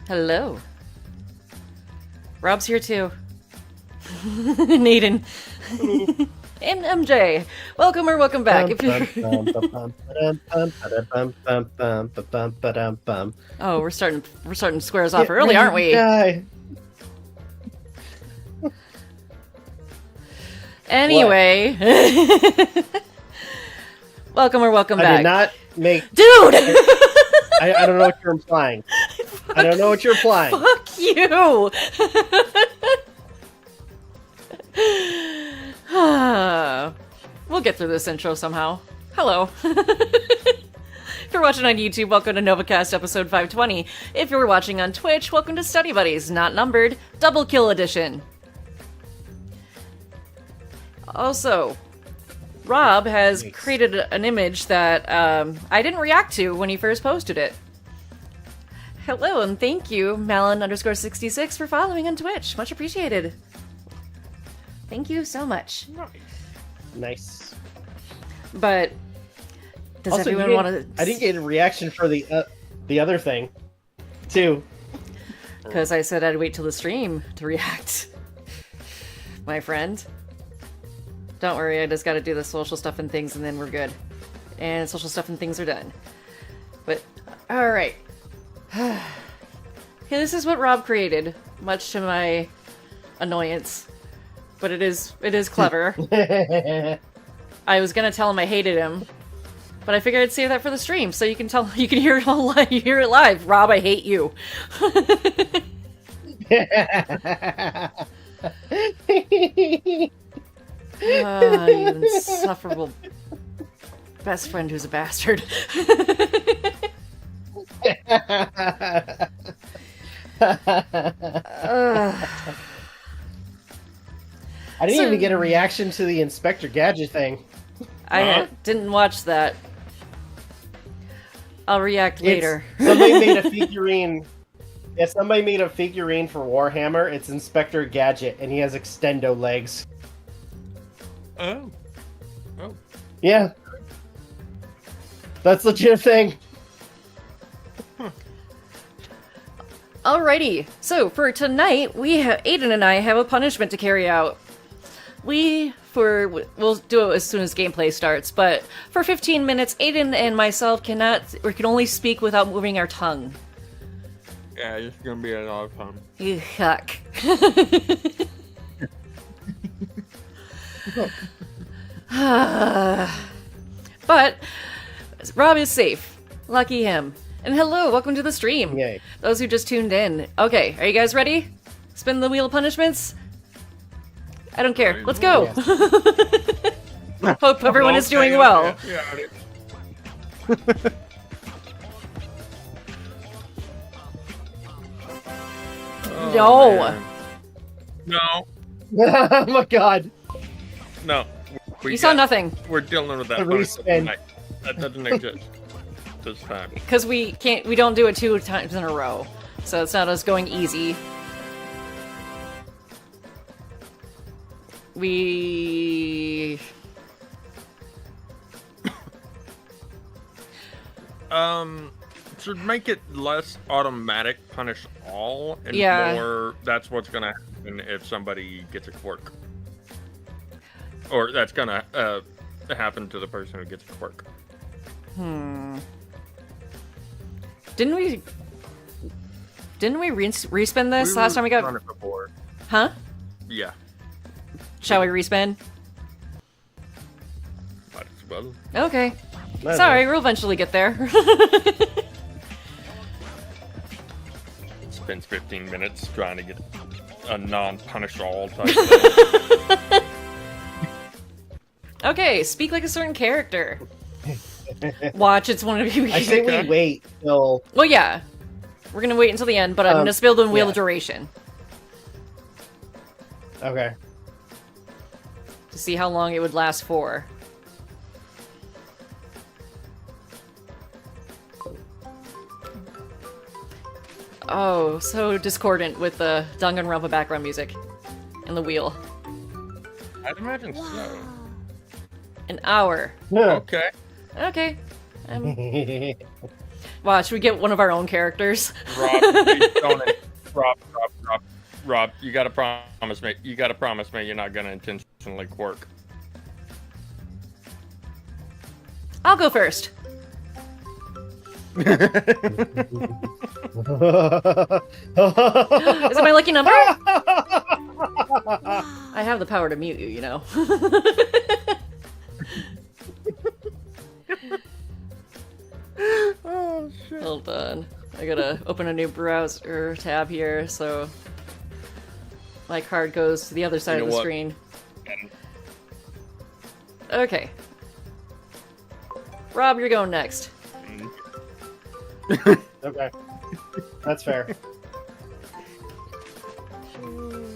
Hello. Rob's here too. Aden. And MJ. Welcome or welcome back. Oh, we're starting squares off early, aren't we? Anyway. Welcome or welcome back. I did not make... Dude! I don't know what you're implying. I don't know what you're implying. Fuck you! We'll get through this intro somehow. Hello. If you're watching on YouTube, welcome to Novakast episode 520. If you're watching on Twitch, welcome to Study Buddies, not numbered, double kill edition. Also, Rob has created an image that I didn't react to when he first posted it. Hello, and thank you, Malin_66, for following on Twitch. Much appreciated. Thank you so much. Nice. But does also, everyone want to? I didn't get a reaction for the other thing, too. Because I said I'd wait till the stream to react, my friend. Don't worry, I just got to do the social stuff and things, and then we're good. And social stuff and things are done. But all right. Okay, this is what Rob created, much to my annoyance. But it is clever. I was gonna tell him I hated him, but I figured I'd save that for the stream, so you can hear it all live. You hear it live. Rob, I hate you. You insufferable best friend who's a bastard. I didn't even get a reaction to the Inspector Gadget thing. I didn't watch that. I'll react later. Somebody made a figurine. Yeah, somebody made a figurine for Warhammer. It's Inspector Gadget, and he has extendo legs. Oh. Yeah. That's legit a thing. Alrighty, so for tonight, Aden and I have a punishment to carry out. We'll do it as soon as gameplay starts, but for 15 minutes, Aden and myself can only speak without moving our tongue. Yeah, it's gonna be a lot of fun. You huck. But Rob is safe. Lucky him. And hello, welcome to the stream. Yay. Those who just tuned in. Okay, are you guys ready? Spin the wheel of punishments? I don't care. Let's go. Hope everyone is doing well. No. No. Oh my god. No. You saw nothing. We're dealing with that The punishment respin. tonight. That doesn't exist this time. Because we don't do it 2 times in a row. So it's not us going easy. To make it less automatic, punish all, and Yeah. more, that's what's gonna happen if somebody gets a quirk. Or that's gonna happen to the person who gets a quirk. Didn't we respin this last time we got... done it before. Huh? Yeah. Shall we respin? Might as well. Okay. Sorry, we'll eventually get there. Spends 15 minutes trying to get a non-punish all type thing. Okay, speak like a certain character. Watch, it's one of you. I say we wait till... Well, yeah. We're gonna wait until the end, but I'm gonna spill the wheel of duration. Okay. To see how long it would last for. Oh, so discordant with the Danganronpa background music. And the wheel. I'd imagine so. An hour. Yeah. Okay. Okay. Watch, we get one of our own characters. Rob, please don't. Rob, you gotta promise me. You gotta promise me you're not gonna intentionally quirk. I'll go first. Is it my lucky number? I have the power to mute you, you know. Oh shit. Hold on. I gotta open a new browser tab here, so my card goes to the other side of the screen. Okay. Rob, you're going next. Okay. That's fair.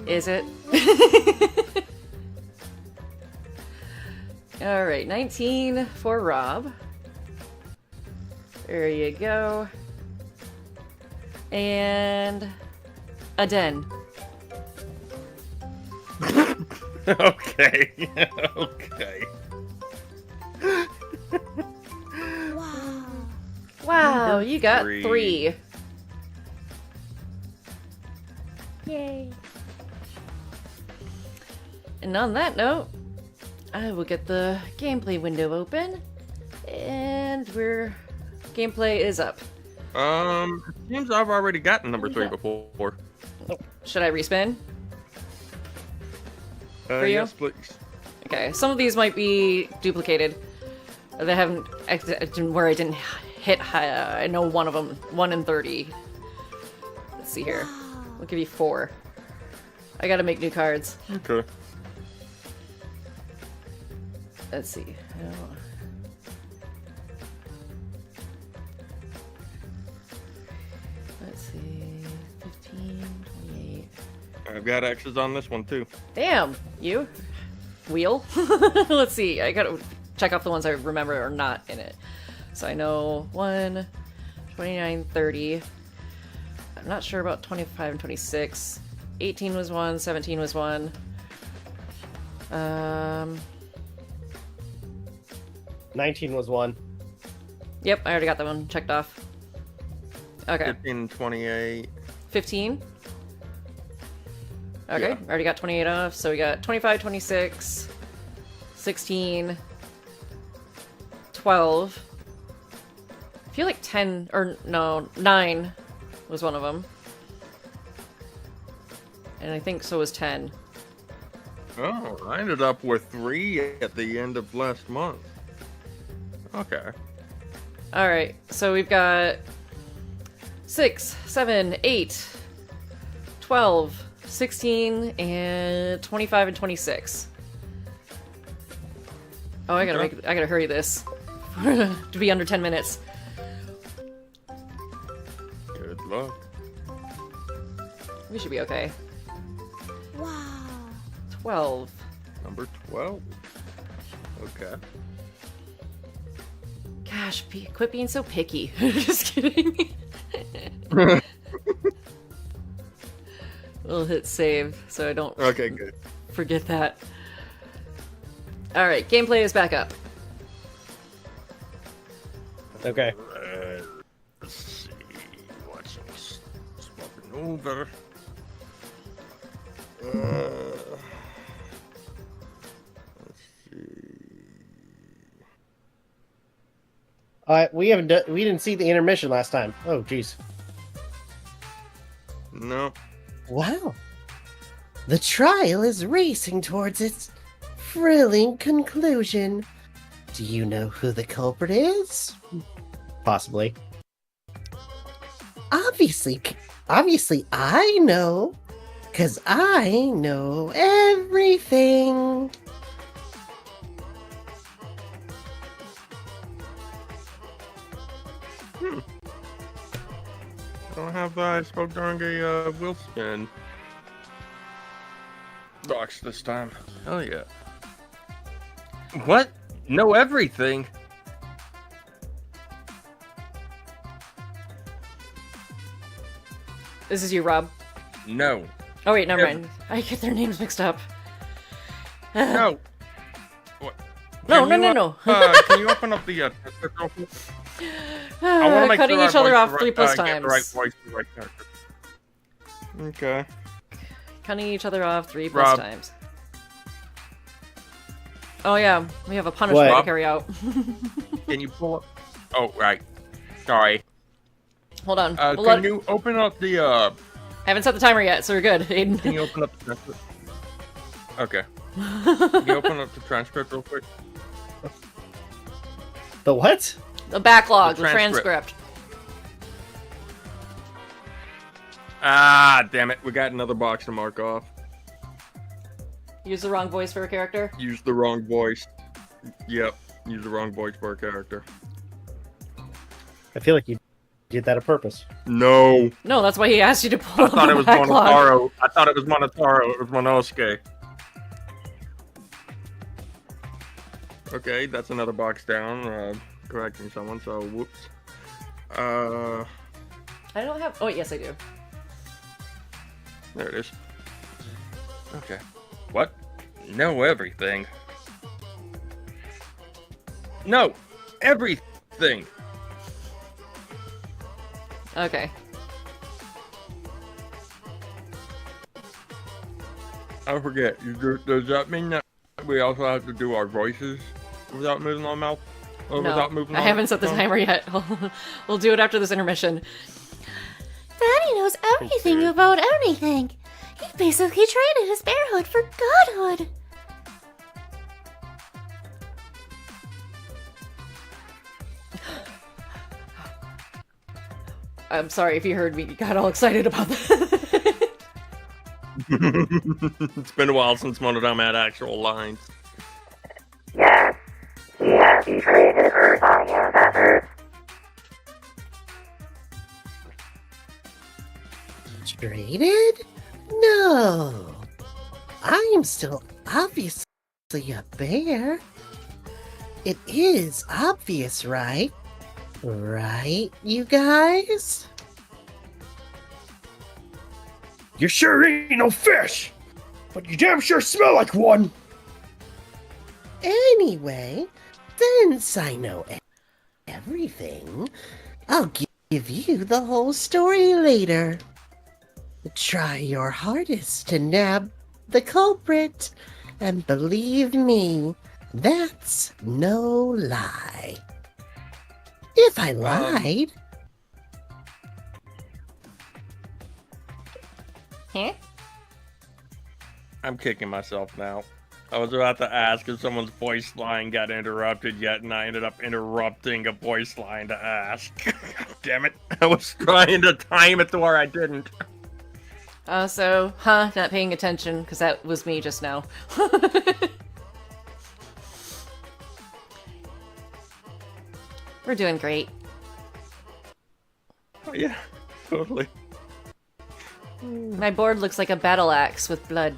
Is it? Alright, 19 for Rob. There you go. And Aden. Okay. Okay. Wow, you got Three. 3. Yay. And on that note, I will get the gameplay window open. And gameplay is up. It seems I've already gotten number 3 before. Should I respin? For you? Yes, please. Okay, some of these might be duplicated. They haven't, where I didn't hit high, I know one of them, 1 in 30. Let's see here. I'll give you 4. I gotta make new cards. Okay. Let's see. Oh. Let's see. 15, 28. I've got X's on this one too. Damn, you? Wheel? Let's see. I gotta check off the ones I remember are not in it. So I know 1, 29, 30. I'm not sure about 25 and 26. 18 was 1, 17 was 1. 19 was 1. Yep, I already got that one checked off. Okay. 15 and 28. 15? Okay, Yeah. already got 28 off, so we got 25, 26, 16, 12. I feel like 10, or no, 9 was one of them. And I think so was 10. Oh, I ended up with 3 at the end of last month. Okay. Alright, so we've got 6, 7, 8, 12, 16, and 25 and 26. Oh, I gotta hurry this. To be under 10 minutes. Good luck. We should be okay. Wow. 12. Number 12. Okay. Gosh, quit being so picky. Just kidding. We'll hit save so I don't Okay, good. forget that. Alright, gameplay is back up. Okay. Let's see. What's swapping over? Let's see. We didn't see the intermission last time. Oh, jeez. No. Wow. The trial is racing towards its thrilling conclusion. Do you know who the culprit is? Possibly. Obviously I know. 'Cause I know everything. I don't have I spoke during a wheel spin box this time. Hell yeah. What? Know everything? This is you, Rob. No. Oh wait, never Every- mind. I get their names mixed up. No. What? No, Can no, you, no. Can you open up the transcript real quick? I want to make Cutting sure each other I off voice 3 plus get the right times. voice, the right character. Okay. Cutting each other off 3 plus Rob. times. Oh yeah, we have a punishment What? to carry out. Can you pull up? Oh, right. Sorry. Hold on. Can you open up the, I haven't set the timer yet, so we're good, Aiden. Can you open up the transcript? Okay. Can you open up the transcript real quick? The what? The backlog, The the transcript. transcript. Ah, damn it. We got another box to mark off. Use the wrong voice for a character. Use the wrong voice. Yep. Use the wrong voice for a character. I feel like you did that on purpose. No. No, that's why he asked you to pull I up thought the it was backlog. Monotaro. I thought it was Monotaro. It was Monosuke. Okay, that's another box down. Correcting someone, so whoops. I don't have... Oh, yes, I do. There it is. Okay. What? No, everything. No, everything. Okay. I forget. Does that mean that we also have to do our voices without moving our mouth? Or No, without moving I our haven't set the tongue? timer yet. We'll do it after this intermission. Daddy knows everything Okay. about anything. He basically traded his bearhood for godhood. I'm sorry if you heard me got all excited about that. It's been a while since one of them had actual lines. Traded? No. I am still obviously a bear. It is obvious, right? Right, you guys? You sure ain't no fish, but you damn sure smell like one. Anyway, since I know everything, I'll give you the whole story later. Try your hardest to nab the culprit, and believe me, that's no lie. If I lied, Huh? I'm kicking myself now. I was about to ask if someone's voice line got interrupted yet, and I ended up interrupting a voice line to ask. Damn it. I was trying to time it to where I didn't. So, not paying attention, because that was me just now. We're doing great. Oh, yeah, totally. My board looks like a battle axe with blood.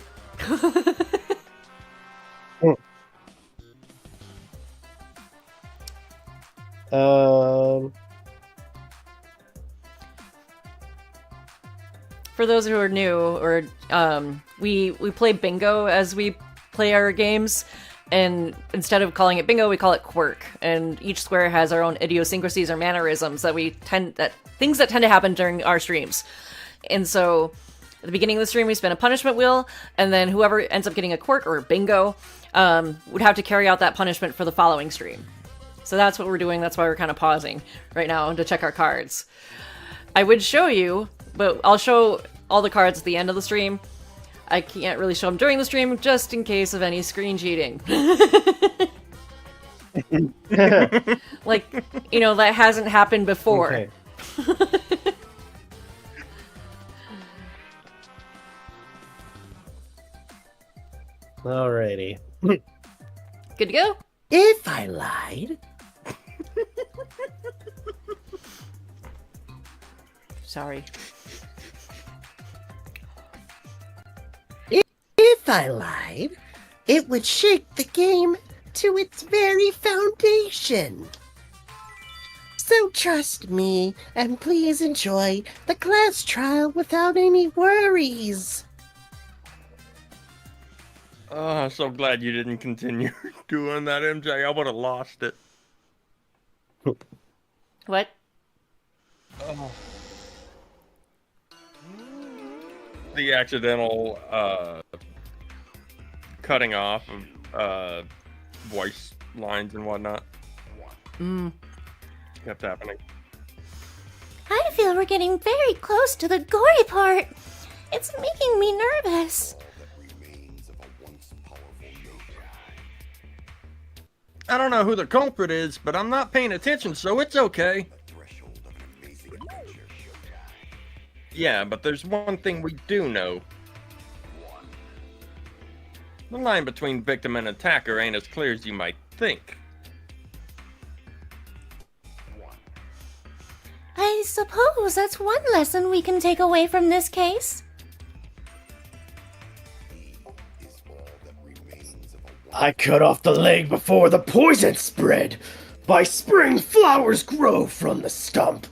For those who are new, or we play bingo as we play our games, and instead of calling it bingo, we call it quirk. And each square has our own idiosyncrasies or mannerisms things that tend to happen during our streams. And so, at the beginning of the stream, we spin a punishment wheel, and then whoever ends up getting a quirk or a bingo would have to carry out that punishment for the following stream. So that's what we're doing. That's why we're kind of pausing right now to check our cards. I would show you, but I'll show all the cards at the end of the stream. I can't really show them during the stream, just in case of any screen cheating. Like, that hasn't happened before. Okay. Alrighty. Good to go? if I lied, Sorry. if I lied, it would shake the game to its very foundation. So trust me, and please enjoy the class trial without any worries. Oh, I'm so glad you didn't continue doing that, MJ. I would have lost it. What? The accidental cutting off of voice lines and whatnot kept happening. I feel we're getting very close to the gory part. It's making me nervous. I don't know who the culprit is, but I'm not paying attention, so it's okay. Yeah, but there's one thing we do know. The line between victim and attacker ain't as clear as you might think. I suppose that's one lesson we can take away from this case. I cut off the leg before the poison spread. By spring, flowers grow from the stump.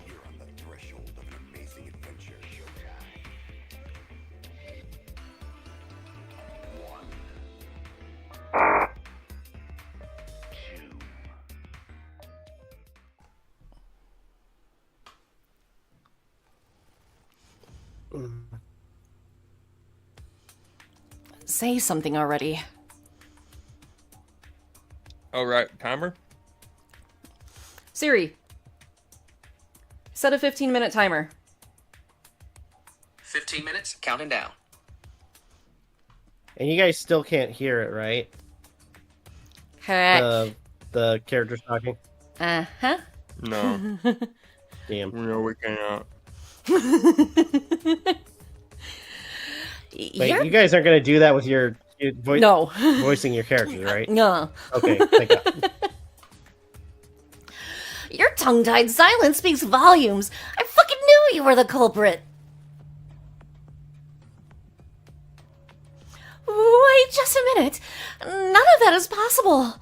Say something already. All right, timer. Siri, set a 15-minute timer. 15 minutes, counting down. And you guys still can't hear it, right? Correct. The characters talking. Uh-huh. No. Damn. No, we cannot. Wait, you guys aren't gonna do that with your No. voicing your characters, right? No. Okay, thank God. Your tongue-tied silence speaks volumes. I fucking knew you were the culprit. Wait just a minute. None of that is possible.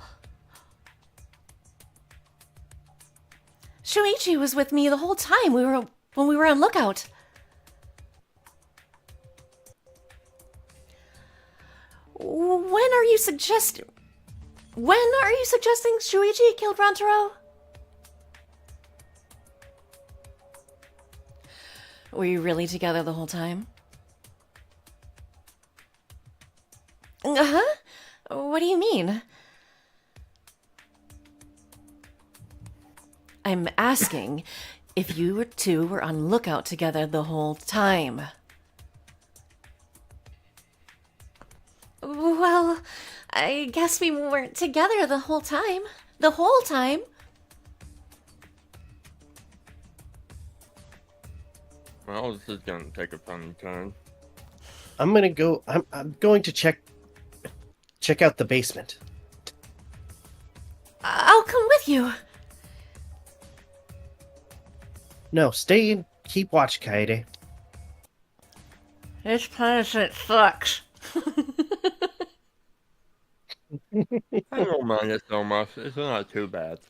Shuichi was with me the whole time when we were on lookout. When are you suggesting Shuichi killed Rantaro? Were you really together the whole time? Uh-huh. What do you mean? I'm asking if you two were on lookout together the whole time. Well, I guess we weren't together the whole time. The whole time? Well, this is gonna take a fun turn. I'm gonna go. I'm going to check out the basement. I'll come with you. No, stay and keep watch, Kaede. This punishment sucks. I don't mind it so much. It's not too bad.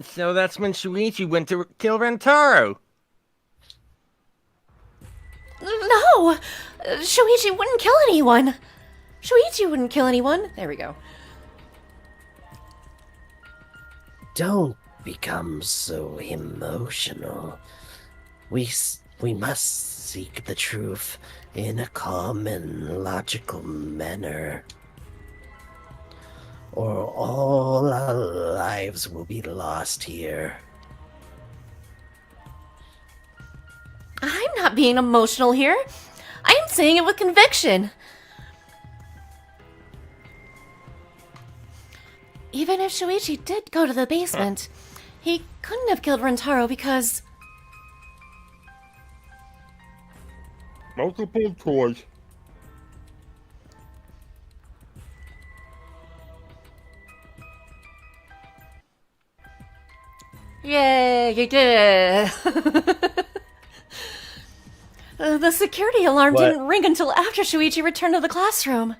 So that's when Shuichi went to kill Rentaro. No! Shuichi wouldn't kill anyone. Shuichi wouldn't kill anyone. There we go. Don't become so emotional. We must seek the truth in a calm and logical manner, or all our lives will be lost here. I'm not being emotional here. I'm saying it with conviction. Even if Shuichi did go to the basement, he couldn't have killed Rentaro because... Multiple choice. Yay, you did it! The security alarm What? didn't ring until after Shuichi returned to the classroom.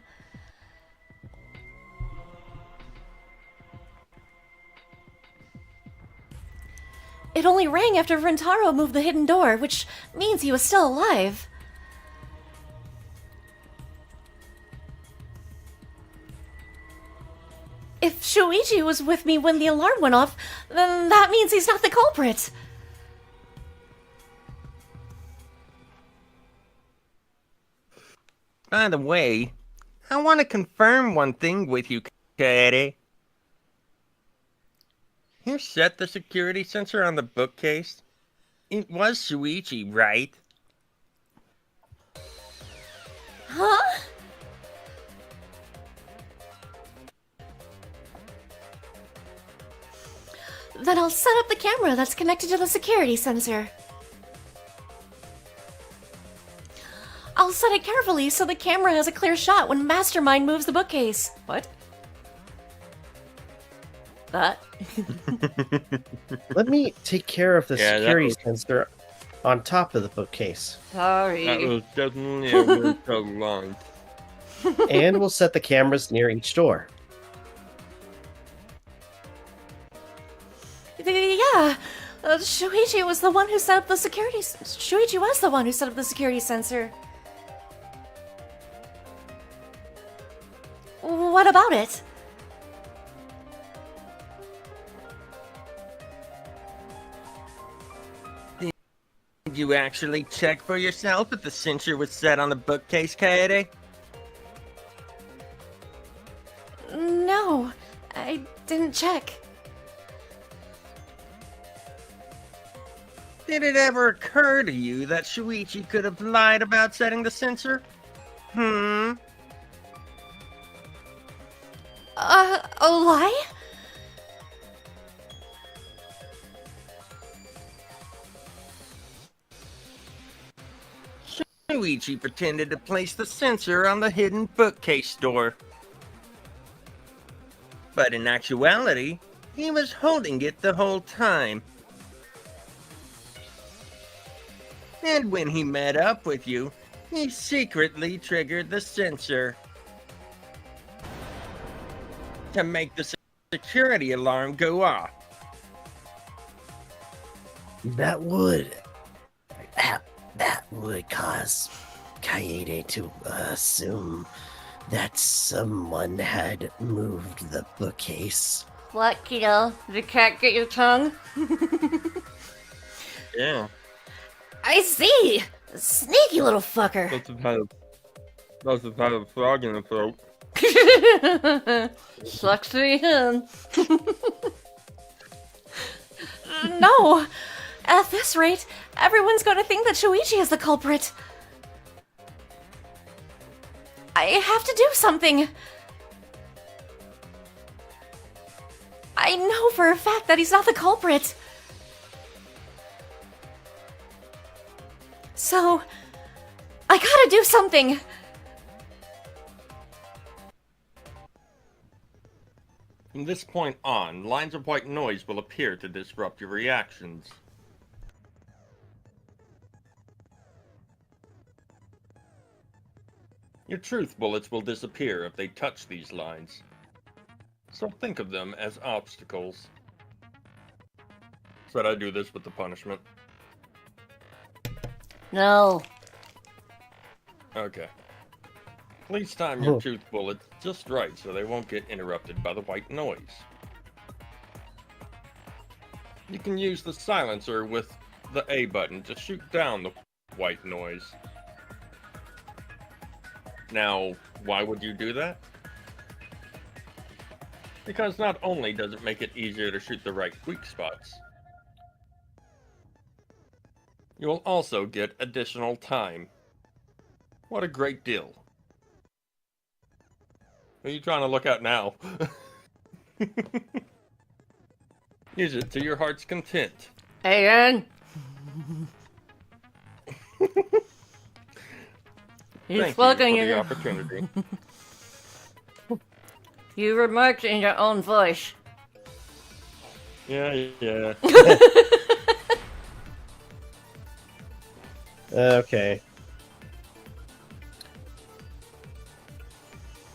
It only rang after Rentaro moved the hidden door, which means he was still alive. if Shuichi was with me when the alarm went off, then that means he's not the culprit. By the way, I want to confirm one thing with you, Kaede. You set the security sensor on the bookcase? It was Shuichi, right? Huh? Then I'll set up the camera that's connected to the security sensor. I'll set it carefully so the camera has a clear shot when Mastermind moves the bookcase. What? That? Let me take care of the Yeah, that security was- sensor on top of the bookcase. Sorry. That was definitely a weird line. And we'll set the cameras near each door. Yeah, Shuichi was the one who set up the security. Shuichi was the one who set up the security sensor. What about it? Did you actually check for yourself if the sensor was set on the bookcase, Kaede? No, I didn't check. Did it ever occur to you that Shuichi could have lied about setting the sensor? A lie? Shuichi pretended to place the sensor on the hidden bookcase door. But in actuality, he was holding it the whole time. And when he met up with you, he secretly triggered the sensor to make the security alarm go off. That would cause Kaede to assume that someone had moved the bookcase. What, kiddo? Did the cat get your tongue? Yeah, I see! Sneaky little fucker. that's the type of frog in the throat. Sucks to be him. No! At this rate, everyone's going to think that Shuichi is the culprit. I have to do something. I know for a fact that he's not the culprit. So, I gotta do something. From this point on, lines of white noise will appear to disrupt your reactions. Your truth bullets will disappear if they touch these lines. So think of them as obstacles. Should I do this with the punishment? No. Okay. Please time your truth bullets just right so they won't get interrupted by the white noise. You can use the silencer with the A button to shoot down the white noise. Now, why would you do that? Because not only does it make it easier to shoot the right weak spots, you will also get additional time. What a great deal. What are you trying to look at now? Use it to your heart's content. Aden. He's Thank fucking you for the you. opportunity. You remarked in your own voice. Yeah. Okay.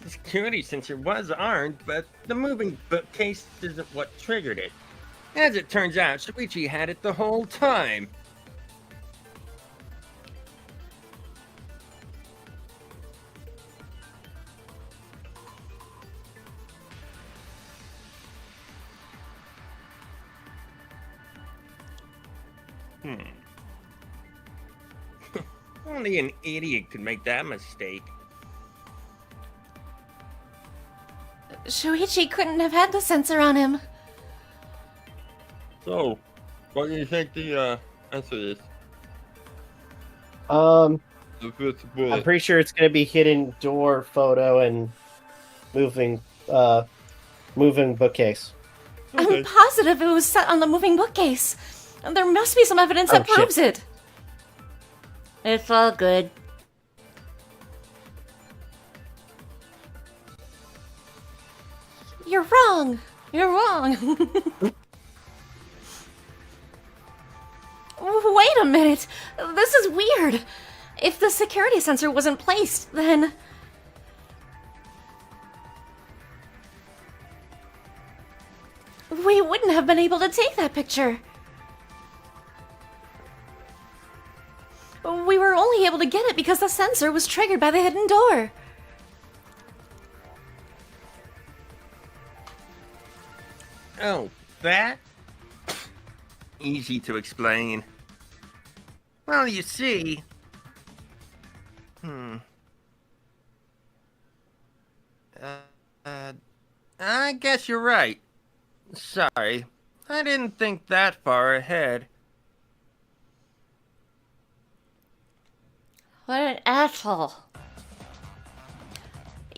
The security sensor was armed, but the moving bookcase isn't what triggered it. As it turns out, Shuichi had it the whole time. Only an idiot could make that mistake. Shuichi couldn't have had the sensor on him. So, what do you think the answer is? I'm The fifth bullet. pretty sure it's gonna be hidden door photo and moving bookcase. I'm positive it was set on the moving bookcase. There must be some evidence that Oh, shit. proves it. It's all good. You're wrong. You're wrong. Wait a minute. This is weird. If the security sensor wasn't placed, then... we wouldn't have been able to take that picture. We were only able to get it because the sensor was triggered by the hidden door. Oh, that? Easy to explain. Well, you see... I guess you're right. Sorry. I didn't think that far ahead. What an asshole.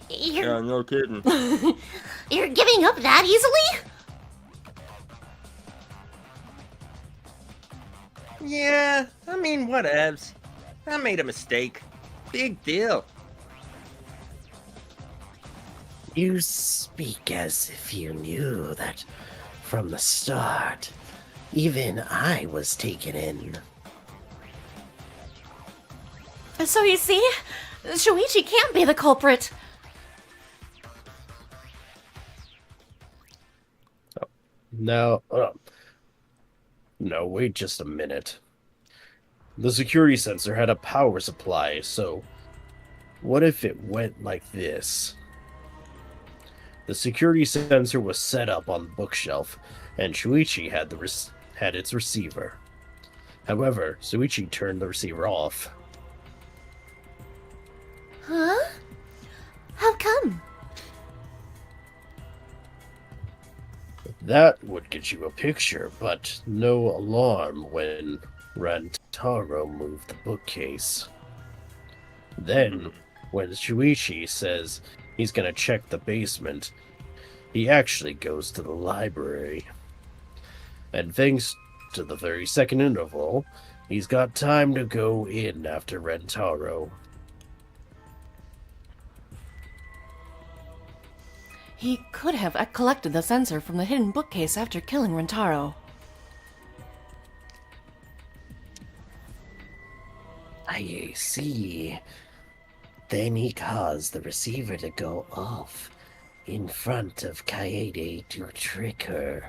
You're, no kidding. you're giving up that easily? Yeah, I mean, whatevs. I made a mistake. Big deal. You speak as if you knew that from the start. Even I was taken in. So you see, Shuichi can't be the culprit. No, no, wait just a minute. The security sensor had a power supply, so what if it went like this? The security sensor was set up on the bookshelf, and Shuichi had its receiver. However, Shuichi turned the receiver off. Huh? How come? That would get you a picture, but no alarm when Rantaro moved the bookcase. Then, when Shuichi says he's gonna check the basement, he actually goes to the library. And thanks to the 30-second interval, he's got time to go in after Rentaro. He could have collected the sensor from the hidden bookcase after killing Rentaro. I see. Then he caused the receiver to go off in front of Kaede to trick her.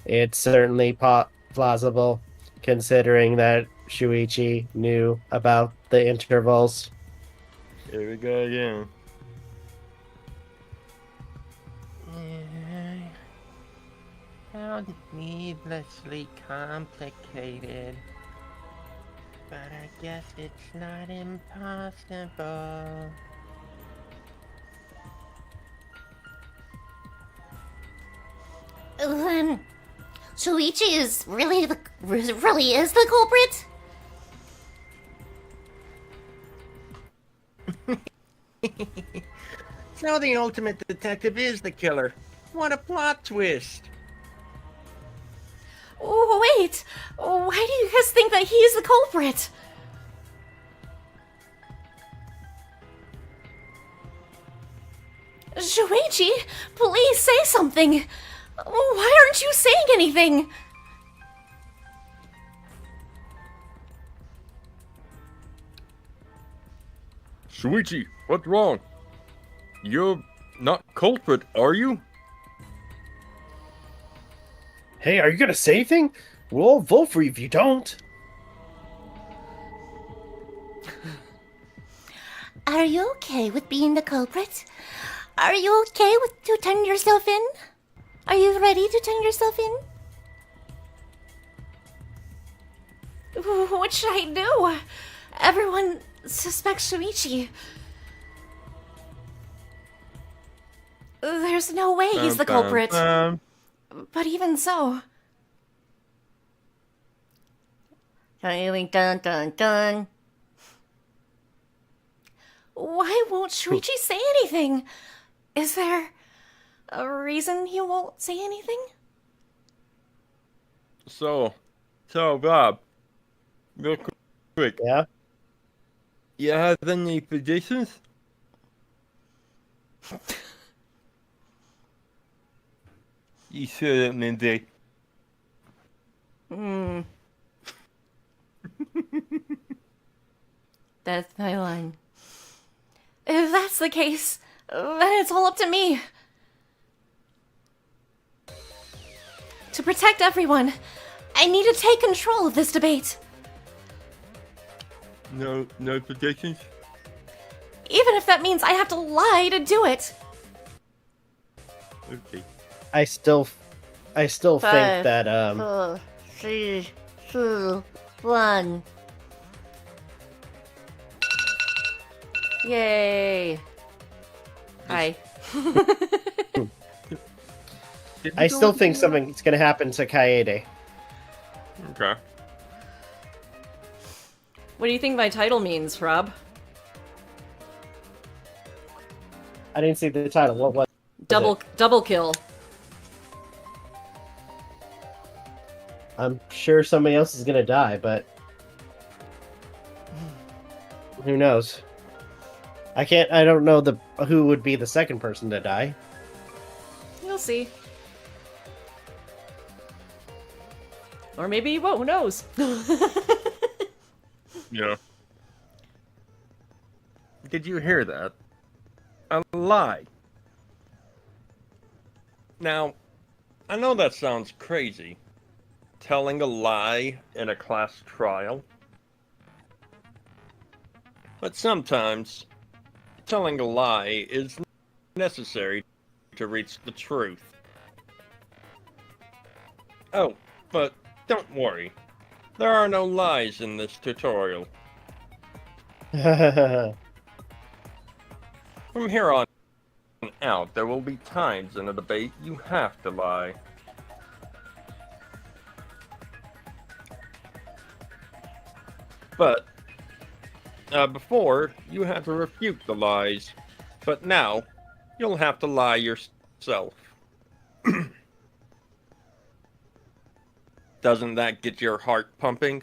It's certainly plausible, considering that Shuichi knew about the intervals. Here we go again. How needlessly complicated. But I guess it's not impossible. Then Shuichi is really is the culprit? So the ultimate detective is the killer. What a plot twist. Oh, wait! Why do you guys think that he's the culprit? Shuichi, please say something! Why aren't you saying anything? Shuichi, what's wrong? You're not culprit, are you? Hey, are you gonna say anything? We'll all vote for you if you don't. Are you okay with being the culprit? Are you okay to turn yourself in? Are you ready to turn yourself in? What should I do? Everyone suspects Shuichi. There's no way he's the culprit. But even so... Dun dun dun. Why won't Shuichi say anything? Is there a reason he won't say anything? So Bob, real quick, Yeah? you have any predictions? You shouldn't, Mindy. That's my line. If that's the case, then it's all up to me. To protect everyone, I need to take control of this debate. No predictions? Even if that means I have to lie to do it. Okay. I still think Five, that 4, 3, 2, 1. Yay. Hi. I still think something's gonna happen to Kaede. Okay. What do you think my title means, Rob? I didn't see the title. What was Double kill. I'm sure somebody else is gonna die, but who knows? I don't know who would be the second person to die. You'll see. Or maybe you won't, who knows? Yeah. Did you hear that? A lie. Now, I know that sounds crazy. Telling a lie in a class trial. But sometimes, telling a lie is necessary to reach the truth. Oh, but don't worry. There are no lies in this tutorial. From here on out, there will be times in a debate you have to lie. But, before, you had to refute the lies. But now, you'll have to lie yourself. Doesn't that get your heart pumping?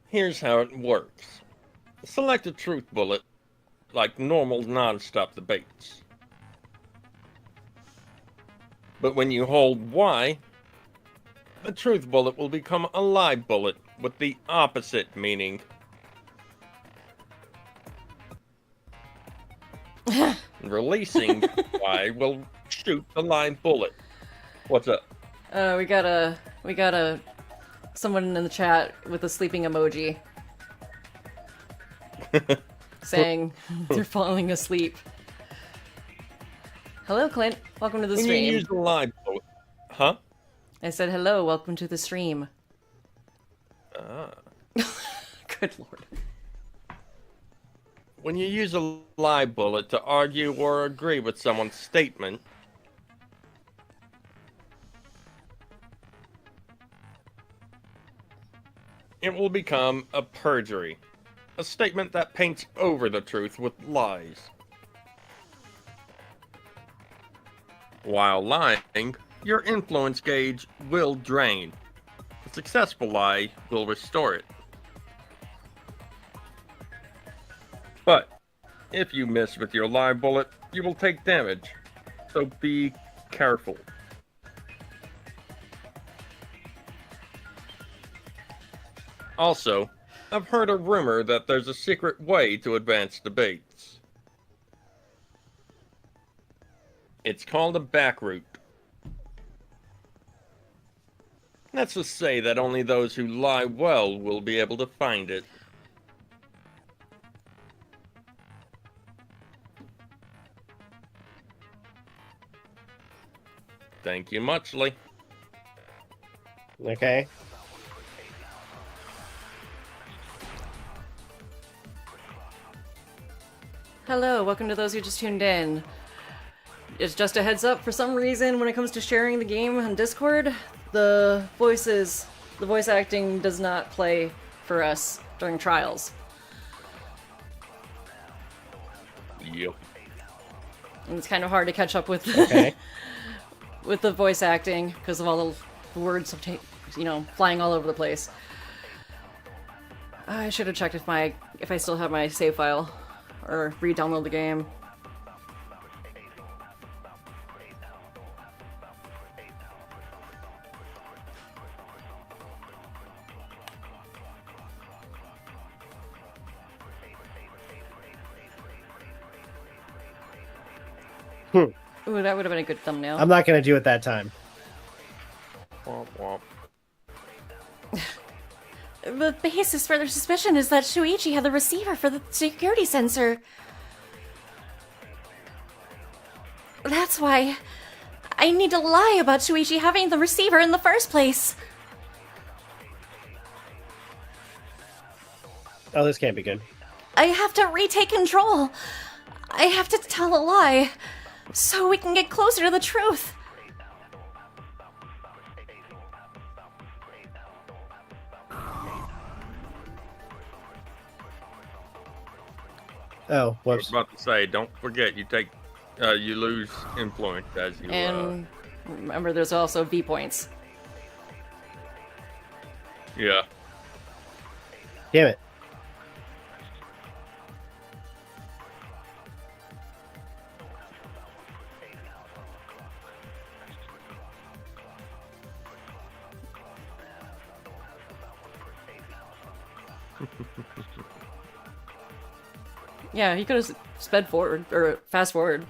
Here's how it works. Select a truth bullet, like normal non-stop debates. But when you hold Y, the truth bullet will become a lie bullet with the opposite meaning. Releasing Y will shoot the lie bullet. What's up? We got a someone in the chat with a sleeping emoji. Saying they're falling asleep. Hello, Clint. Welcome to the When stream. you use a lie bullet, huh? I said hello. Welcome to the stream. Ah. Good lord. When you use a lie bullet to argue or agree with someone's statement, it will become a perjury, a statement that paints over the truth with lies. While lying, your influence gauge will drain. A successful lie will restore it. But if you miss with your lie bullet, you will take damage. So be careful. Also, I've heard a rumor that there's a secret way to advance debates. It's called a back route. Let's just say that only those who lie well will be able to find it. Thank you muchly. Okay. Hello, welcome to those who just tuned in. It's just a heads up, for some reason, when it comes to sharing the game on Discord, the voice acting does not play for us during trials. Yep. And it's kind of hard to catch up with Okay. with the voice acting because of all the words, flying all over the place. I should have checked if I still have my save file or re-download the game. Ooh, that would have been a good thumbnail. I'm not gonna do it that time. Womp womp. The basis for their suspicion is that Shuichi had the receiver for the security sensor. That's why I need to lie about Shuichi having the receiver in the first place. Oh, this can't be good. I have to retake control. I have to tell a lie so we can get closer to the truth. Oh, I was whoops. about to say, don't forget, you lose influence as you. And remember, there's also V points. Yeah. Damn it. Yeah, he could have sped forward or fast forward.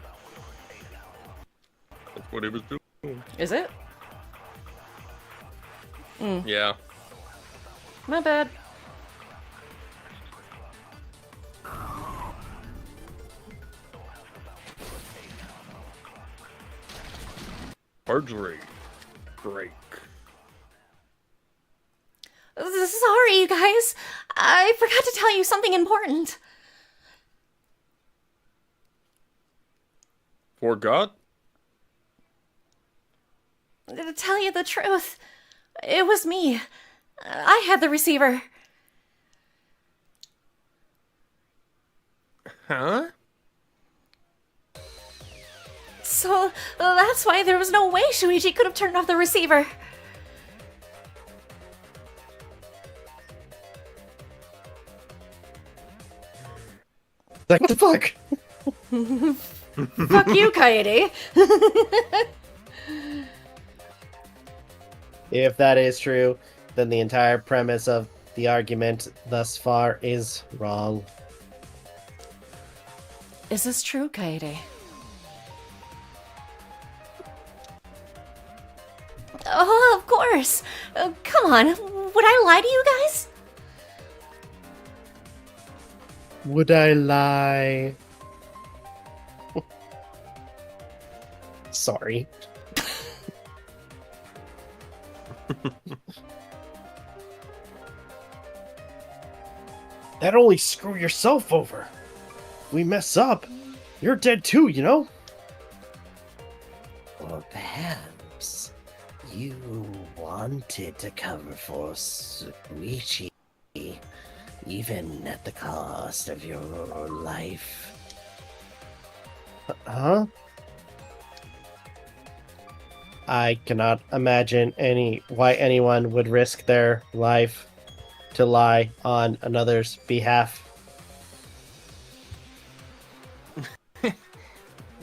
That's what he was doing. Is it? Yeah. Not bad. Perjury. Break. Sorry, you guys. I forgot to tell you something important. For God? To tell you the truth, it was me. I had the receiver. Huh? So that's why there was no way Shuichi could have turned off the receiver. Like, what the fuck? Fuck you, Kaede. If that is true, then the entire premise of the argument thus far is wrong. Is this true, Kaede? Oh, of course. Come on, would I lie to you guys? Would I lie? Sorry. That'd only screw yourself over. If we mess up, you're dead too, you know? Or perhaps you wanted to cover for Suichi, even at the cost of your life. Huh? I cannot imagine why anyone would risk their life to lie on another's behalf.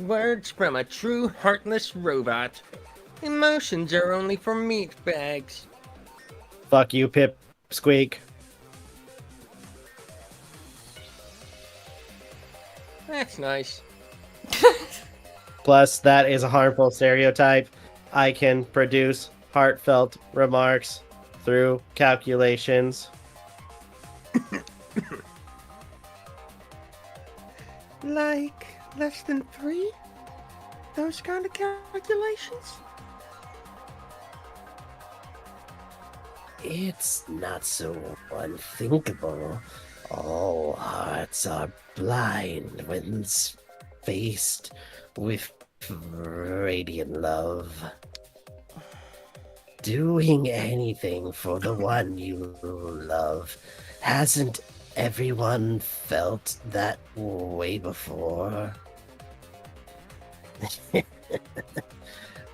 Words from a true heartless robot. Emotions are only for meatbags. Fuck you, Pip Squeak. That's nice. Plus, that is a harmful stereotype. I can produce heartfelt remarks through calculations. Like less than 3? Those kind of calculations? It's not so unthinkable. All hearts are blind when faced with radiant love. Doing anything for the one you love. Hasn't everyone felt that way before?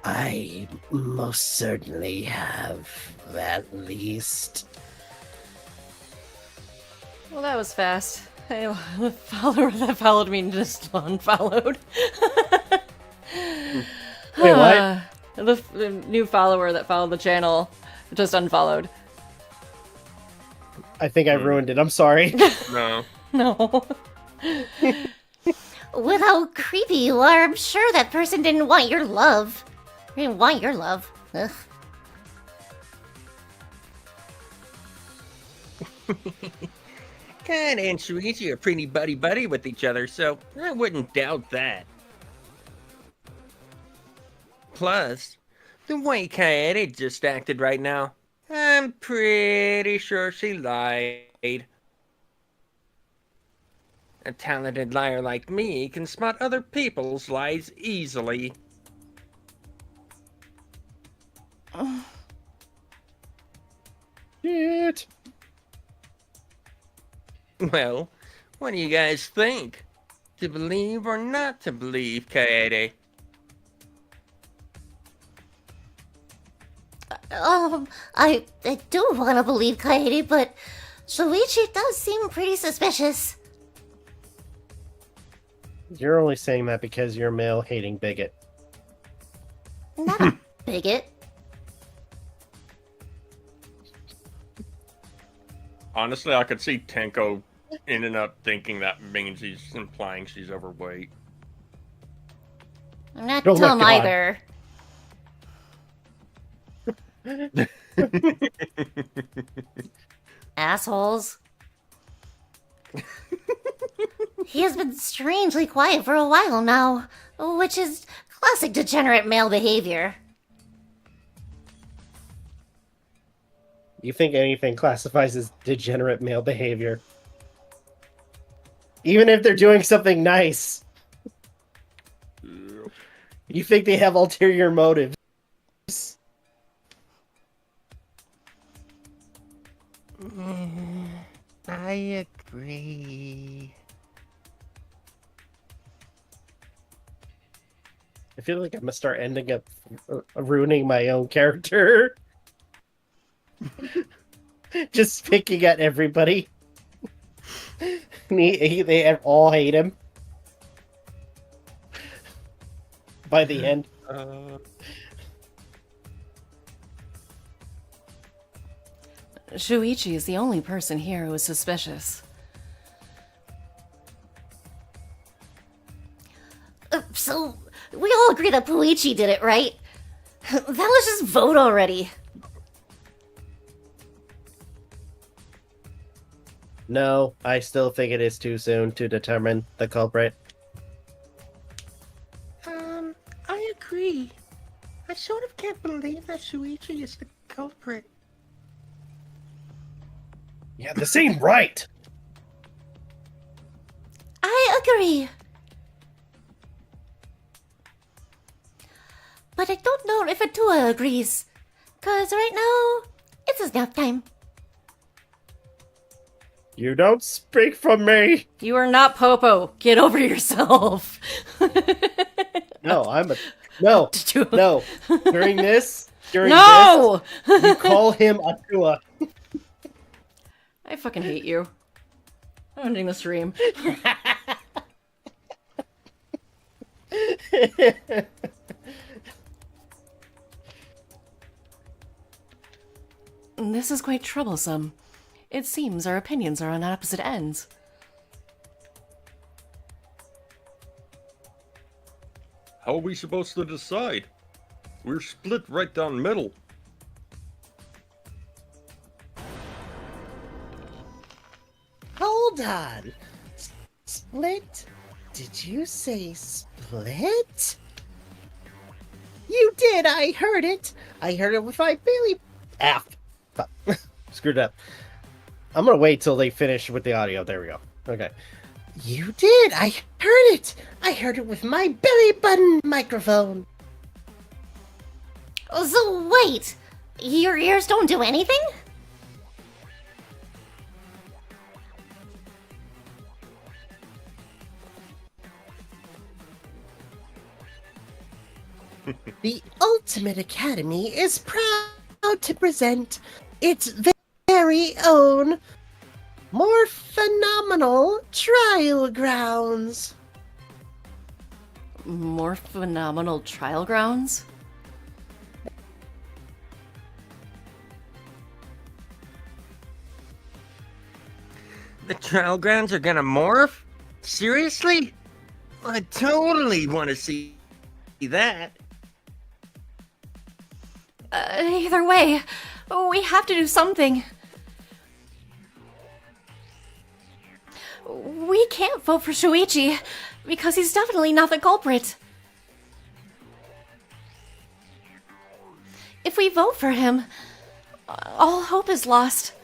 I most certainly have, at least. Well, that was fast. Hey, the follower that followed me just unfollowed. Wait, what? The new follower that followed the channel just unfollowed. I think I ruined it. I'm sorry. No. No. With how creepy you are, I'm sure that person didn't want your love. They didn't want your love. Ugh. Kaede and Shuichi are pretty buddy-buddy with each other, so I wouldn't doubt that. Plus, the way Kaede just acted right now, I'm pretty sure she lied. A talented liar like me can spot other people's lies easily. Shit. Well, what do you guys think? To believe or not to believe, Kaede? I do want to believe Kaede, but Shuichi does seem pretty suspicious. You're only saying that because you're a male-hating bigot. Not a bigot. Honestly, I could see Tenko ending up thinking that means he's implying she's overweight. I'm not Oh my dumb God. either. Assholes. He has been strangely quiet for a while now, which is classic degenerate male behavior. You think anything classifies as degenerate male behavior? Even if they're doing something nice. You think they have ulterior motives? I agree. I feel like I'm gonna start ending up ruining my own character. Just picking at everybody. They all hate him. By the end. Shuichi is the only person here who is suspicious. So, we all agree that Puichi did it, right? That was just vote already. No, I still think it is too soon to determine the culprit. I agree. I sort of can't believe that Shuichi is the culprit. Yeah, the same right. I agree. But I don't know if Atua agrees. Cause right now, it's his nap time. You don't speak for me. You are not Popo. Get over yourself. No, no. No. During this, No! you call him Atua. I fucking hate you. I'm ending the stream. This is quite troublesome. It seems our opinions are on opposite ends. How are we supposed to decide? We're split right down the middle. Hold on. Split? Did you say split? You did, I heard it. I heard it with my belly. Fuck. Screwed up. I'm gonna wait till they finish with the audio. There we go. Okay. You did! I heard it! I heard it with my belly button microphone! So wait, your ears don't do anything? The Ultimate Academy is proud to present its very own more phenomenal trial grounds. More phenomenal trial grounds? The trial grounds are gonna morph? Seriously? I totally want to see that. Either way, we have to do something. We can't vote for Shuichi, because he's definitely not the culprit. If we vote for him, all hope is lost.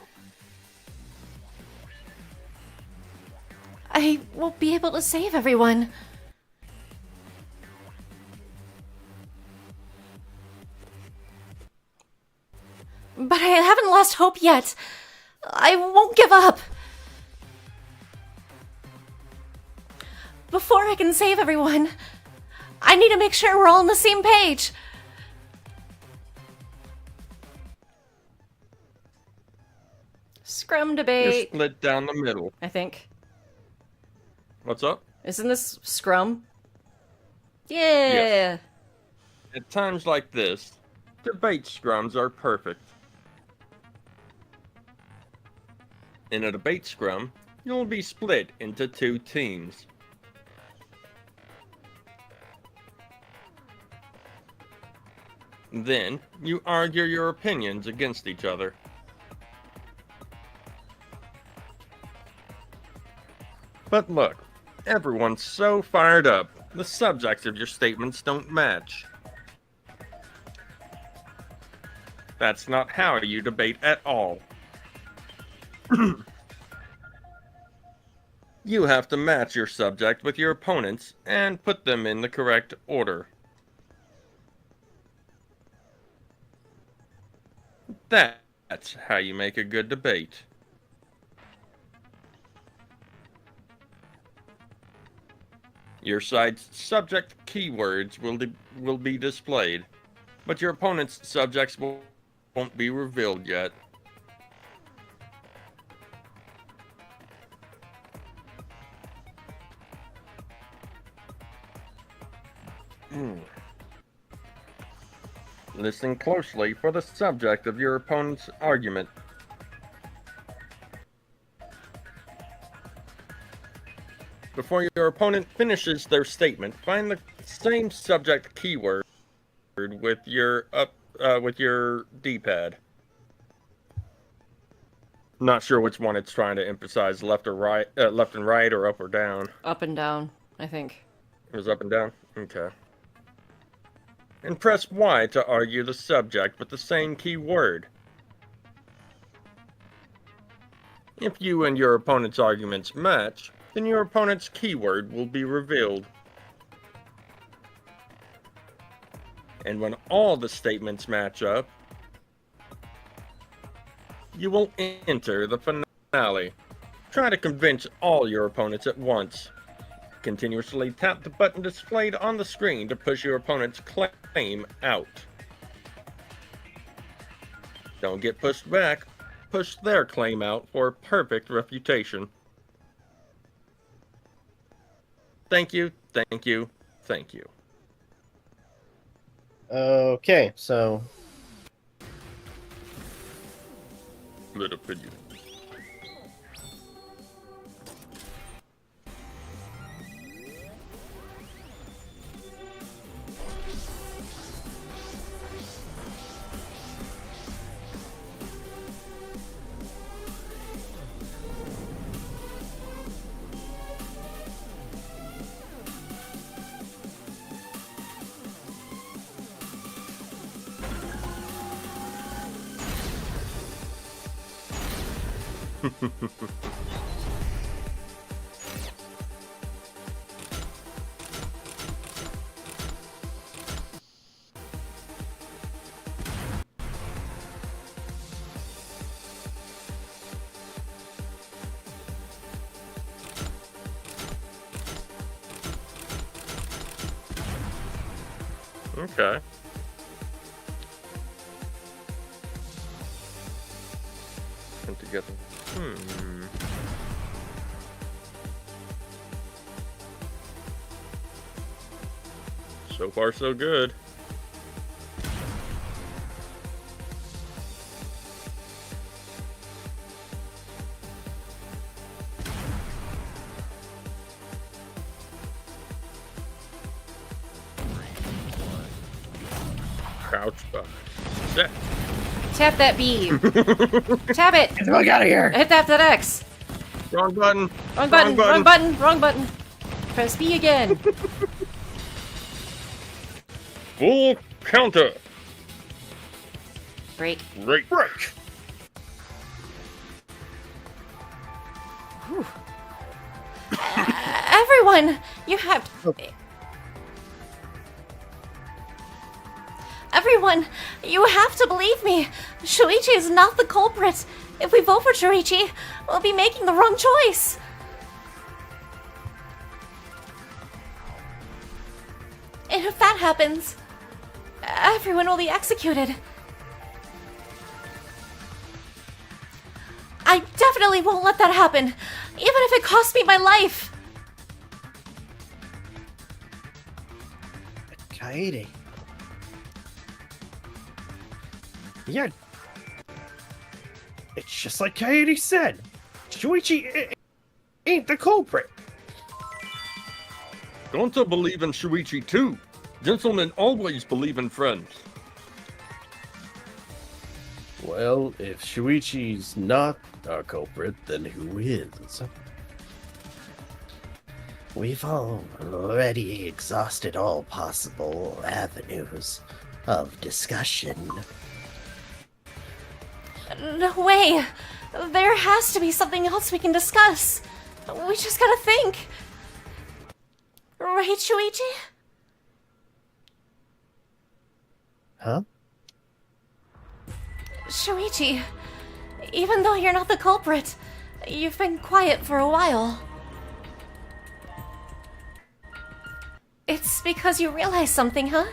I won't be able to save everyone. But I haven't lost hope yet. I won't give up. Before I can save everyone, I need to make sure we're all on the same page. Scrum You're debate, split down the middle. I think. What's up? Isn't this scrum? Yeah. Yes. At times like this, debate scrums are perfect. In a debate scrum, you'll be split into 2 teams. Then, you argue your opinions against each other. But look, everyone's so fired up, the subjects of your statements don't match. That's not how you debate at all. You have to match your subject with your opponents and put them in the correct order. That's how you make a good debate. Your side's subject keywords will be displayed, but your opponent's subjects won't be revealed yet. Listen closely for the subject of your opponent's argument. Before your opponent finishes their statement, find the same subject keyword with your D-pad. Not sure which one it's trying to emphasize, left and right, or up or down. Up and down, I think. It was up and down? Okay. And press Y to argue the subject with the same keyword. If you and your opponent's arguments match, then your opponent's keyword will be revealed. And when all the statements match up, you will enter the finale. Try to convince all your opponents at once. Continuously tap the button displayed on the screen to push your opponent's claim out. Don't get pushed back. Push their claim out for a perfect refutation. Thank you, thank you, thank you. Okay, so Split opinion. Okay. And together. So far, so good. Crouch by. Set. Tap that B. Tap it. Get the fuck out of here! Hit that X. Wrong button. Wrong button. Wrong button. Wrong button. Press B again. Full counter. Break. Break. Everyone, you have. Everyone, you have to believe me. Shuichi is not the culprit. If we vote for Shuichi, we'll be making the wrong choice. And if that happens, everyone will be executed. I definitely won't let that happen, even if it costs me my life. Kaede. Yeah. It's just like Kaede said. Shuichi ain't the culprit. Gonta believe in Shuichi too. Gentlemen always believe in friends. Well, if Shuichi's not our culprit, then who is? We've already exhausted all possible avenues of discussion. No way. There has to be something else we can discuss. We just gotta think. Right, Shuichi? Huh? Shuichi, even though you're not the culprit, you've been quiet for a while. It's because you realize something, huh?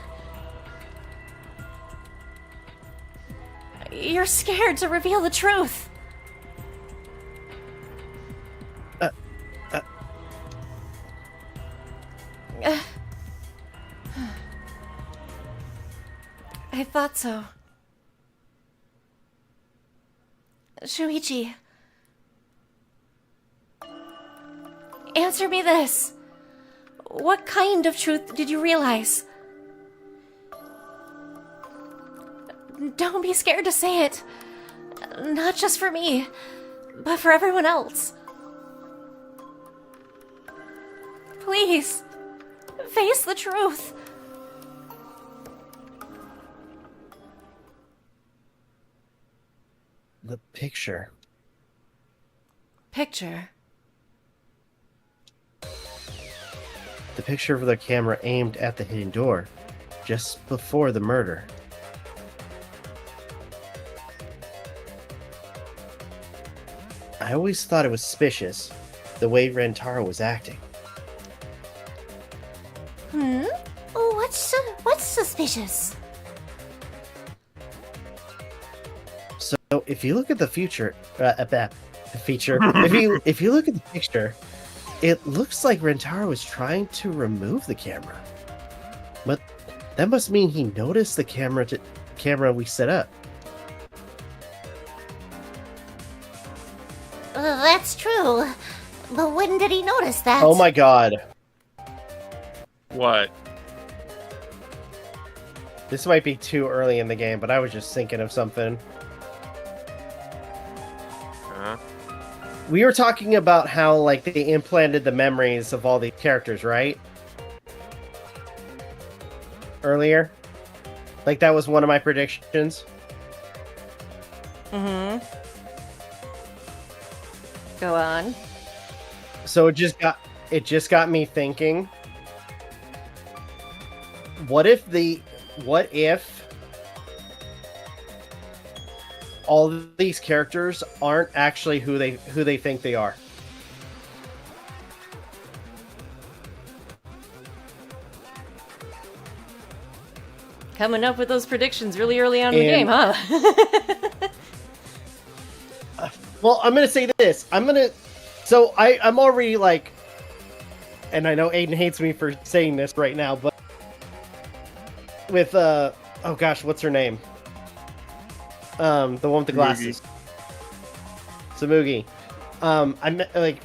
You're scared to reveal the truth. I thought so. Shuichi, answer me this. What kind of truth did you realize? Don't be scared to say it. Not just for me, but for everyone else. Please, face the truth. The picture. Picture? The picture of the camera aimed at the hidden door, just before the murder. I always thought it was suspicious, the way Rentaro was acting. What's suspicious? So if you look at the if you look at the picture, it looks like Rentaro was trying to remove the camera. But that must mean he noticed the camera we set up. That's true. But when did he notice that? Oh my god. What? This might be too early in the game, but I was just thinking of something. Huh? We were talking about how, like, they implanted the memories of all the characters, right? Earlier? Like, that was one of my predictions. Mm-hmm. Go on. So it just got me thinking. What if all of these characters aren't actually who they think they are? Coming up with those predictions really early on in the game, And- huh? Well, I'm gonna say this. So I'm already like, and I know Aiden hates me for saying this right now, but with oh gosh, what's her name? The one with the glasses. Samugi. I like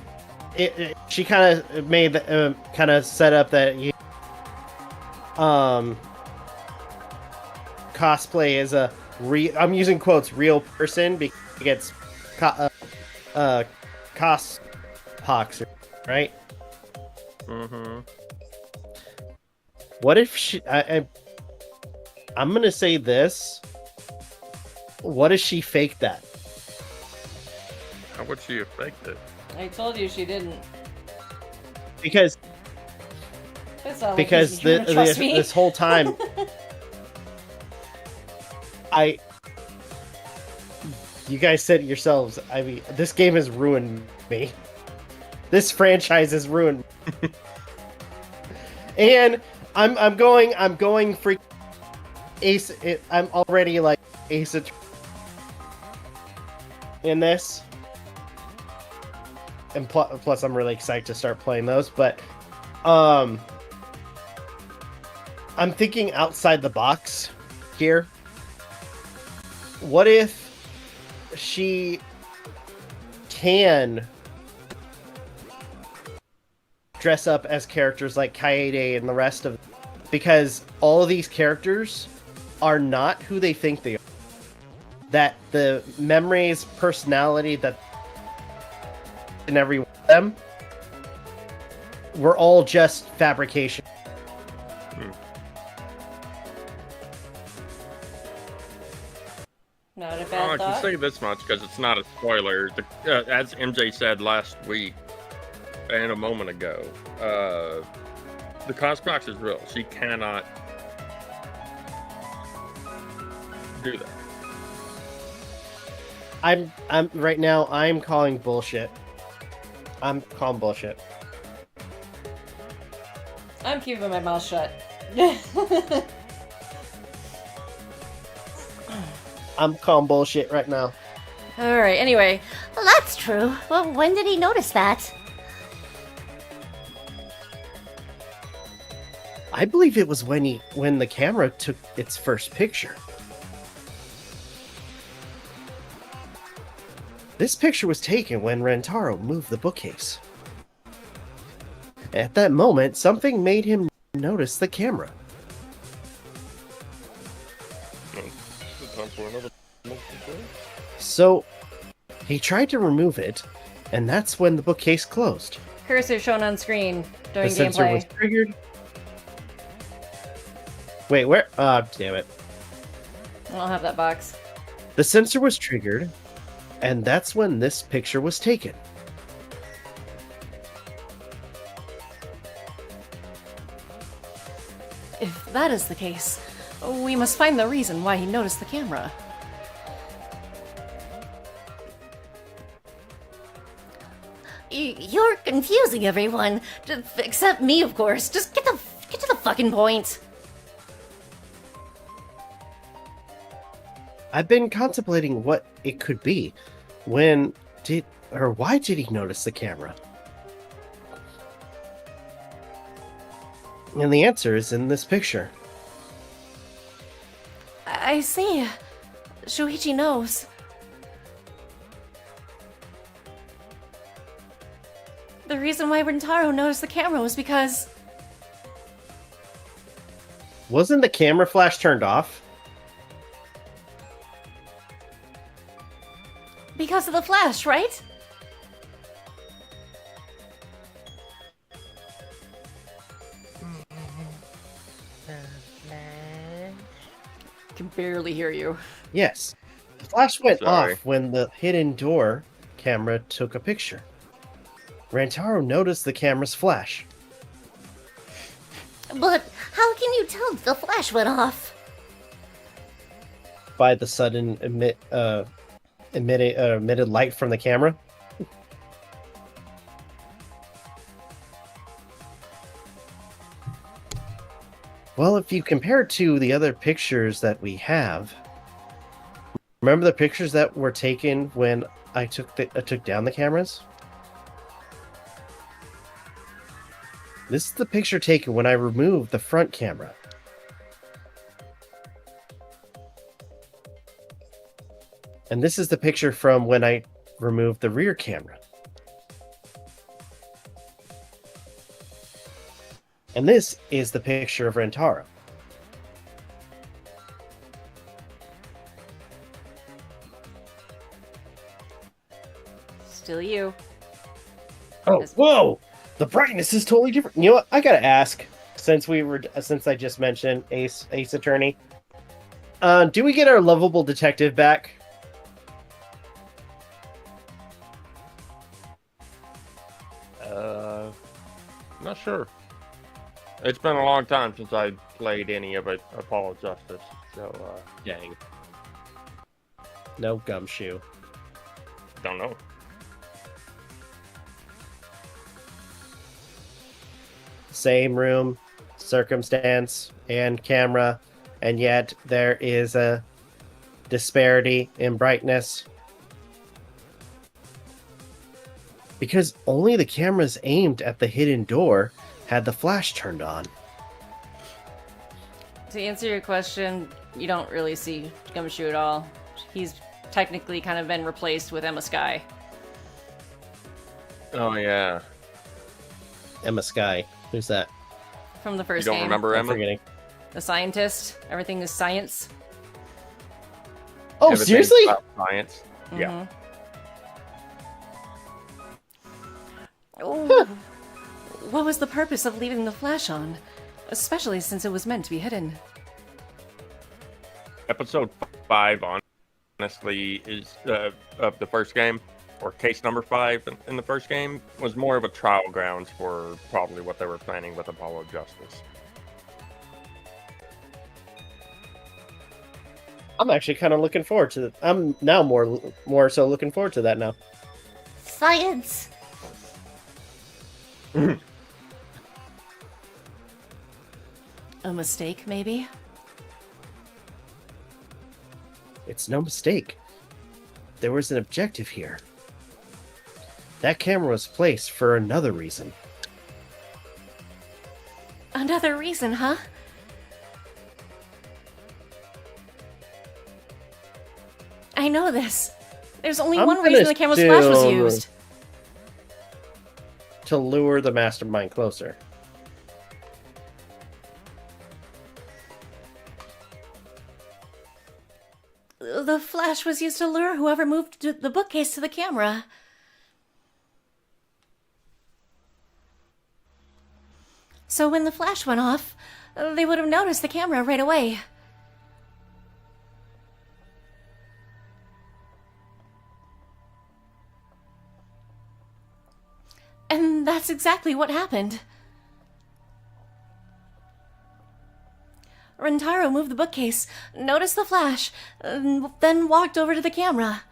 she kind of made kind of set up that cosplay is a real. I'm using quotes real person because it gets cos pox, right? Mm-hmm. What if she? I'm gonna say this. What if she faked that? How would she have faked it? I told you she didn't. Because It's not because like you trust me. this whole time, you guys said it yourselves. I mean, this game has ruined me. This franchise has ruined me. And I'm going freak ace. I'm already like ace in this, and plus I'm really excited to start playing those. But I'm thinking outside the box here. What if she can dress up as characters like Kaede and the rest of, because all of these characters are not who they think they are. That the memories, personality that in every one of them were all just fabrication. Not a Oh, bad I can thought. say this much because it's not a spoiler. As MJ said last week and a moment ago, the Cosbox is real. She cannot do that. I'm right now I'm calling bullshit. I'm calling bullshit. I'm keeping my mouth shut. I'm calling bullshit right now. Alright, anyway. Well, that's true. Well, when did he notice that? I believe it was when the camera took its first picture. This picture was taken when Rentaro moved the bookcase. At that moment, something made him notice the camera. Time for another So, he tried to remove it, and that's when the bookcase closed. Cursor shown on screen during The sensor gameplay. was triggered. Wait, where? Ah, damn it. I don't have that box. The sensor was triggered, and that's when this picture was taken. If that is the case, we must find the reason why he noticed the camera. You're confusing everyone. Except me, of course. Just get to the fucking point. I've been contemplating what it could be. Why did he notice the camera? And the answer is in this picture. I see. Shuichi knows. The reason why Rentaro noticed the camera was because... Wasn't the camera flash turned off? Because of the flash, right? Can barely hear you. Yes. The flash went Sorry. off when the hidden door camera took a picture. Rantaro noticed the camera's flash. But how can you tell the flash went off? By the sudden emitted light from the camera. Well, if you compare it to the other pictures that we have, remember the pictures that were taken when I took down the cameras? This is the picture taken when I removed the front camera. And this is the picture from when I removed the rear camera. And this is the picture of Rantaro. Still you. Oh, whoa! The brightness is totally different. You know what? I gotta ask, since I just mentioned Ace Attorney, do we get our lovable detective back? Not sure. It's been a long time since I played any of it, Apollo Justice, so, Dang. No gumshoe. don't know. Same room, circumstance, and camera, and yet there is a disparity in brightness. Because only the cameras aimed at the hidden door had the flash turned on. To answer your question, you don't really see Gumshoe at all. He's technically kind of been replaced with Emma Sky. Oh, yeah. Emma Sky. Who's that? From the You first don't game. remember I'm Emma? forgetting. The scientist. Everything is science. Oh, Everything's seriously? about science. Yeah. Mhm. Oh, what was the purpose of leaving the flash on? Especially since it was meant to be hidden. Episode 5, honestly, is of the first game, or case number 5 in the first game, was more of a trial grounds for probably what they were planning with Apollo Justice. I'm actually kind of looking forward to it. I'm now more so looking forward to that now. Science. A mistake, maybe? It's no mistake. There was an objective here. That camera was placed for another reason. Another reason, huh? I know this. There's only I'm one gonna reason the camera's flash was still- used. To lure the mastermind closer. The flash was used to lure whoever moved the bookcase to the camera. So when the flash went off, they would have noticed the camera right away. And that's exactly what happened. Rentaro moved the bookcase, noticed the flash, and then walked over to the camera.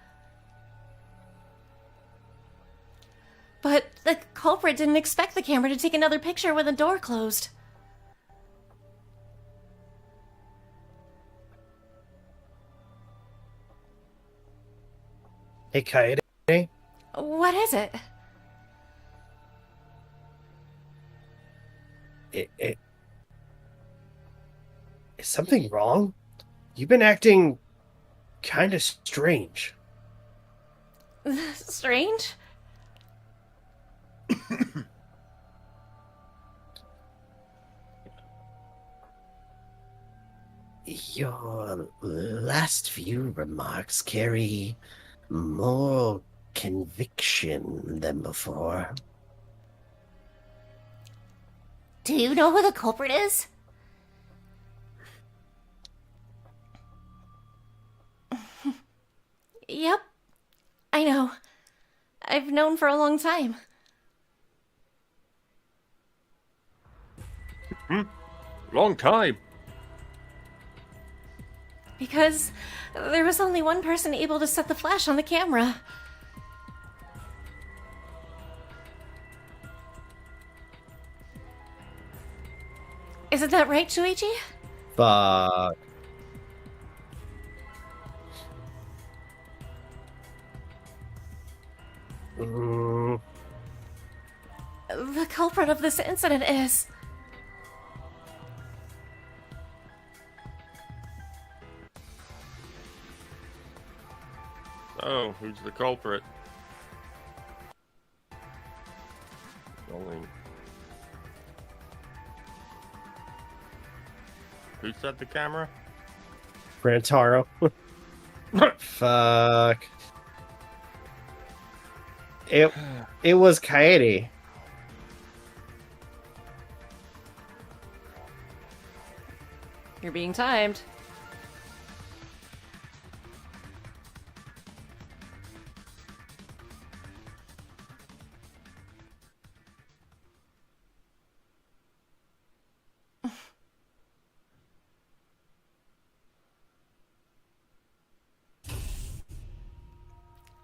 But the culprit didn't expect the camera to take another picture when the door closed. Hey, Kaede? What is it? Is something wrong? You've been acting kind of strange. Strange? Your last few remarks carry more conviction than before. Do you know who the culprit is? Yep. I know. I've known for a long time. Long time. Because there was only one person able to set the flash on the camera. Isn't that right, Shuichi? Fuck. Mm, The culprit of this incident is... Oh, who's the culprit? Only. Who set the camera? Rantaro. Fuck. It was Kaede. You're being timed.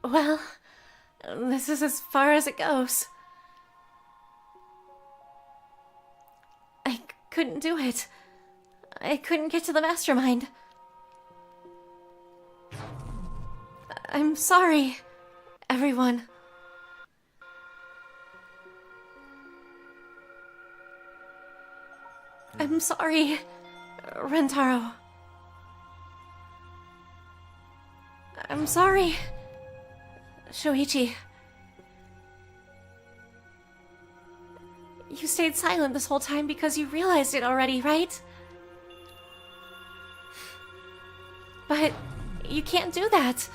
Well, this is as far as it goes. I couldn't do it. I couldn't get to the mastermind. I'm sorry, everyone. I'm sorry, Rentaro. I'm sorry, Shoichi. You stayed silent this whole time because you realized it already, right? But you can't do that.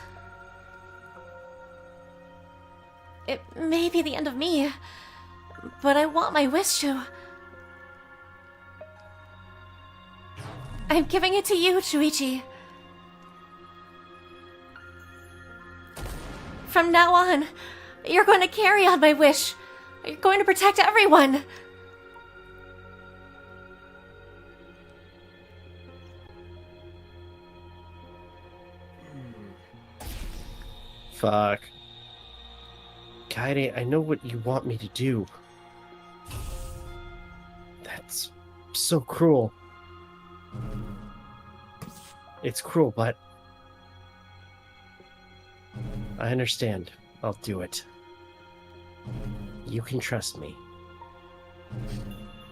It may be the end of me, but I want my wish to. I'm giving it to you, Shuichi. From now on, you're going to carry on my wish. You're going to protect everyone. Fuck. Kaede, I know what you want me to do. That's so cruel. It's cruel, but I understand. I'll do it. You can trust me.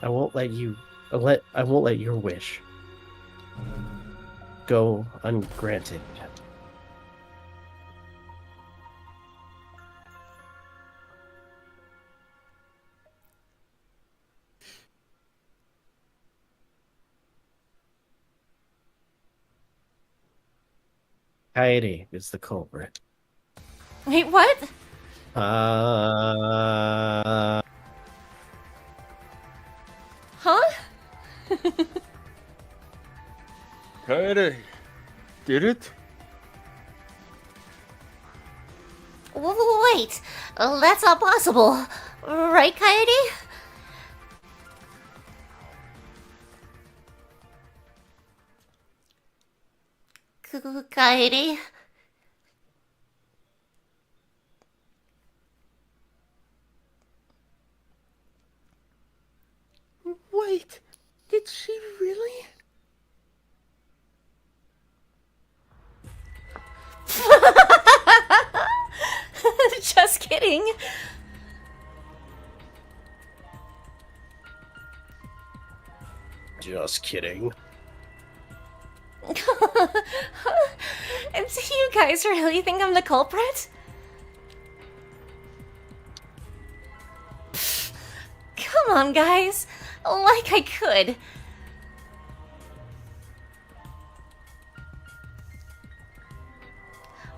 I won't let your wish go ungranted. Kaede is the culprit. Wait, what? Uh, Huh? Kaede did it? Wait, that's not possible. Right, Coyote? Coyote? Wait, did she really? Just kidding. just kidding. And do you guys really think I'm the culprit? Pfft, come on, guys. Like I could.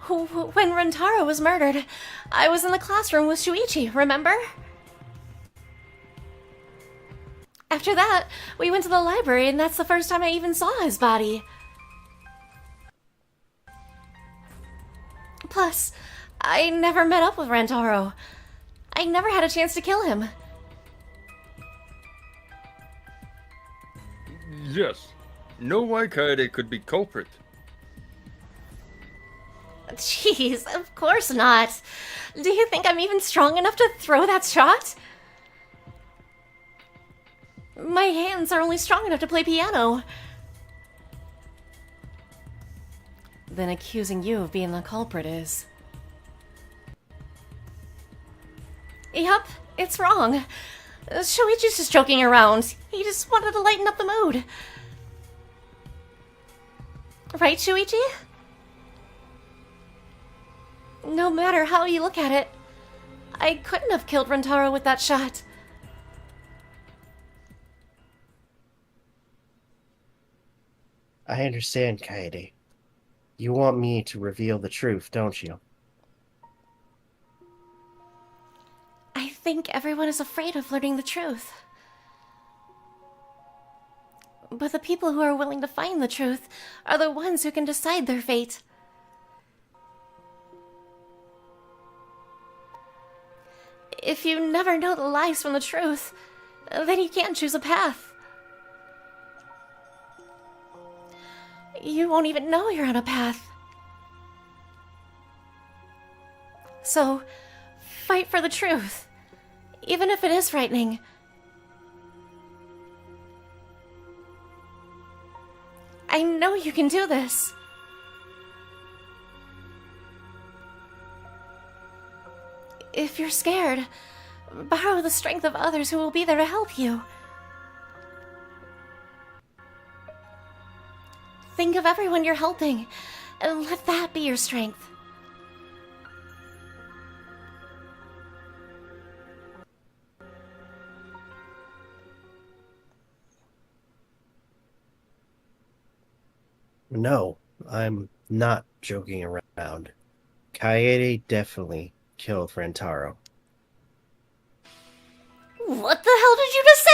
When Rentaro was murdered, I was in the classroom with Shuichi, remember? After that, we went to the library, and that's the first time I even saw his body. Plus, I never met up with Rantaro. I never had a chance to kill him. Yes. No way Kaede could be culprit. Jeez, of course not. Do you think I'm even strong enough to throw that shot? My hands are only strong enough to play piano. Then accusing you of being the culprit is... Yup, it's wrong. Shuichi's just joking around. He just wanted to lighten up the mood. Right, Shuichi? No matter how you look at it, I couldn't have killed Rentaro with that shot. I understand, Kaede. You want me to reveal the truth, don't you? I think everyone is afraid of learning the truth. But the people who are willing to find the truth are the ones who can decide their fate. If you never know the lies from the truth, then you can't choose a path. You won't even know you're on a path. So, fight for the truth, even if it is frightening. I know you can do this. If you're scared, borrow the strength of others who will be there to help you. Think of everyone you're helping, and let that be your strength. No, I'm not joking around. Kaede definitely killed Rentaro. What the hell did you just say?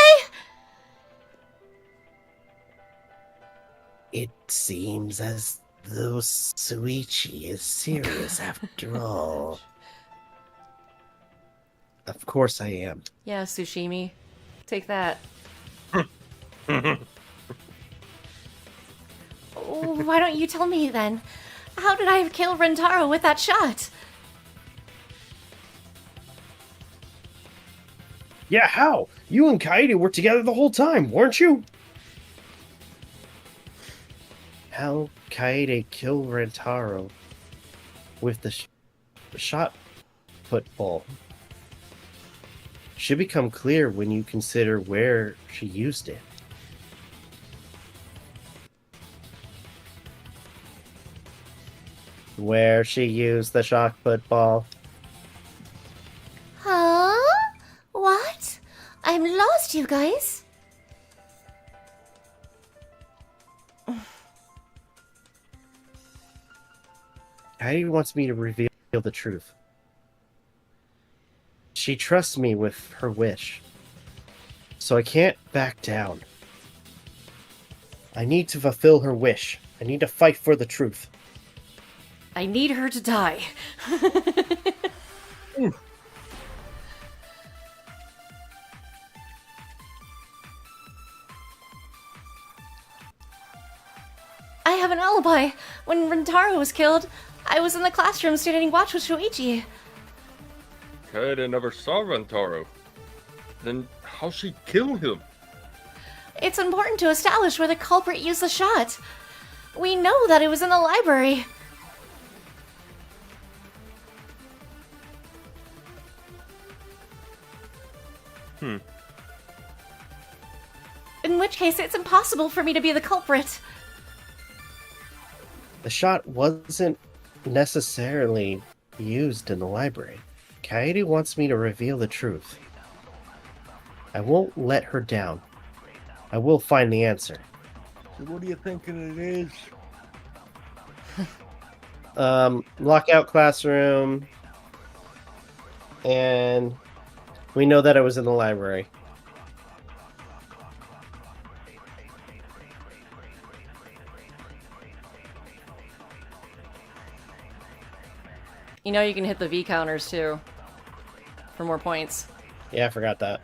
It seems as though Suichi is serious after all. Of course I am. Yeah, Sushimi. Take that. Why don't you tell me then? How did I kill Rentaro with that shot? Yeah, how? You and Kaede were together the whole time, weren't you? How Kaede killed Rentaro with the shot put ball should become clear when you consider where she used it. Where she used the shot put ball. Huh? What? I'm lost, you guys. Kaede wants me to reveal the truth. She trusts me with her wish, so I can't back down. I need to fulfill her wish. I need to fight for the truth. I need her to die. I have an alibi. When Rentaro was killed, I was in the classroom standing watch with Shuichi. Kaede never saw Rentaro. Then how she kill him? It's important to establish where the culprit used the shot. We know that it was in the library. In which case, it's impossible for me to be the culprit. The shot wasn't necessarily used in the library. Kaede wants me to reveal the truth. I won't let her down. I will find the answer. So what are you thinking it is? Lockout classroom. And we know that it was in the library. You know you can hit the V counters too. For more points. Yeah, I forgot that.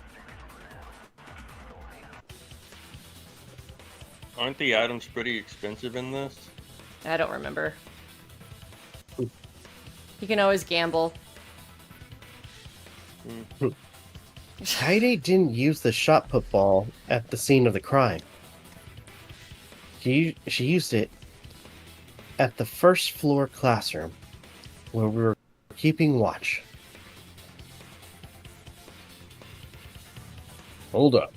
Aren't the items pretty expensive in this? I don't remember. You can always gamble. Kaede didn't use the shot put ball at the scene of the crime. She used it at the first floor classroom where we were keeping watch. Hold up.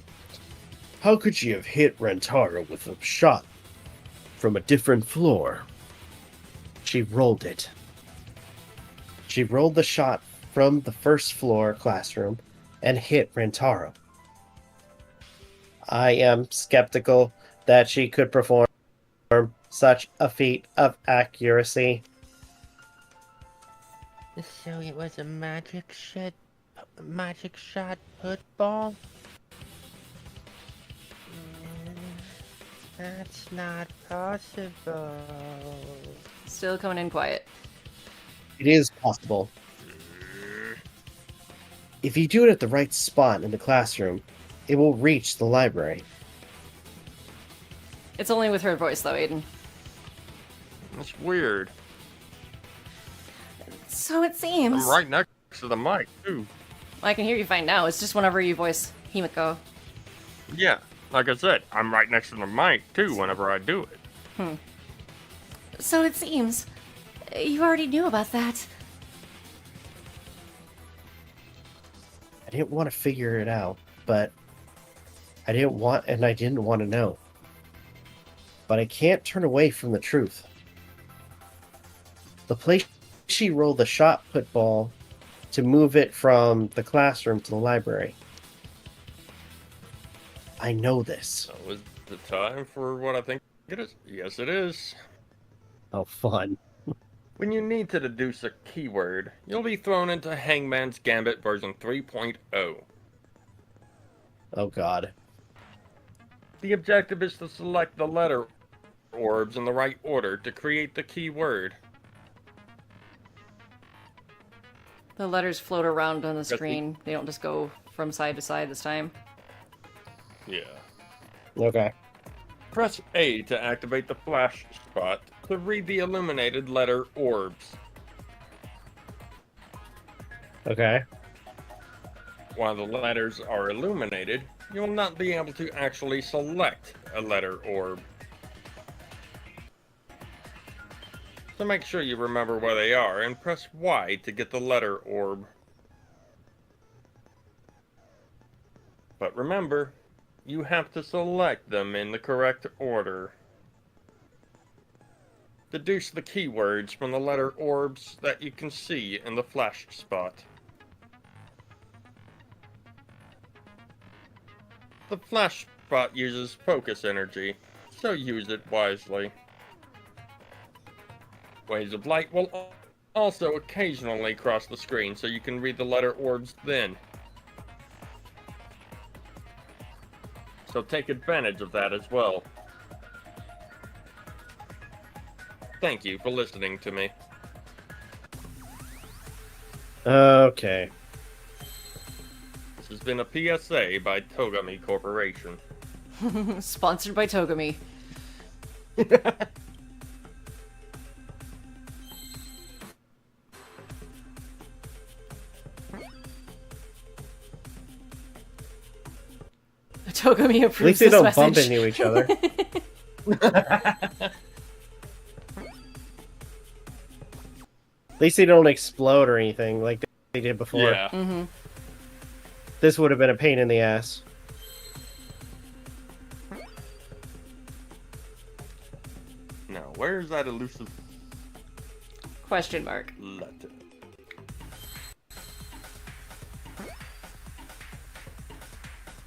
How could she have hit Rentaro with a shot from a different floor? She rolled it. She rolled the shot from the first floor classroom and hit Rentaro. I am skeptical that she could perform such a feat of accuracy. So it was a magic shot football? That's not possible. Still coming in quiet. It is possible. If you do it at the right spot in the classroom, it will reach the library. It's only with her voice though, Aiden. That's weird. So it seems. I'm right next to the mic, too. I can hear you fine now. It's just whenever you voice Himiko. Yeah, like I said, I'm right next to the mic, too, whenever I do it. So it seems. You already knew about that. I didn't want to figure it out, but I didn't want to know. But I can't turn away from the truth. The place she rolled the shot put ball to move it from the classroom to the library. I know this. So is the time for what I think it is? Yes, it is. Oh, fun. When you need to deduce a keyword, you'll be thrown into Hangman's Gambit version 3.0. Oh, God. The objective is to select the letter orbs in the right order to create the keyword. The letters float around on the screen. They don't just go from side to side this time. Yeah. Okay. Press A to activate the flash spot to read the illuminated letter orbs. Okay. While the letters are illuminated, you will not be able to actually select a letter orb. So make sure you remember where they are and press Y to get the letter orb. But remember, you have to select them in the correct order. Deduce the keywords from the letter orbs that you can see in the flash spot. The flash spot uses focus energy, so use it wisely. Waves of light will also occasionally cross the screen, so you can read the letter orbs then. So take advantage of that as well. Thank you for listening to me. Okay. This has been a PSA by Togami Corporation. Sponsored by Togami. Togami At approves least they this don't bump message. into each other. At least they don't explode or anything like they did before. Yeah. Mm-hmm. This would have been a pain in the ass. Now, where's that elusive Question mark. letter?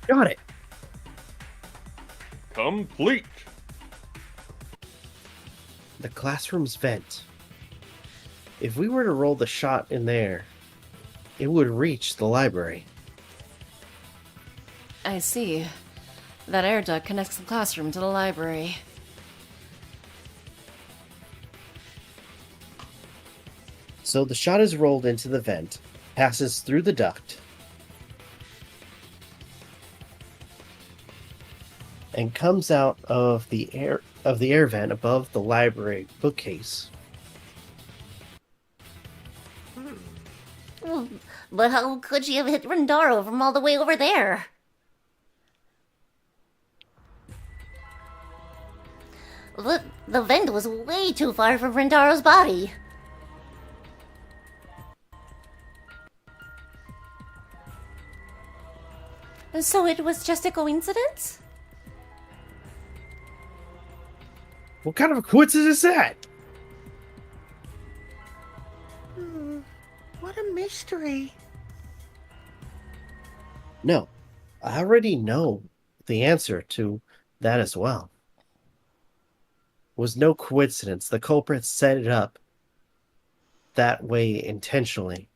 Got it. Complete! The classroom's vent. If we were to roll the shot in there, it would reach the library. I see. That air duct connects the classroom to the library. So the shot is rolled into the vent, passes through the duct, and comes out of the air vent above the library bookcase. But how could she have hit Rendaro from all the way over there? The vent was way too far from Rendaro's body. So it was just a coincidence? What kind of a coincidence is that? What a mystery. No, I already know the answer to that as well. It was no coincidence. The culprit set it up that way intentionally.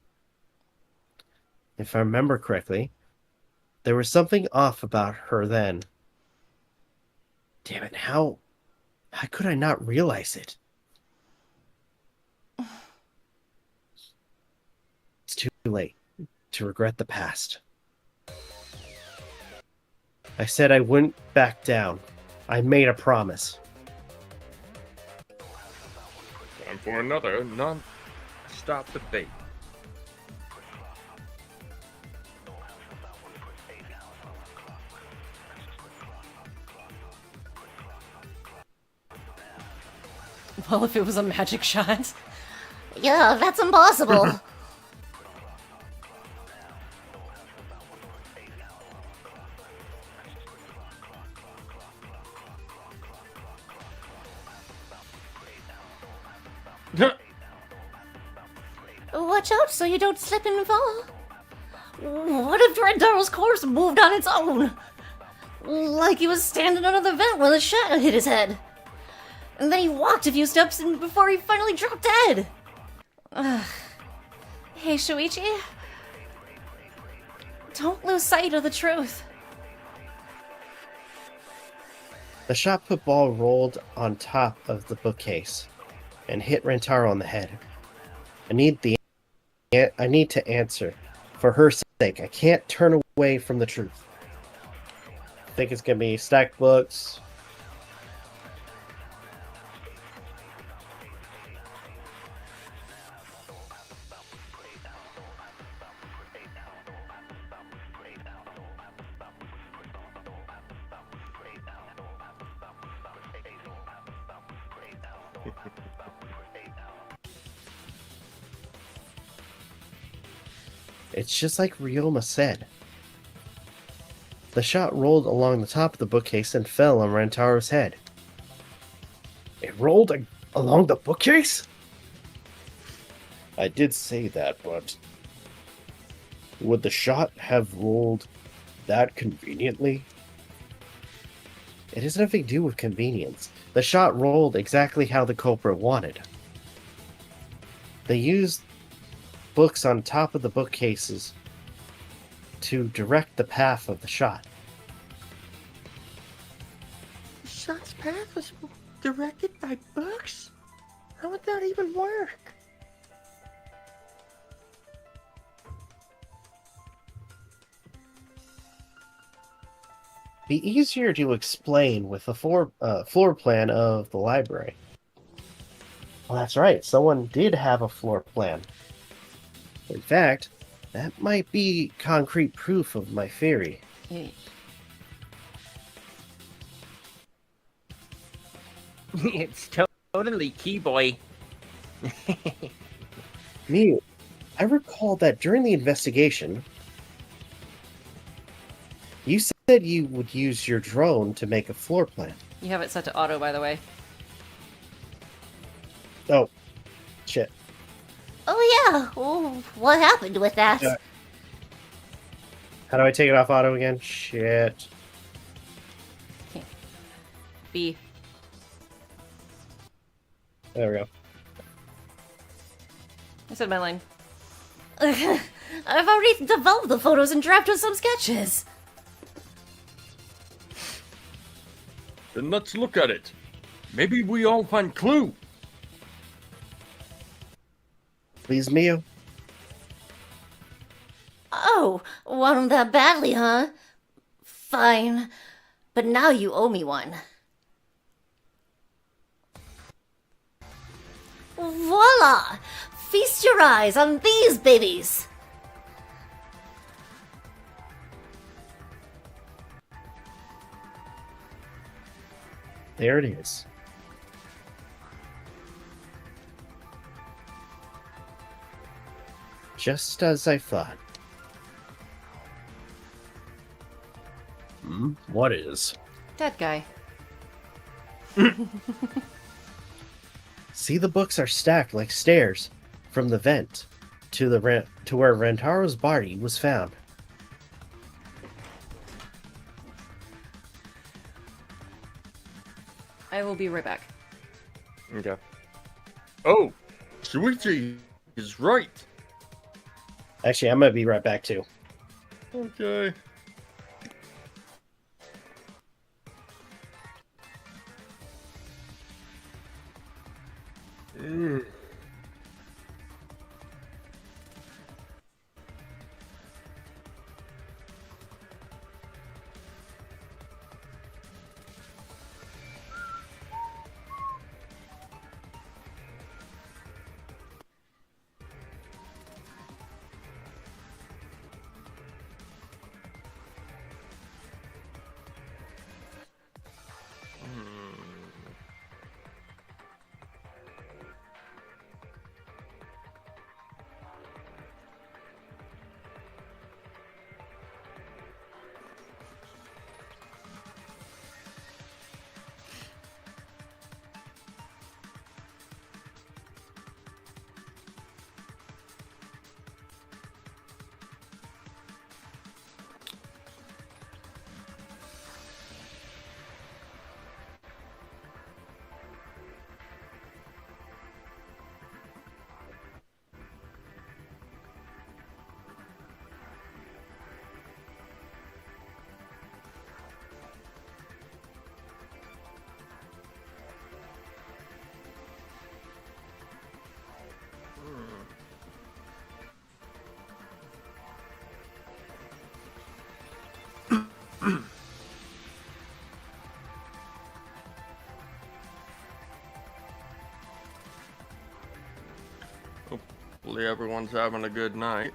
If I remember correctly, there was something off about her then. Damn it, how could I not realize it? It's too late to regret the past. I said I wouldn't back down. I made a promise. Time for another non-stop debate. Well, if it was a magic shot. Yeah, that's impossible. Watch out so you don't slip and fall. What if Rendaro's corpse moved on its own? Like he was standing under the vent when the shot hit his head. And then he walked a few steps before he finally dropped dead. Hey, Shuichi. Don't lose sight of the truth. The shot put ball rolled on top of the bookcase and hit Rentaro on the head. I need to answer. For her sake, I can't turn away from the truth. I think it's gonna be stacked books. It's just like Ryoma said. The shot rolled along the top of the bookcase and fell on Rantaro's head. It rolled along the bookcase? I did say that, but would the shot have rolled that conveniently? It has nothing to do with convenience. The shot rolled exactly how the culprit wanted. They used books on top of the bookcases to direct the path of the shot. The shot's path was directed by books? How would that even work? Be easier to explain with the floor plan of the library. Well, that's right. Someone did have a floor plan. In fact, that might be concrete proof of my theory. It's totally key, boy. Mew, I recall that during the investigation, you said you would use your drone to make a floor plan. You have it set to auto, by the way. Oh, shit. Oh yeah, what happened with that? Yeah. How do I take it off auto again? Shit. B. There we go. I said my line. I've already developed the photos and drafted some sketches. Then let's look at it. Maybe we all find clue. please, Mio? Oh, want him that badly, huh? Fine. But now you owe me one. Voila! Feast your eyes on these babies! There it is. Just as I thought. What is? That guy. See, the books are stacked like stairs from the vent to where Rantaro's body was found. I will be right back. Okay. Oh, Shuichi is right. Actually, I'm gonna be right back too. Okay. Hopefully everyone's having a good night.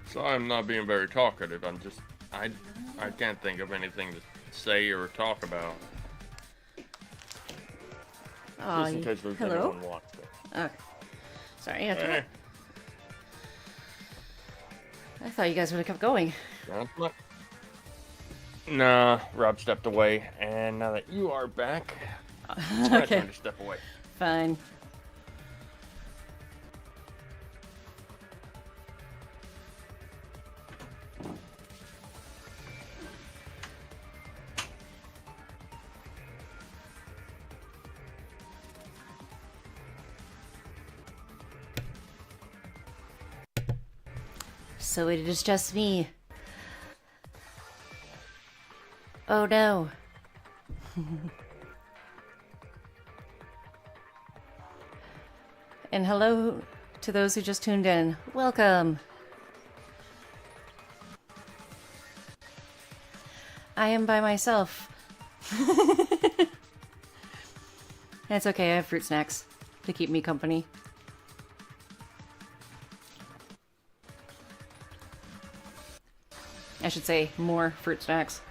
So I'm not being very talkative. I can't think of anything to say or talk about. Just in case there's hello? anyone watching. Okay. Sorry, Hey, I thought you guys would have kept going. that's what. Nah, Rob stepped away, and now that you are back, it's my Okay, turn to step away. fine. So it is just me. Oh no. And hello to those who just tuned in. Welcome. I am by myself. That's okay, I have fruit snacks to keep me company. I should say more fruit snacks.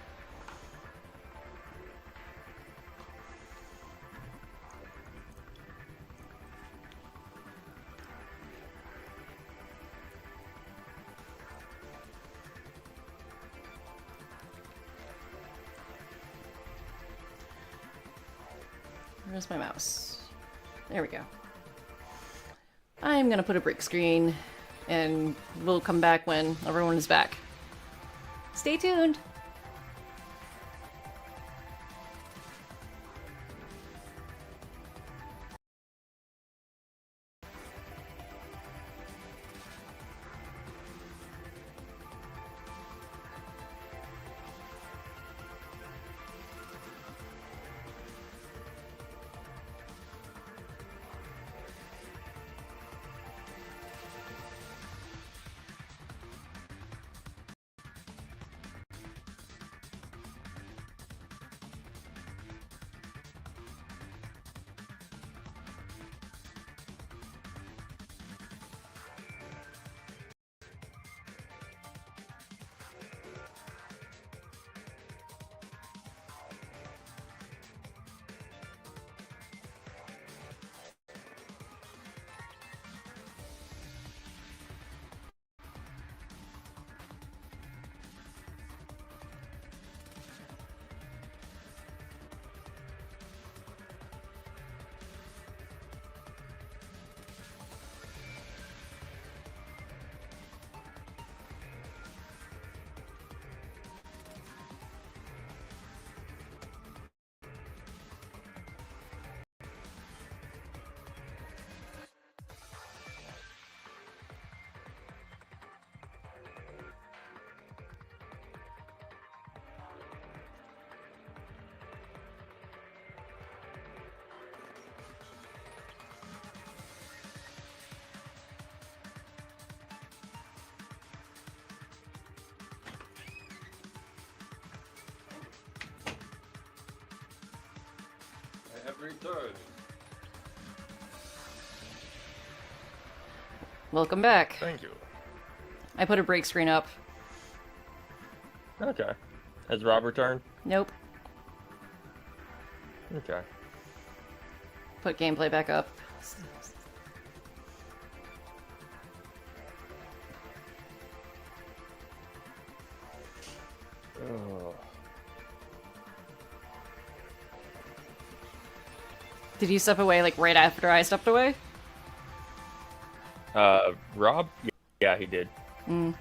Where's my mouse? There we go. I'm gonna put a break screen and we'll come back when everyone is back. Stay tuned! I have returned. Welcome back. Thank you. I put a break screen up. Okay. Has Rob returned? Nope. Okay. Put gameplay back up. Oh. Did you step away like right after I stepped away? Rob? Yeah, he did. Mm.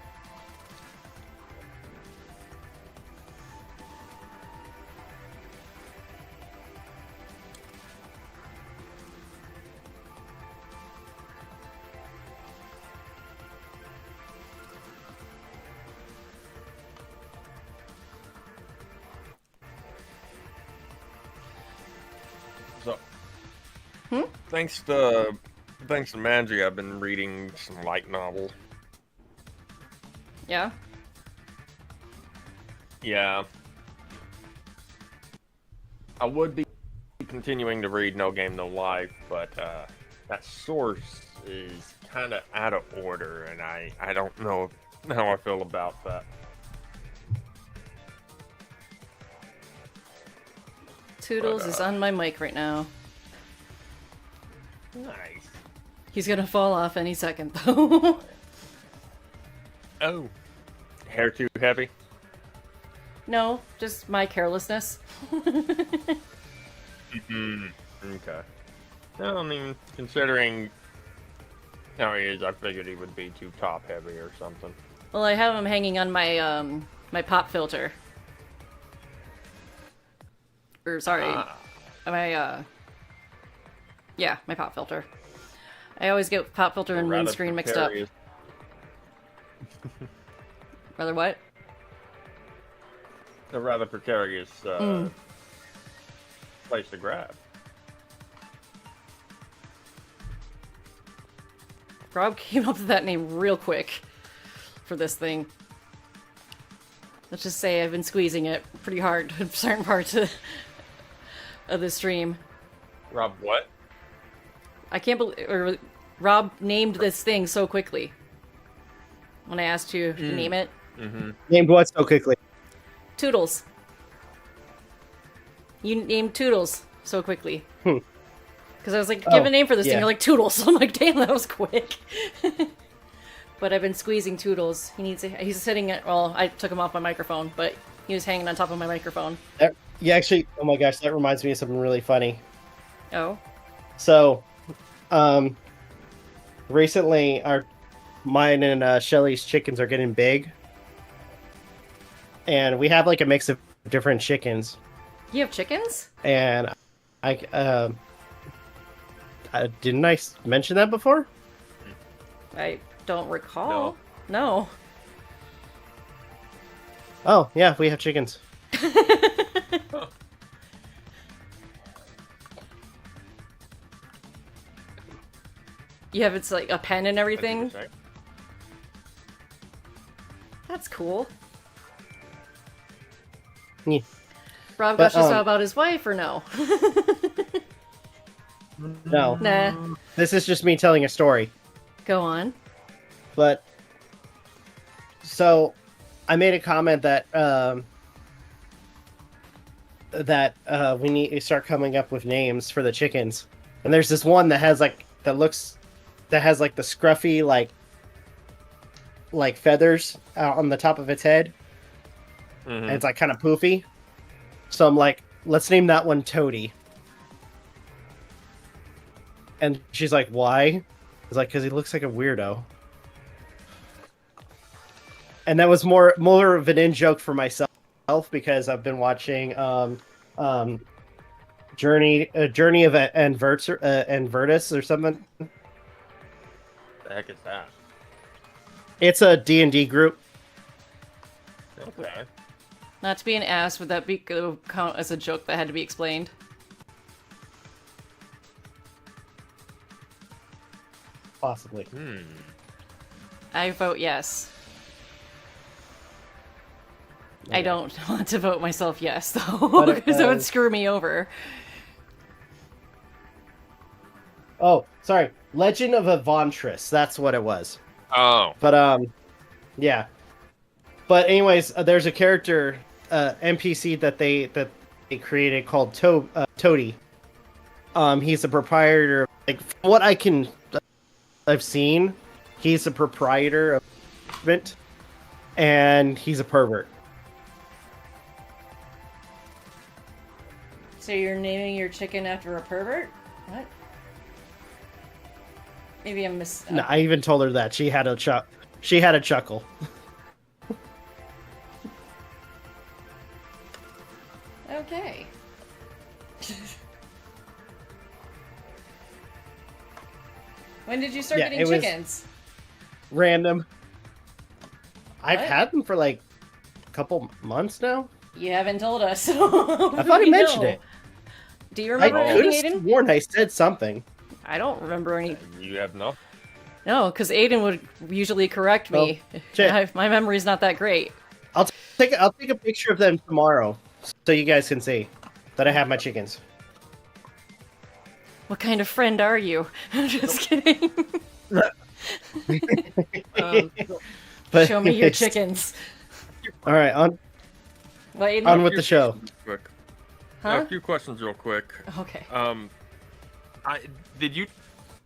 So, Hmm? thanks to Manji, I've been reading some light novel. Yeah? Yeah. I would be continuing to read No Game No Life, but that source is kind of out of order, and I don't know how I feel about that. Toodles is on my mic right now. Nice. He's gonna fall off any second, though. Oh. Hair too heavy? No, just my carelessness. Mm-hmm. Okay. No, I mean, considering how he is, I figured he would be too top heavy or something. Well, I have him hanging on my my pop filter. Or sorry, my yeah, my pop filter. I always get pop filter and Rather windscreen mixed up. precarious. Rather what? A rather precarious place to grab. Rob came up with that name real quick for this thing. Let's just say I've been squeezing it pretty hard in certain parts of the stream. Rob, what? I can't believe Rob named this thing so quickly. When I asked you to name it. Mm-hmm. Named what so quickly? Toodles. You named Toodles so quickly. Because I was like, give a name for this thing. You're like, Toodles. I'm like, damn, that was quick. But I've been squeezing Toodles. He's sitting at, well, I took him off my microphone, but he was hanging on top of my microphone. Yeah, actually, oh my gosh, that reminds me of something really funny. Oh? So, recently, mine and Shelly's chickens are getting big, and we have like a mix of different chickens. You have chickens? And didn't I mention that before? I don't recall. No. Oh yeah, we have chickens. You have it's like a pen and everything? That's That's cool. Yeah. Rob But, gushes about his wife or no? No, Nah. this is just me telling a story. Go on. But so I made a comment that we need to start coming up with names for the chickens. And there's this one that has the scruffy like feathers on the top of its head. Mm-hmm. And it's like kind of poofy. So I'm like, let's name that one Toady. And she's like, why? It's like, because he looks like a weirdo. And that was more of an in-joke for myself because I've been watching Journey of Envertus or something. The heck is that? It's a D&D group. Okay. Not to be an ass, would that count as a joke that had to be explained? Possibly. I vote yes. I don't want to vote myself yes, though, because that would screw me over. Oh, sorry. Legend of Evantris. That's what it was. Oh. But, yeah. But anyways, there's a character, NPC that they created called Toady. He's a proprietor. Like, from what I've seen, he's a proprietor of it, and he's a pervert. So you're naming your chicken after a pervert? What? Maybe I'm No, I even told her that. She had a chuckle. Okay. When did you start Yeah, getting it was- chickens? Random. I've What? had them for like a couple months now. You haven't told us. So I thought I we mentioned know. it. Do you I remember could anything, have Aiden? sworn I said something. I don't remember any. You have no. No, because Aiden would usually correct me. shit. My memory's not that great. I'll take a picture of them tomorrow so you guys can see that I have my chickens. What kind of friend are you? I'm just kidding. But Show me your chickens. All right, on Well, Aiden, on with the show. Quick. huh? A few questions real quick. Okay. Did you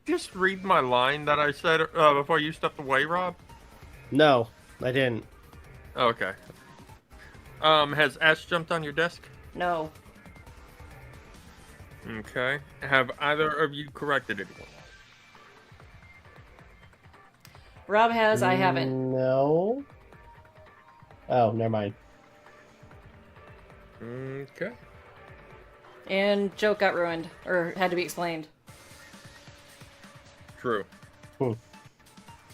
just read my line that I said before you stepped away, Rob? No, I didn't. Okay. Has Ash jumped on your desk? No. Okay. Have either of you corrected anyone? Rob has, I haven't. No. Oh, never mind. Okay. And joke got ruined, or had to be explained. True.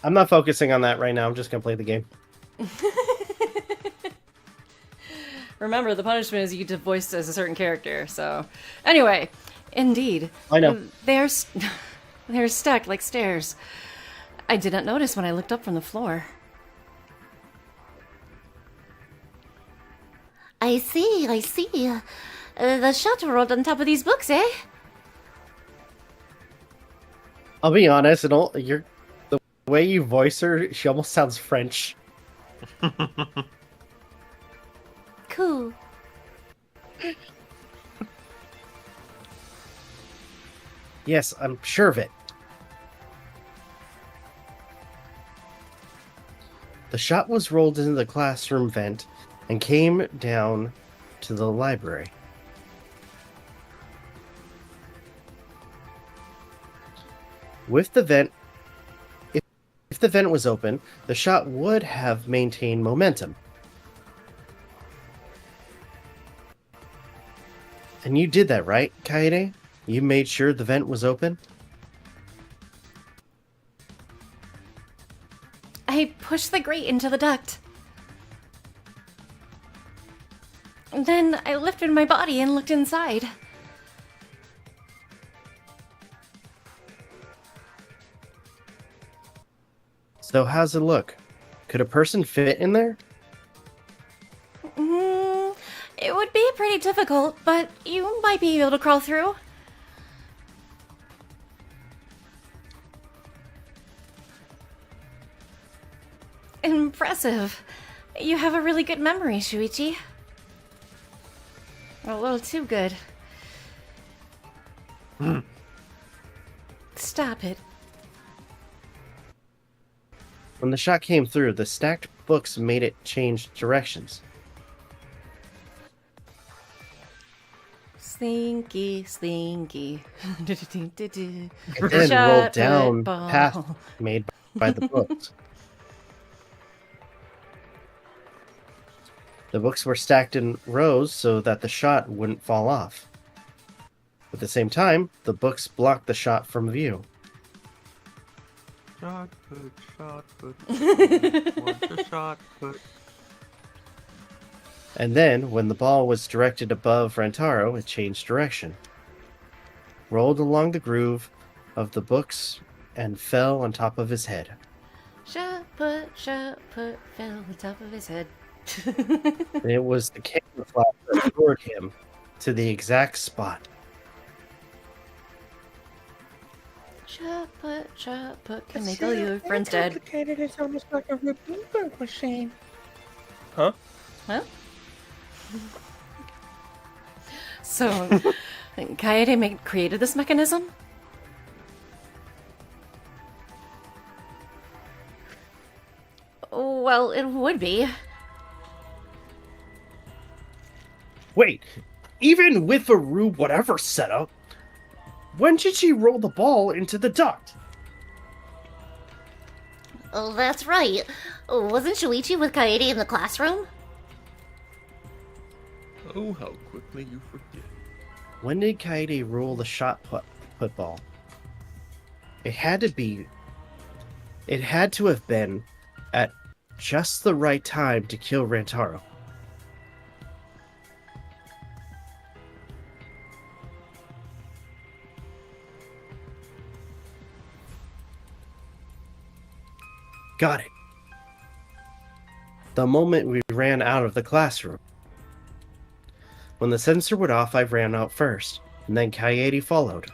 I'm not focusing on that right now. I'm just gonna play the game. Remember, the punishment is you get to voice as a certain character, so... Anyway, indeed. I know. They're stacked like stairs. I did not notice when I looked up from the floor. I see. The shelter rolled on top of these books, eh? I'll be honest. The way you voice her, she almost sounds French. Cool. Yes, I'm sure of it. The shot was rolled into the classroom vent and came down to the library. With the vent, if the vent was open, the shot would have maintained momentum. And you did that, right, Kaede? You made sure the vent was open? I pushed the grate into the duct. Then I lifted my body and looked inside. So how's it look? Could a person fit in there? It would be pretty difficult, but you might be able to crawl through. Impressive. You have a really good memory, Shuichi. A little too good. Stop it. When the shot came through, the stacked books made it change directions. Slinky, slinky. It then rolled down the path made by the books. The books were stacked in rows so that the shot wouldn't fall off. At the same time, the books blocked the shot from view. Shot put, shot put. What's a shot put? And then, when the ball was directed above Rantaro, it changed direction, rolled along the groove of the books, and fell on top of his head. Shot put, fell on top of his head. And it was the camera flash that lured him to the exact spot. Shot put, can make all your friends dead. It's almost like a Rubik machine. Huh? Huh? So, Kaede created this mechanism? Well, it would be. Wait, even with a Rube whatever setup, when did she roll the ball into the duct? Oh, that's right. Wasn't Shuichi with Kaede in the classroom? Oh, how quickly you forget. When did Kaede roll the shot put ball? It had to have been at just the right time to kill Rantaro. Got it. The moment we ran out of the classroom. When the sensor went off, I ran out first, and then Kaede followed.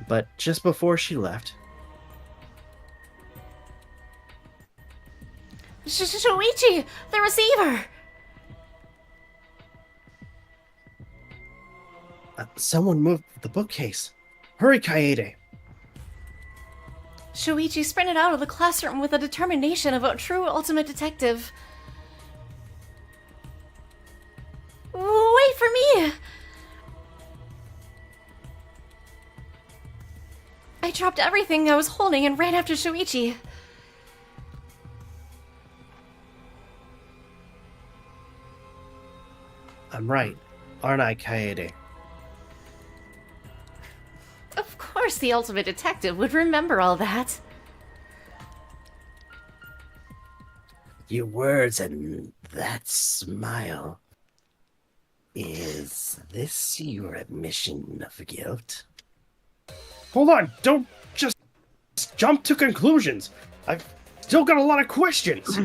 But just before she left... Shuichi! The receiver! someone moved the bookcase. Hurry, Kaede! Shuichi sprinted out of the classroom with the determination of a true ultimate detective. Wait for me! I dropped everything I was holding and ran after Shuichi. I'm right, aren't I, Kaede? Of course the ultimate detective would remember all that. Your words and that smile. Is this your admission of guilt? Hold on, don't just jump to conclusions. I've still got a lot of questions.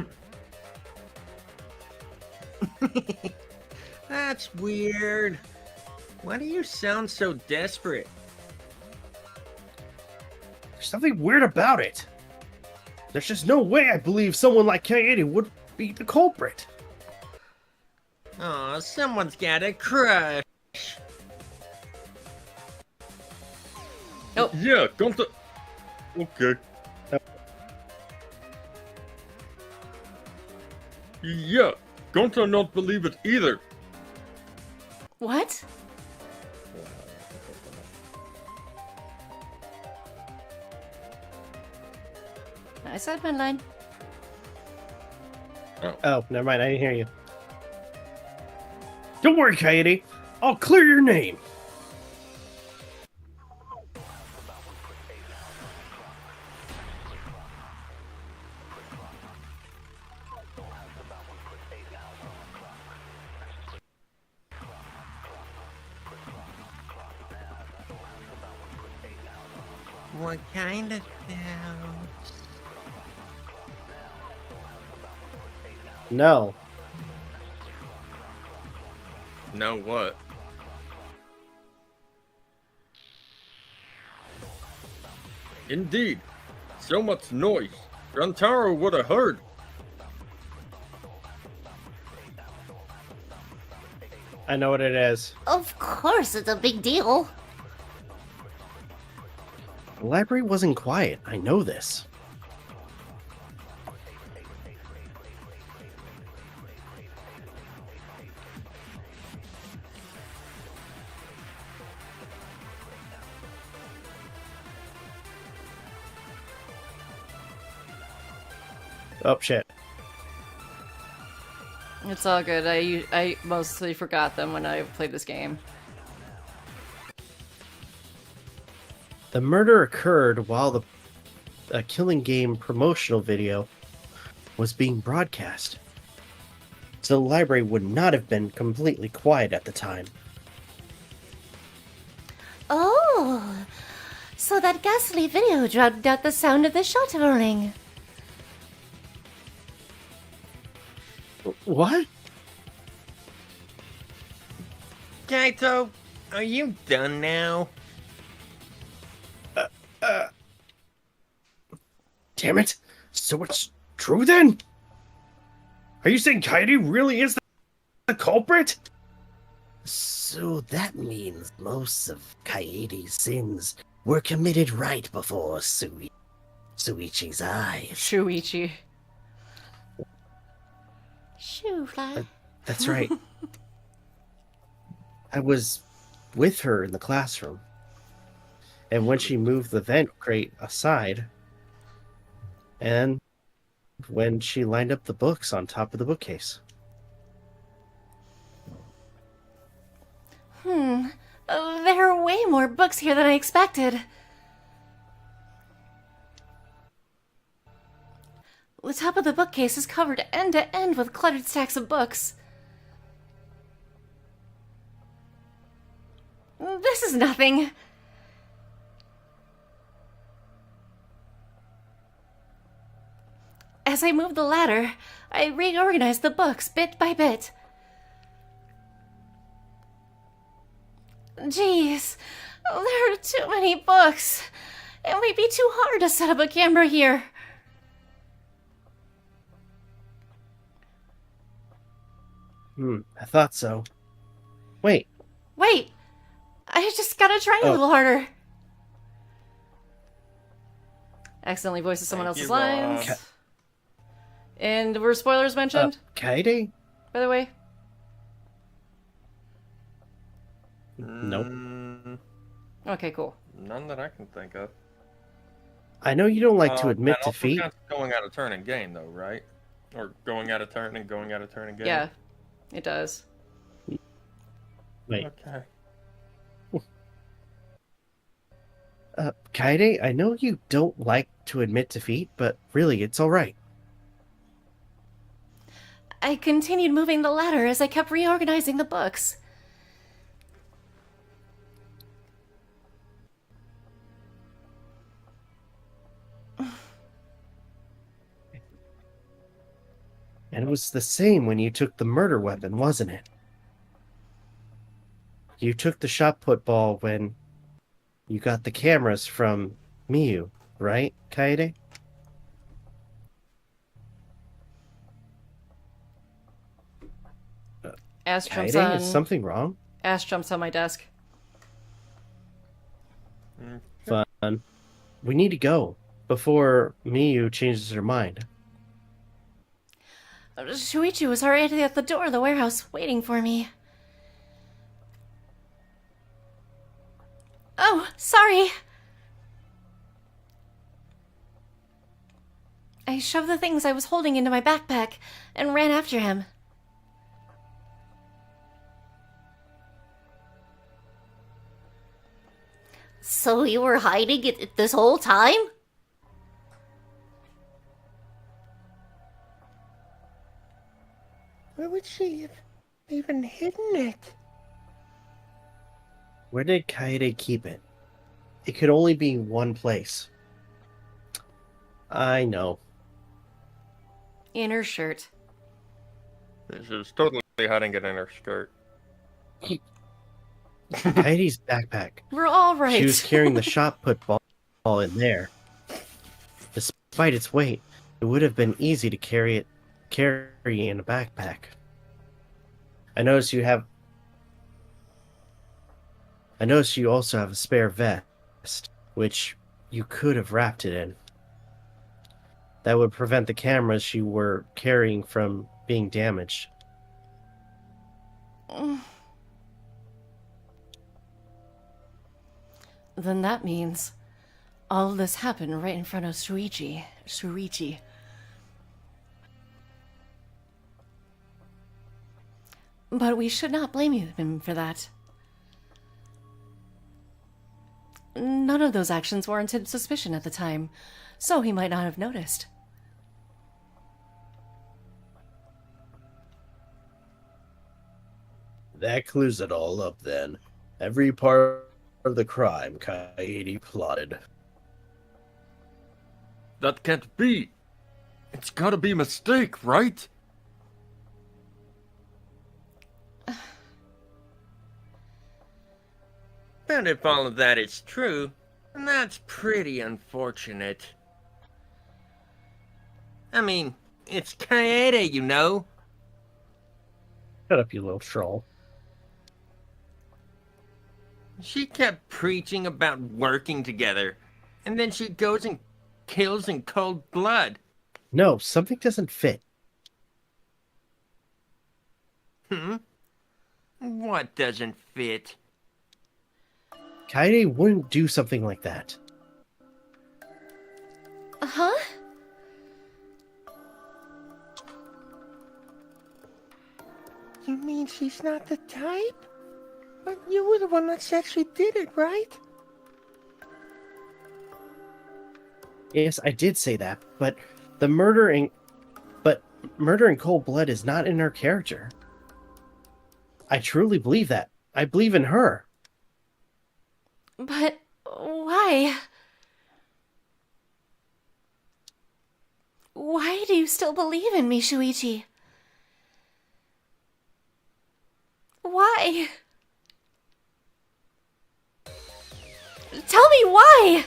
That's weird. Why do you sound so desperate? There's something weird about it. There's just no way I believe someone like Kaede would be the culprit. Aw, someone's got a crush. Oh. Yeah, don't. Okay. Yeah, don't I not believe it either. What? I said midline. Oh, never mind. I didn't hear you. Don't worry, Coyote. I'll clear your name. What kind of sound? No. No, what? Indeed. So much noise. Rantaro would have heard. I know what it is. Of course, it's a big deal. The library wasn't quiet. I know this. Oh, shit. It's all good. I mostly forgot them when I played this game. The murder occurred while the Killing Game promotional video was being broadcast. So the library would not have been completely quiet at the time. Oh, so that ghastly video drowned out the sound of the shot rolling. What? Kaito, are you done now? Damn it! So it's true then? Are you saying Coyote really is the culprit? So that means most of Coyote's sins were committed right before Suichi's eyes. Shuichi. Shoo fly. That's right. I was with her in the classroom. And when she moved the vent crate aside, and when she lined up the books on top of the bookcase. There are way more books here than I expected. The top of the bookcase is covered end to end with cluttered stacks of books. This is nothing. As I moved the ladder, I reorganized the books bit by bit. Jeez, there are too many books. It might be too hard to set up a camera here. I thought so. Wait, Wait, I just gotta try a little harder. Accidentally voices someone Thank else's you, Rob. lines. And were spoilers mentioned, Kaede? by the way? Nope. Okay, cool. None that I can think of. I know you don't like to admit that also defeat. counts going out of turn in game, though, right? Or going out of turn and going out of turn in game. Yeah, it does. Wait, Okay. Kaede, I know you don't like to admit defeat, but really, it's alright. I continued moving the ladder as I kept reorganizing the books. And it was the same when you took the murder weapon, wasn't it? You took the shot put ball when you got the cameras from Miyu, right, Kaede? Ash jumps Kaede, on. is something wrong? Ash jumps on my desk. Fun. We need to go before Miyu changes her mind. Shuichi was already at the door of the warehouse waiting for me. Oh, sorry. I shoved the things I was holding into my backpack and ran after him. So you were hiding it this whole time? Where would she have even hidden it? Where did Kaede keep it? It could only be one place. I know. In her shirt. This is totally hiding it in her skirt. Kaede's backpack. We're all right. She was carrying the shot put ball in there. Despite its weight, it would have been easy to carry in a backpack. I noticed you also have a spare vest, which you could have wrapped it in. That would prevent the cameras you were carrying from being damaged. Then that means all of this happened right in front of Shuichi. But we should not blame him for that. None of those actions warranted suspicion at the time, so he might not have noticed. That clues it all up then. Every part of the crime Kaede plotted. That can't be. It's gotta be a mistake, right? But if all of that is true, then that's pretty unfortunate. I mean, it's Kaede, you know? Shut up, you little troll. She kept preaching about working together, and then she goes and kills in cold blood. No, something doesn't fit. What doesn't fit? Kaede wouldn't do something like that. Huh? You mean she's not the type? But you were the one that said she did it, right? Yes, I did say that, but murder in cold blood is not in her character. I truly believe that. I believe in her. But why? Why do you still believe in me, Shuichi? Why? Tell me why!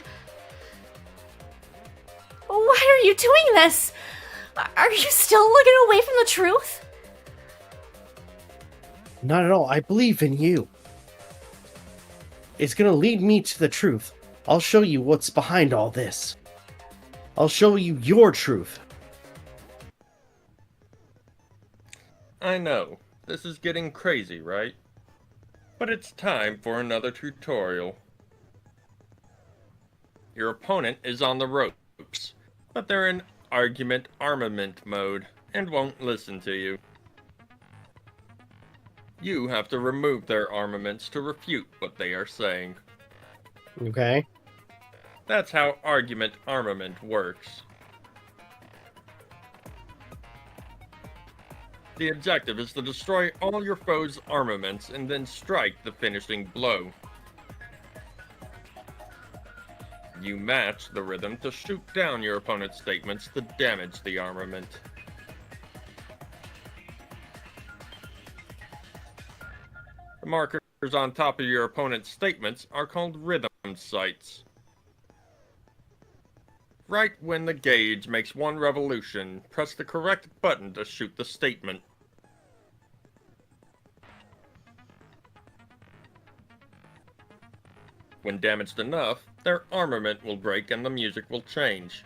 Why are you doing this? Are you still looking away from the truth? Not at all. I believe in you. It's gonna lead me to the truth. I'll show you what's behind all this. I'll show you your truth. I know, this is getting crazy, right? But it's time for another tutorial. Your opponent is on the ropes, but they're in argument armament mode and won't listen to you. You have to remove their armaments to refute what they are saying. Okay. That's how argument armament works. The objective is to destroy all your foe's armaments and then strike the finishing blow. You match the rhythm to shoot down your opponent's statements to damage the armament. The markers on top of your opponent's statements are called rhythm sights. Right when the gauge makes one revolution, press the correct button to shoot the statement. When damaged enough, their armament will break and the music will change.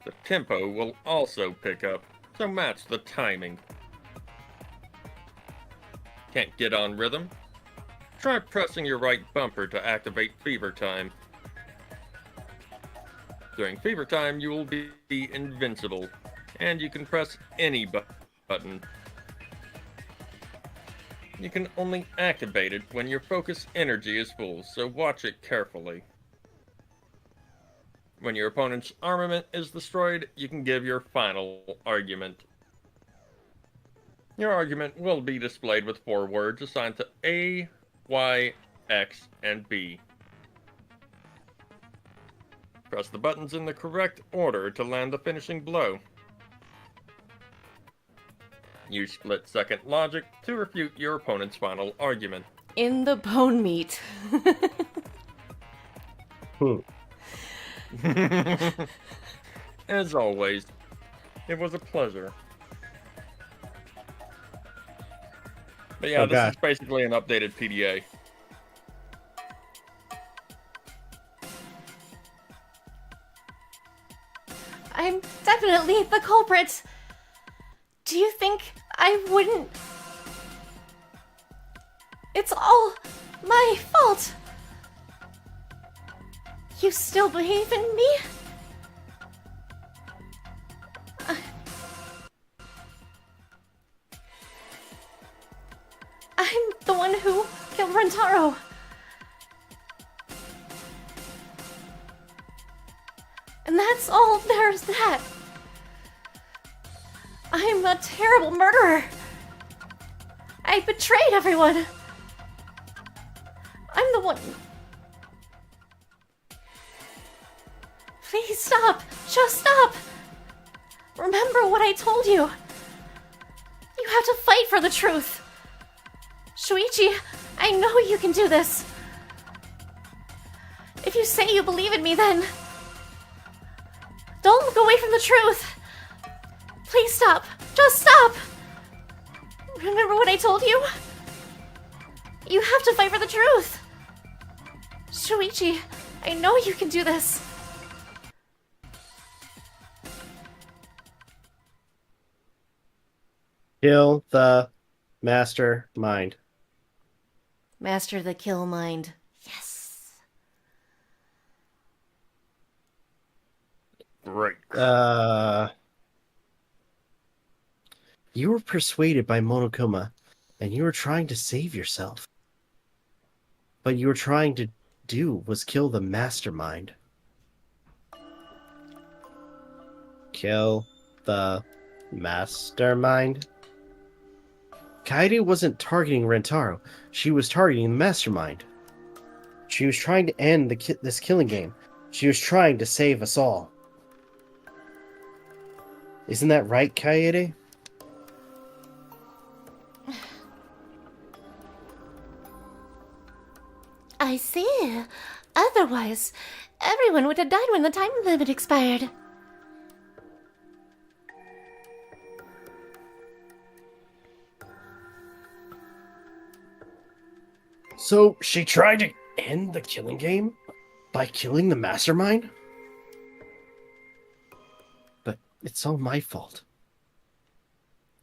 The tempo will also pick up, so match the timing. Can't get on rhythm? Try pressing your right bumper to activate fever time. During fever time, you will be invincible, and you can press any button. You can only activate it when your focus energy is full, so watch it carefully. When your opponent's armament is destroyed, you can give your final argument. Your argument will be displayed with 4 words assigned to A, Y, X, and B. Press the buttons in the correct order to land the finishing blow. Use split-second logic to refute your opponent's final argument. In the bone meat. As always, it was a pleasure. But yeah, Oh, this gosh. is basically an updated PDA. I'm definitely the culprit. Do you think I wouldn't? It's all my fault. You still believe in me? I'm the one who killed Rentaro. And that's all there's that. I'm a terrible murderer. I betrayed everyone. I'm the one. Please stop. Just stop. Remember what I told you. You have to fight for the truth. Shuichi, I know you can do this. If you say you believe in me, then don't look away from the truth. Please stop. Just stop. Remember what I told you? You have to fight for the truth. Shuichi, I know you can do this. Kill the mastermind. Master the kill mind. Yes. Great. You were persuaded by Monokuma, and you were trying to save yourself. But you were trying to do was kill the mastermind. Kill the mastermind? Kaede wasn't targeting Rentaro. She was targeting the mastermind. She was trying to end this killing game. She was trying to save us all. Isn't that right, Kaede? I see. Otherwise, everyone would have died when the time limit expired. So she tried to end the killing game by killing the mastermind? But it's all my fault.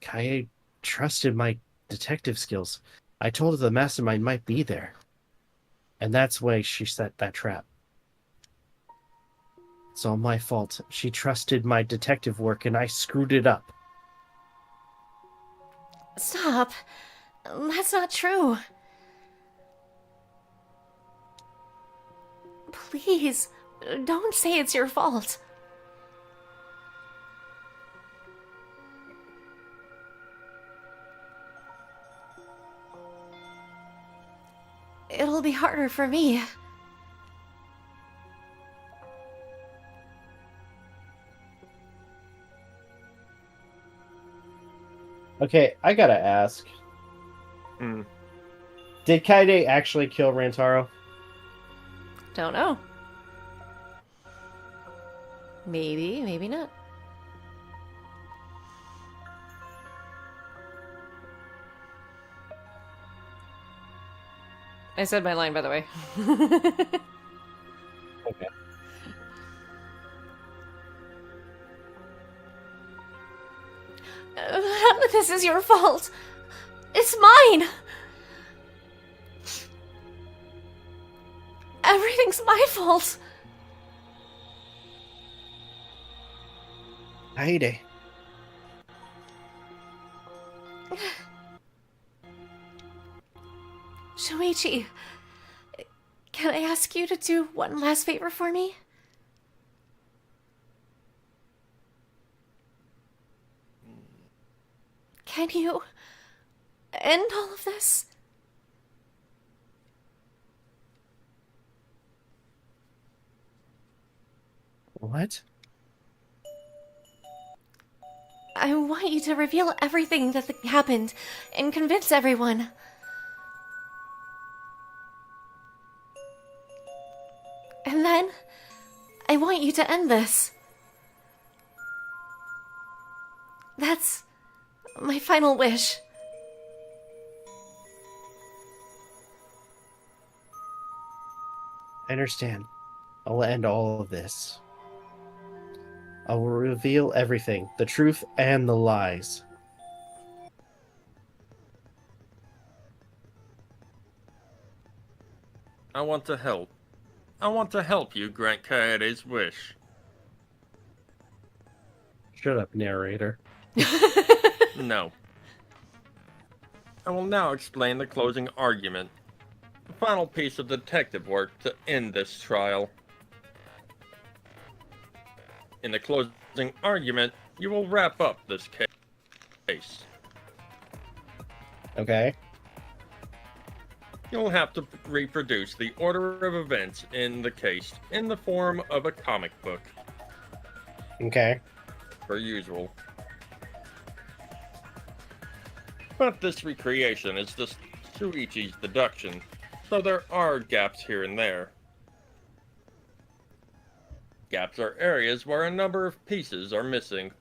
Kaede trusted my detective skills. I told her the mastermind might be there. And that's why she set that trap. It's all my fault. She trusted my detective work and I screwed it up. Stop. That's not true. Please, don't say it's your fault. It'll be harder for me. Okay, I gotta ask. Did Kaede actually kill Rantaro? Don't know. Maybe, maybe not. I said my line, by the way. Okay. None of this is your fault. It's mine. Everything's my fault. Aide. Shuichi, can I ask you to do one last favor for me? Can you end all of this? What? I want you to reveal everything that happened and convince everyone. And then, I want you to end this. That's my final wish. I understand. I'll end all of this. I will reveal everything, the truth and the lies. I want to help. I want to help you grant Kaede's wish. Shut up, narrator. No. I will now explain the closing argument. The final piece of detective work to end this trial. In the closing argument, you will wrap up this case. Okay. You'll have to reproduce the order of events in the case in the form of a comic book, Okay. per usual. But this recreation is just Shuichi's deduction, so there are gaps here and there. Gaps are areas where a number of pieces are missing.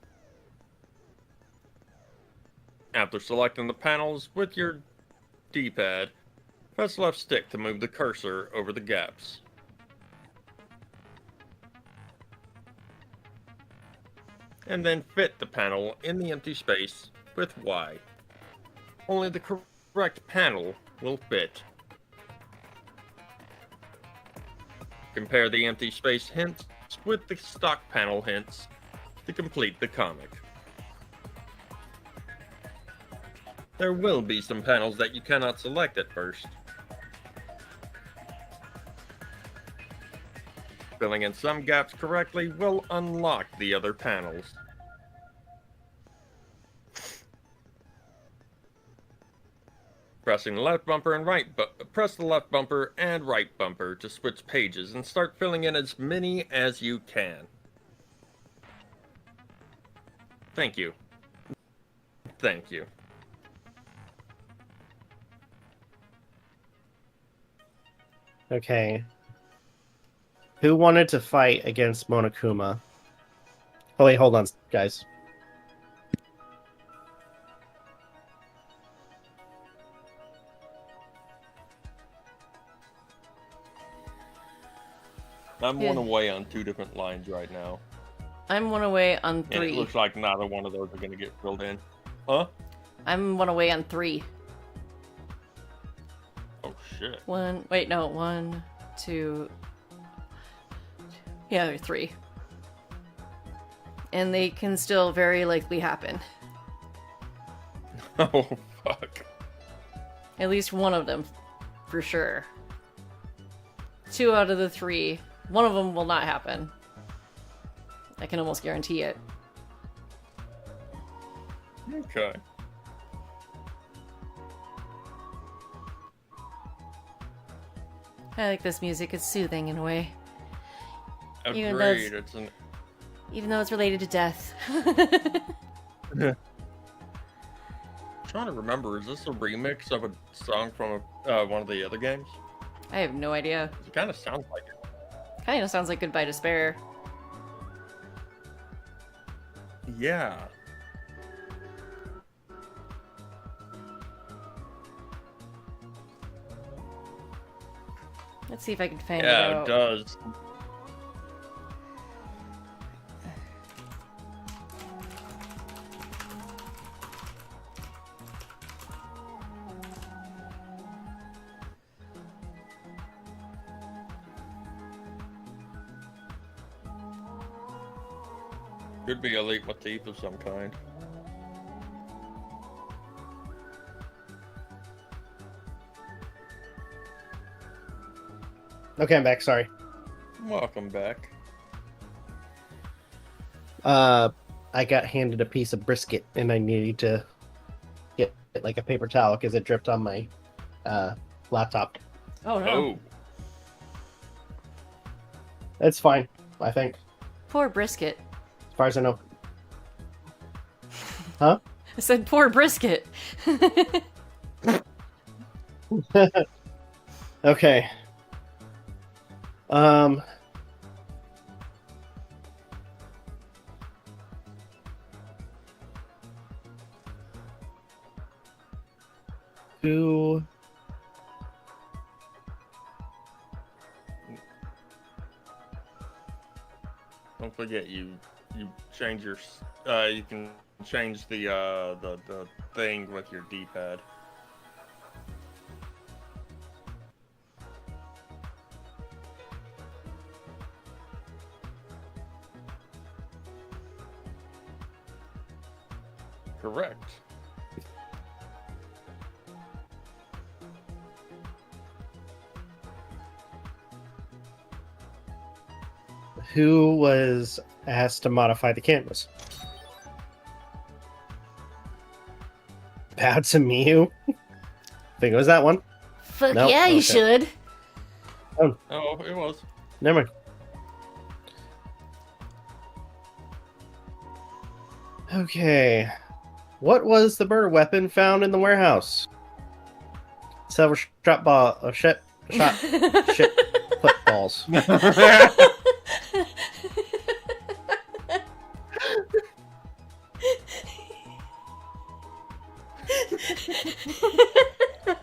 After selecting the panels with your D-pad, press left stick to move the cursor over the gaps. And then fit the panel in the empty space with Y. Only the correct panel will fit. Compare the empty space hints with the stock panel hints to complete the comic. There will be some panels that you cannot select at first. Filling in some gaps correctly will unlock the other panels. Pressing the left bumper and press the left bumper and right bumper to switch pages and start filling in as many as you can. Thank you. Thank you. Okay. Who wanted to fight against Monokuma? Oh wait, hold on, guys. I'm Yeah. one away on 2 different lines right now. I'm one away on And it 3. looks like neither one of those are going to get filled in. Huh? I'm one away on 3. Oh shit. 1. Wait, no. 1, 2. Yeah, there are 3. And they can still very likely happen. Oh fuck. At least one of them, for sure. 2 out of the 3. One of them will not happen. I can almost guarantee it. Okay. I like this music. It's soothing in a way. Even Agreed. though It's an Even though it's related to death. trying to remember, is this a remix of a song from one of the other games? I have no idea. It kind of sounds like it. Kind of sounds like Goodbye Despair. Yeah. Let's see if I can find it Yeah, out. it does. Could be a leitmotif of some kind. Okay, I'm back. Sorry. Welcome back. I got handed a piece of brisket, and I needed to get like a paper towel because it dripped on my laptop. Oh no. Oh, It's fine, I think, Poor brisket. as far as I know. Huh? I said poor brisket. Okay. Who? don't forget you change your you can change the thing with your D-pad. Correct. Who was asked to modify the cameras? Bow to Miu? Think it was that one. Fuck Nope, yeah, you okay. should. Oh, it was. Never mind. Okay. What was the murder weapon found in the warehouse? Several shot shit footballs.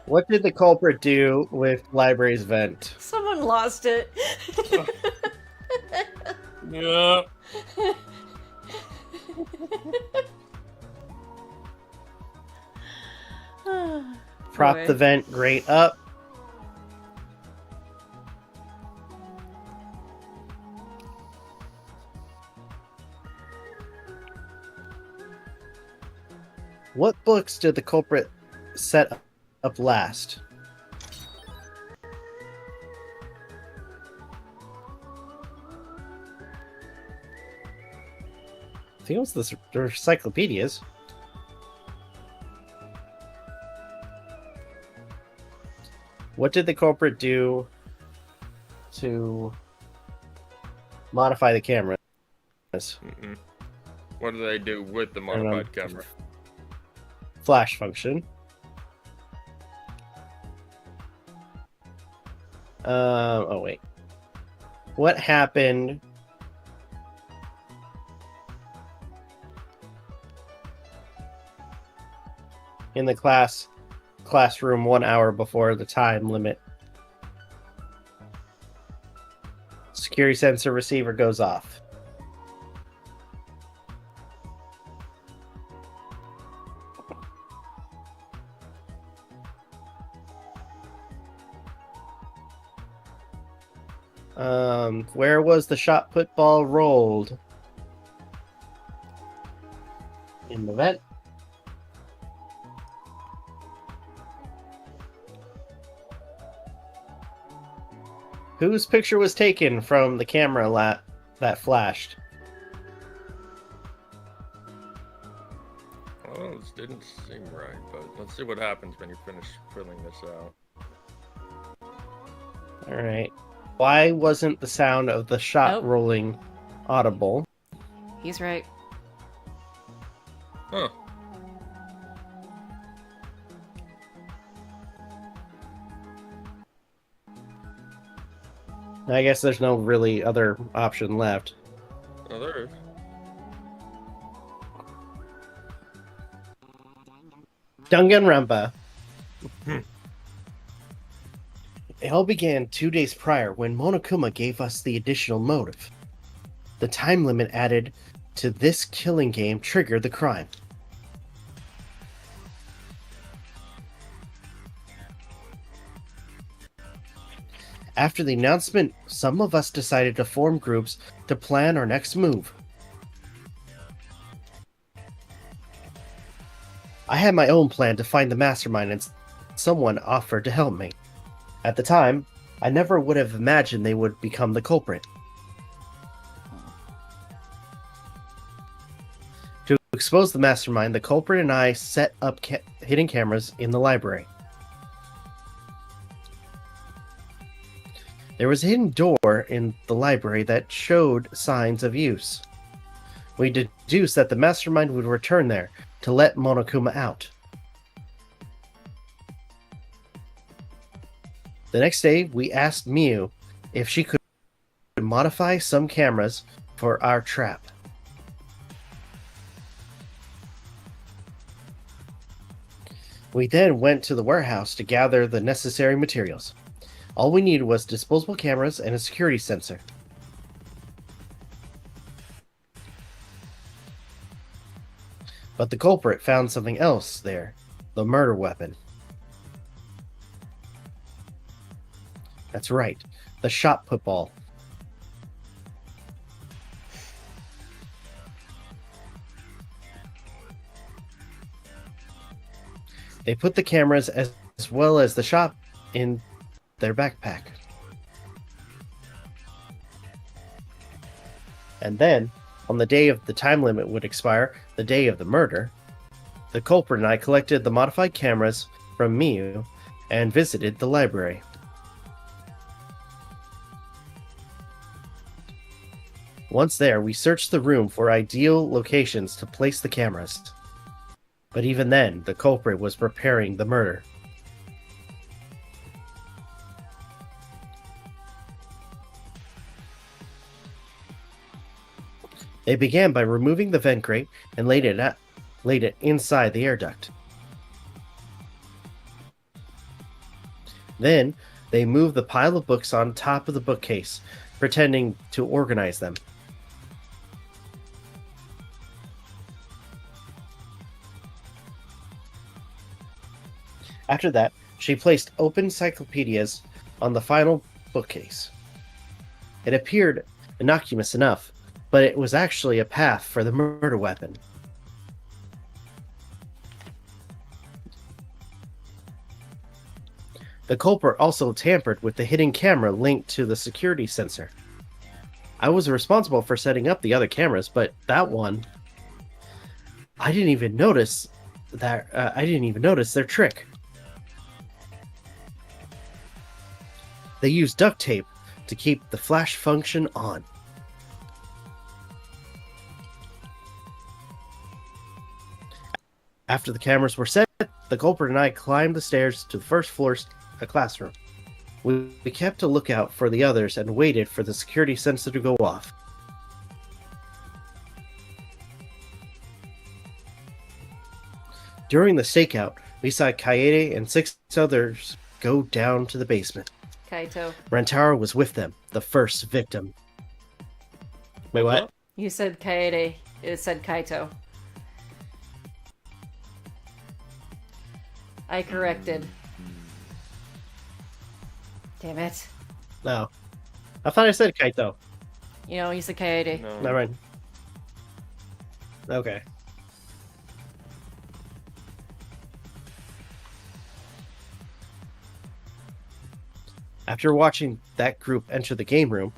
What did the culprit do with library's vent? Someone lost it. Yeah. Prop Boy. the vent grate up. What books did the culprit set up last? I think it was the encyclopedias. What did the culprit do to modify the cameras? Mm-mm. What do they do with the don't know. modified camera? Flash function. Oh wait. What happened in the classroom 1 hour before the time limit? Security sensor receiver goes off. Where was the shot put ball rolled? In the vent. Whose picture was taken from the camera that flashed? Well, this didn't seem right, but let's see what happens when you finish filling this out. Alright. Why wasn't the sound of the shot Nope. rolling audible? He's right. Huh. I guess there's no really other option left. Oh, there is. Danganronpa. It all began 2 days prior when Monokuma gave us the additional motive. The time limit added to this killing game triggered the crime. After the announcement, some of us decided to form groups to plan our next move. I had my own plan to find the mastermind, and someone offered to help me. At the time, I never would have imagined they would become the culprit. To expose the mastermind, the culprit and I set up hidden cameras in the library. There was a hidden door in the library that showed signs of use. We deduced that the mastermind would return there to let Monokuma out. The next day, we asked Miu if she could modify some cameras for our trap. We then went to the warehouse to gather the necessary materials. All we needed was disposable cameras and a security sensor. But the culprit found something else there, the murder weapon. That's right, the shot put ball. They put the cameras as well as the shot in their backpack. And then, on the day of the time limit would expire, the day of the murder, the culprit and I collected the modified cameras from Miu and visited the library. Once there, we searched the room for ideal locations to place the cameras. But even then, the culprit was preparing the murder. They began by removing the vent grate and laid it inside the air duct. Then, they moved the pile of books on top of the bookcase, pretending to organize them. After that, she placed open encyclopedias on the final bookcase. It appeared innocuous enough, but it was actually a path for the murder weapon. The culprit also tampered with the hidden camera linked to the security sensor. I was responsible for setting up the other cameras, but that one, I didn't even notice their trick. They used duct tape to keep the flash function on. After the cameras were set, the culprit and I climbed the stairs to the first floor's classroom. We kept a lookout for the others and waited for the security sensor to go off. During the stakeout, we saw Kaede and 6 others go down to the basement. Kaito. Rantaro was with them, the first victim. Wait, what? You said Kaede. It said Kaito. I corrected. Damn it. No. I thought I said Kaito. You said Kaede. No. Never mind. Okay. After watching that group enter the game room,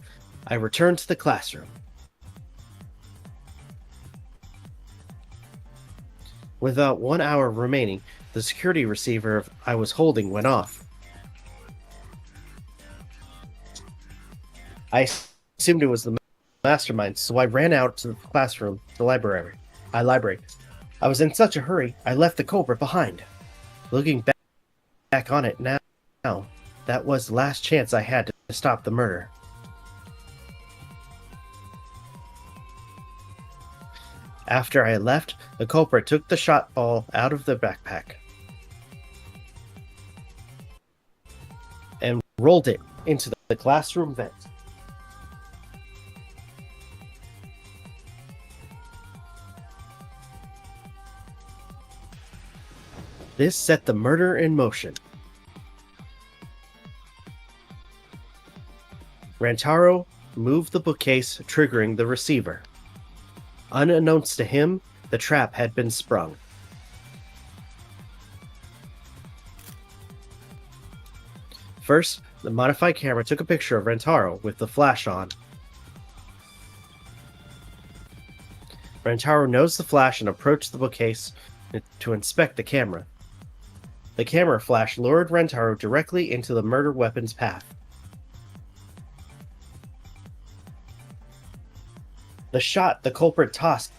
I returned to the classroom. With about 1 hour remaining, the security receiver I was holding went off. I assumed it was the mastermind, so I ran out to the classroom, the library. I was in such a hurry, I left the culprit behind. Looking back on it now, that was the last chance I had to stop the murder. After I left, the culprit took the shot ball out of the backpack and rolled it into the classroom vent. This set the murder in motion. Rantaro moved the bookcase, triggering the receiver. Unbeknownst to him, the trap had been sprung. First, the modified camera took a picture of Rentaro with the flash on. Rentaro nosed the flash and approached the bookcase to inspect the camera. The camera flash lured Rentaro directly into the murder weapon's path. The shot the culprit tossed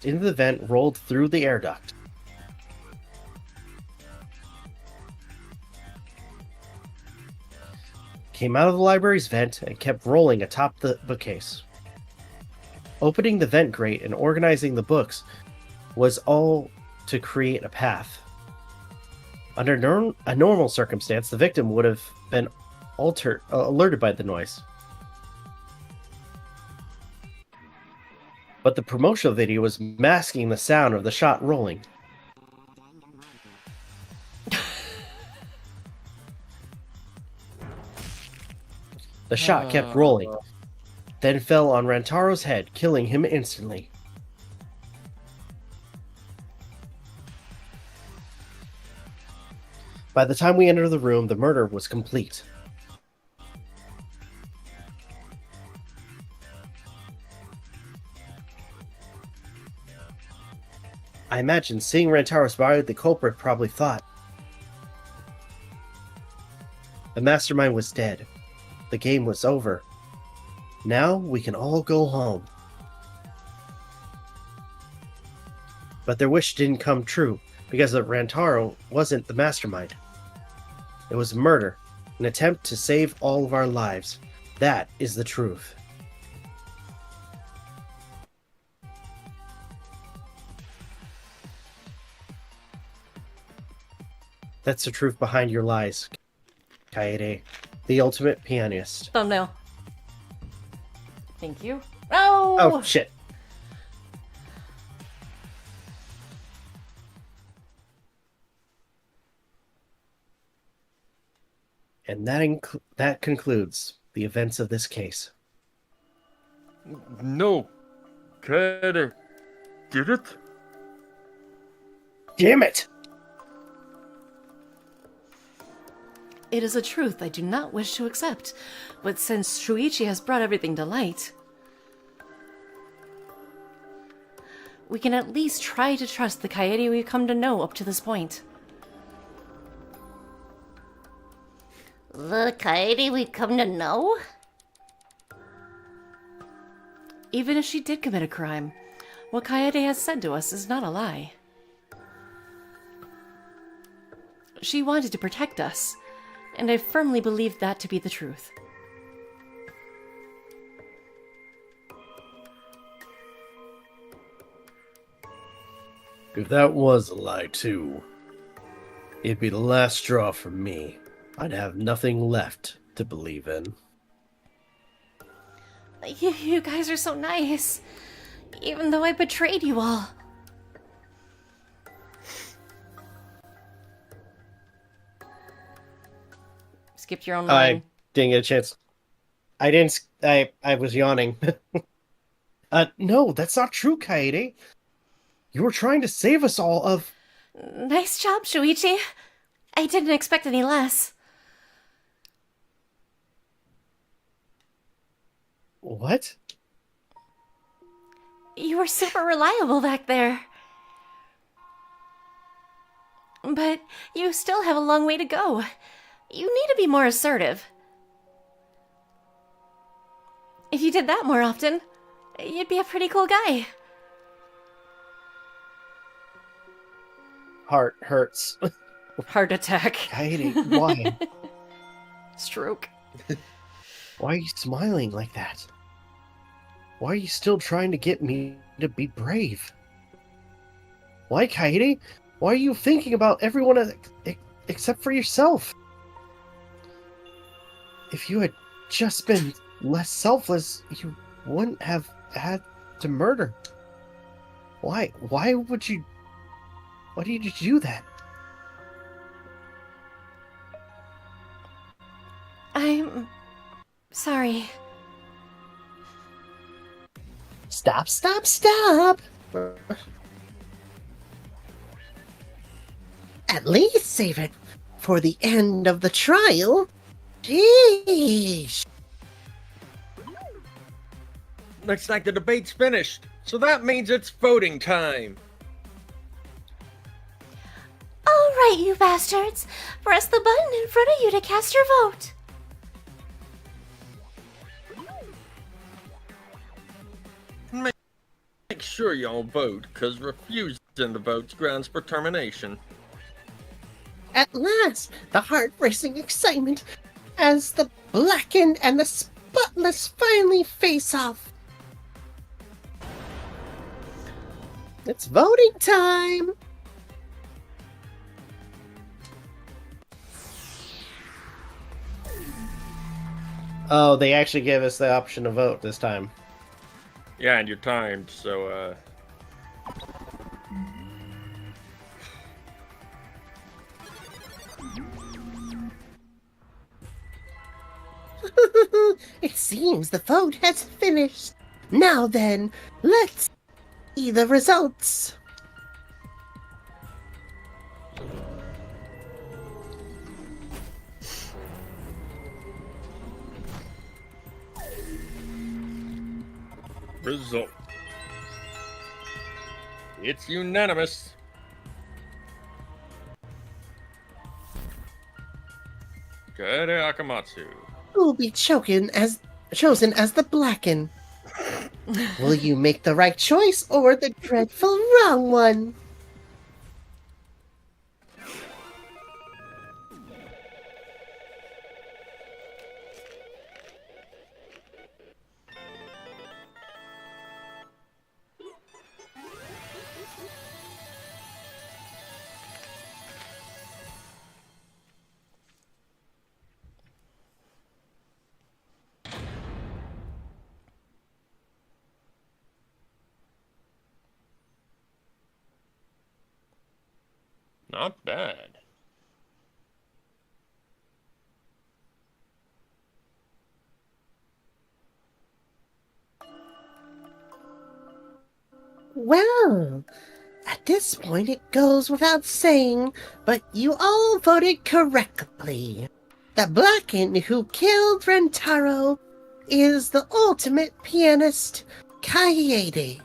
into the vent rolled through the air duct. Came out of the library's vent and kept rolling atop the bookcase. Opening the vent grate and organizing the books was all to create a path. Under a normal circumstance, the victim would have been alerted by the noise. But the promotional video was masking the sound of the shot rolling. The shot kept rolling, then fell on Rantaro's head, killing him instantly. By the time we entered the room, the murder was complete. I imagine seeing Rantaro's body, the culprit probably thought. The mastermind was dead. The game was over. Now we can all go home. But their wish didn't come true, because Rantaro wasn't the mastermind. It was murder, an attempt to save all of our lives. That is the truth. That's the truth behind your lies, Kaede, the ultimate pianist. Thumbnail. Thank you. Oh! Oh, shit. And that concludes the events of this case. No. Kaede did it? Damn it! It is a truth I do not wish to accept, but since Shuichi has brought everything to light, we can at least try to trust the Kaede we've come to know up to this point. The Kaede we come to know? Even if she did commit a crime, what Kaede has said to us is not a lie. She wanted to protect us, and I firmly believe that to be the truth. If that was a lie, too, it'd be the last straw for me. I'd have nothing left to believe in. You guys are so nice, even though I betrayed you all. Skipped your own line. I didn't get a chance. I was yawning. No, that's not true, Kaede. You were trying to save us all of... Nice job, Shuichi. I didn't expect any less. What? You were super reliable back there. But you still have a long way to go. You need to be more assertive. If you did that more often, you'd be a pretty cool guy. Heart hurts. Heart attack. Kaede, why? Stroke. Why are you smiling like that? Why are you still trying to get me to be brave? Why, Kaede? Why are you thinking about everyone except for yourself? If you had just been less selfless, you wouldn't have had to murder. Why did you do that? I'm sorry. Stop, stop, stop! At least save it for the end of the trial. Sheesh. Looks like the debate's finished, so that means it's voting time. All right, you bastards. Press the button in front of you to cast your vote. Make sure y'all vote, cause refusing the vote's grounds for termination. At last, the heart-racing excitement as the blackened and the spotless finally face off. It's voting time! Oh, they actually gave us the option to vote this time. Yeah, and you're timed, so It seems the vote has finished. Now then, let's see the results. result. It's unanimous. Kaede Akamatsu. Who will be chosen as the Blacken? Will you make the right choice or the dreadful wrong one? Not bad. Well, at this point it goes without saying, but you all voted correctly. The Blacken who killed Rentaro is the ultimate pianist, Kaede.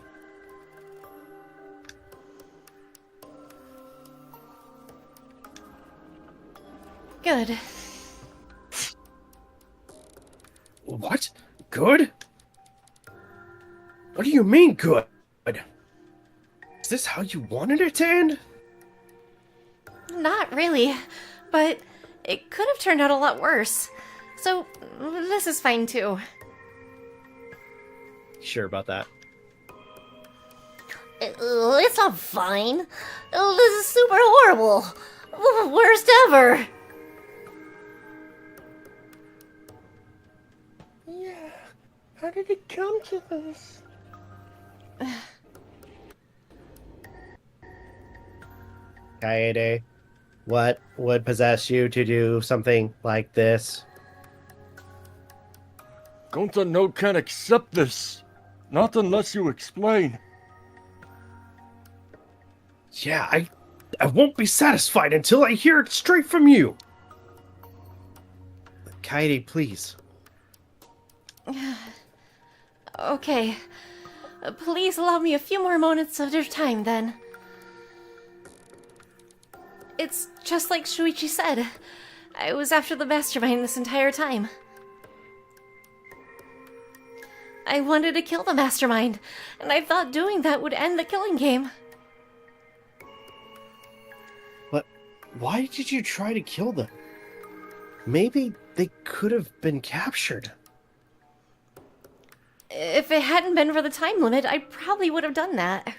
Good. What? Good? What do you mean, good? Is this how you wanted it to end? Not really, but it could have turned out a lot worse. So, this is fine too. Sure about that. It's not fine. This is super horrible. Worst ever. Yeah, how did it come to this? Kaede, what would possess you to do something like this? Gonta no can accept this. Not unless you explain. Yeah, I won't be satisfied until I hear it straight from you. Kaede, please. Okay. Please allow me a few more moments of your time then. It's just like Shuichi said. I was after the mastermind this entire time. I wanted to kill the mastermind, and I thought doing that would end the killing game. But why did you try to kill them? Maybe they could have been captured. If it hadn't been for the time limit, I probably would have done that.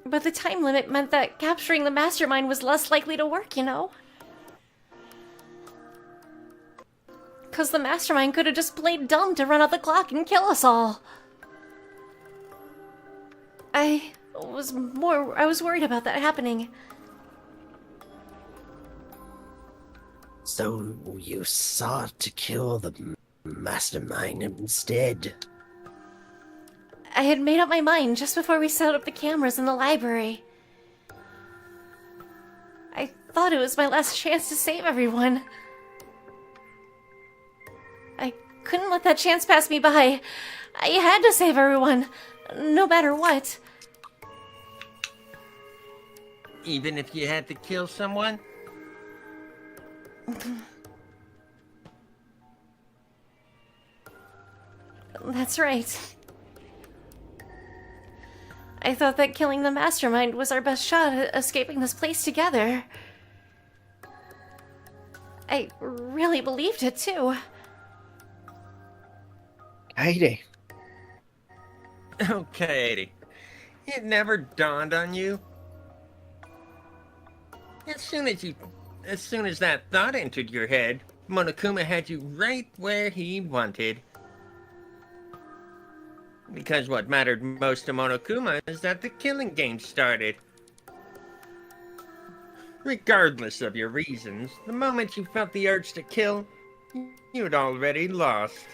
But the time limit meant that capturing the mastermind was less likely to work, you know? Because the mastermind could have just played dumb to run out the clock and kill us all. I was worried about that happening. So you sought to kill the mastermind instead. I had made up my mind just before we set up the cameras in the library. I thought it was my last chance to save everyone. I couldn't let that chance pass me by. I had to save everyone, no matter what. Even if you had to kill someone? That's right. I thought that killing the mastermind was our best shot at escaping this place together. I really believed it, too. Heidi. Okay. It never dawned on you? As soon as that thought entered your head, Monokuma had you right where he wanted. Because what mattered most to Monokuma is that the killing game started. Regardless of your reasons, the moment you felt the urge to kill, you'd already lost.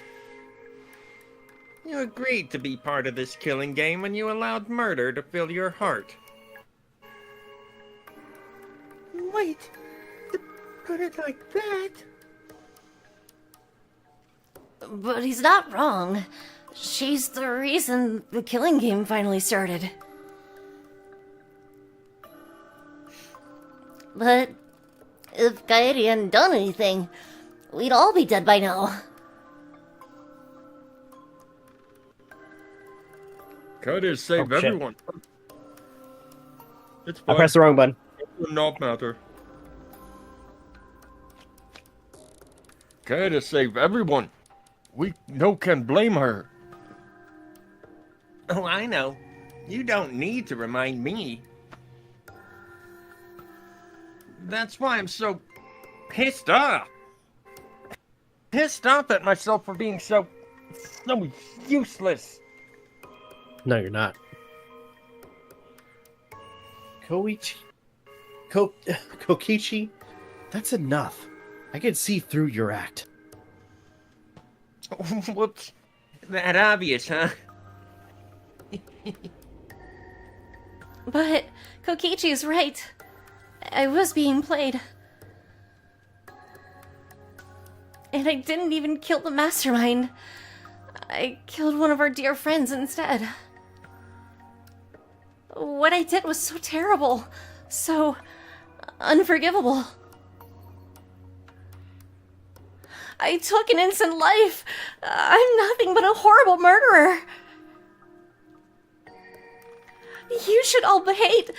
You agreed to be part of this killing game when you allowed murder to fill your heart. Wait, to put it like that? But he's not wrong. She's the reason the killing game finally started. But if Kaede hadn't done anything, we'd all be dead by now. Kaede saved Oh, shit. everyone. It's I fine. pressed the wrong button. It will not matter. Kaede saved everyone. We no can blame her. Oh, I know. You don't need to remind me. That's why I'm so pissed off. Pissed off at myself for being so useless. No, you're not. Kokichi, that's enough. I can see through your act. Whoops. That obvious, huh? But Kokichi's right. I was being played. And I didn't even kill the mastermind. I killed one of our dear friends instead. What I did was so terrible, so unforgivable. I took an innocent life. I'm nothing but a horrible murderer. You should all hate,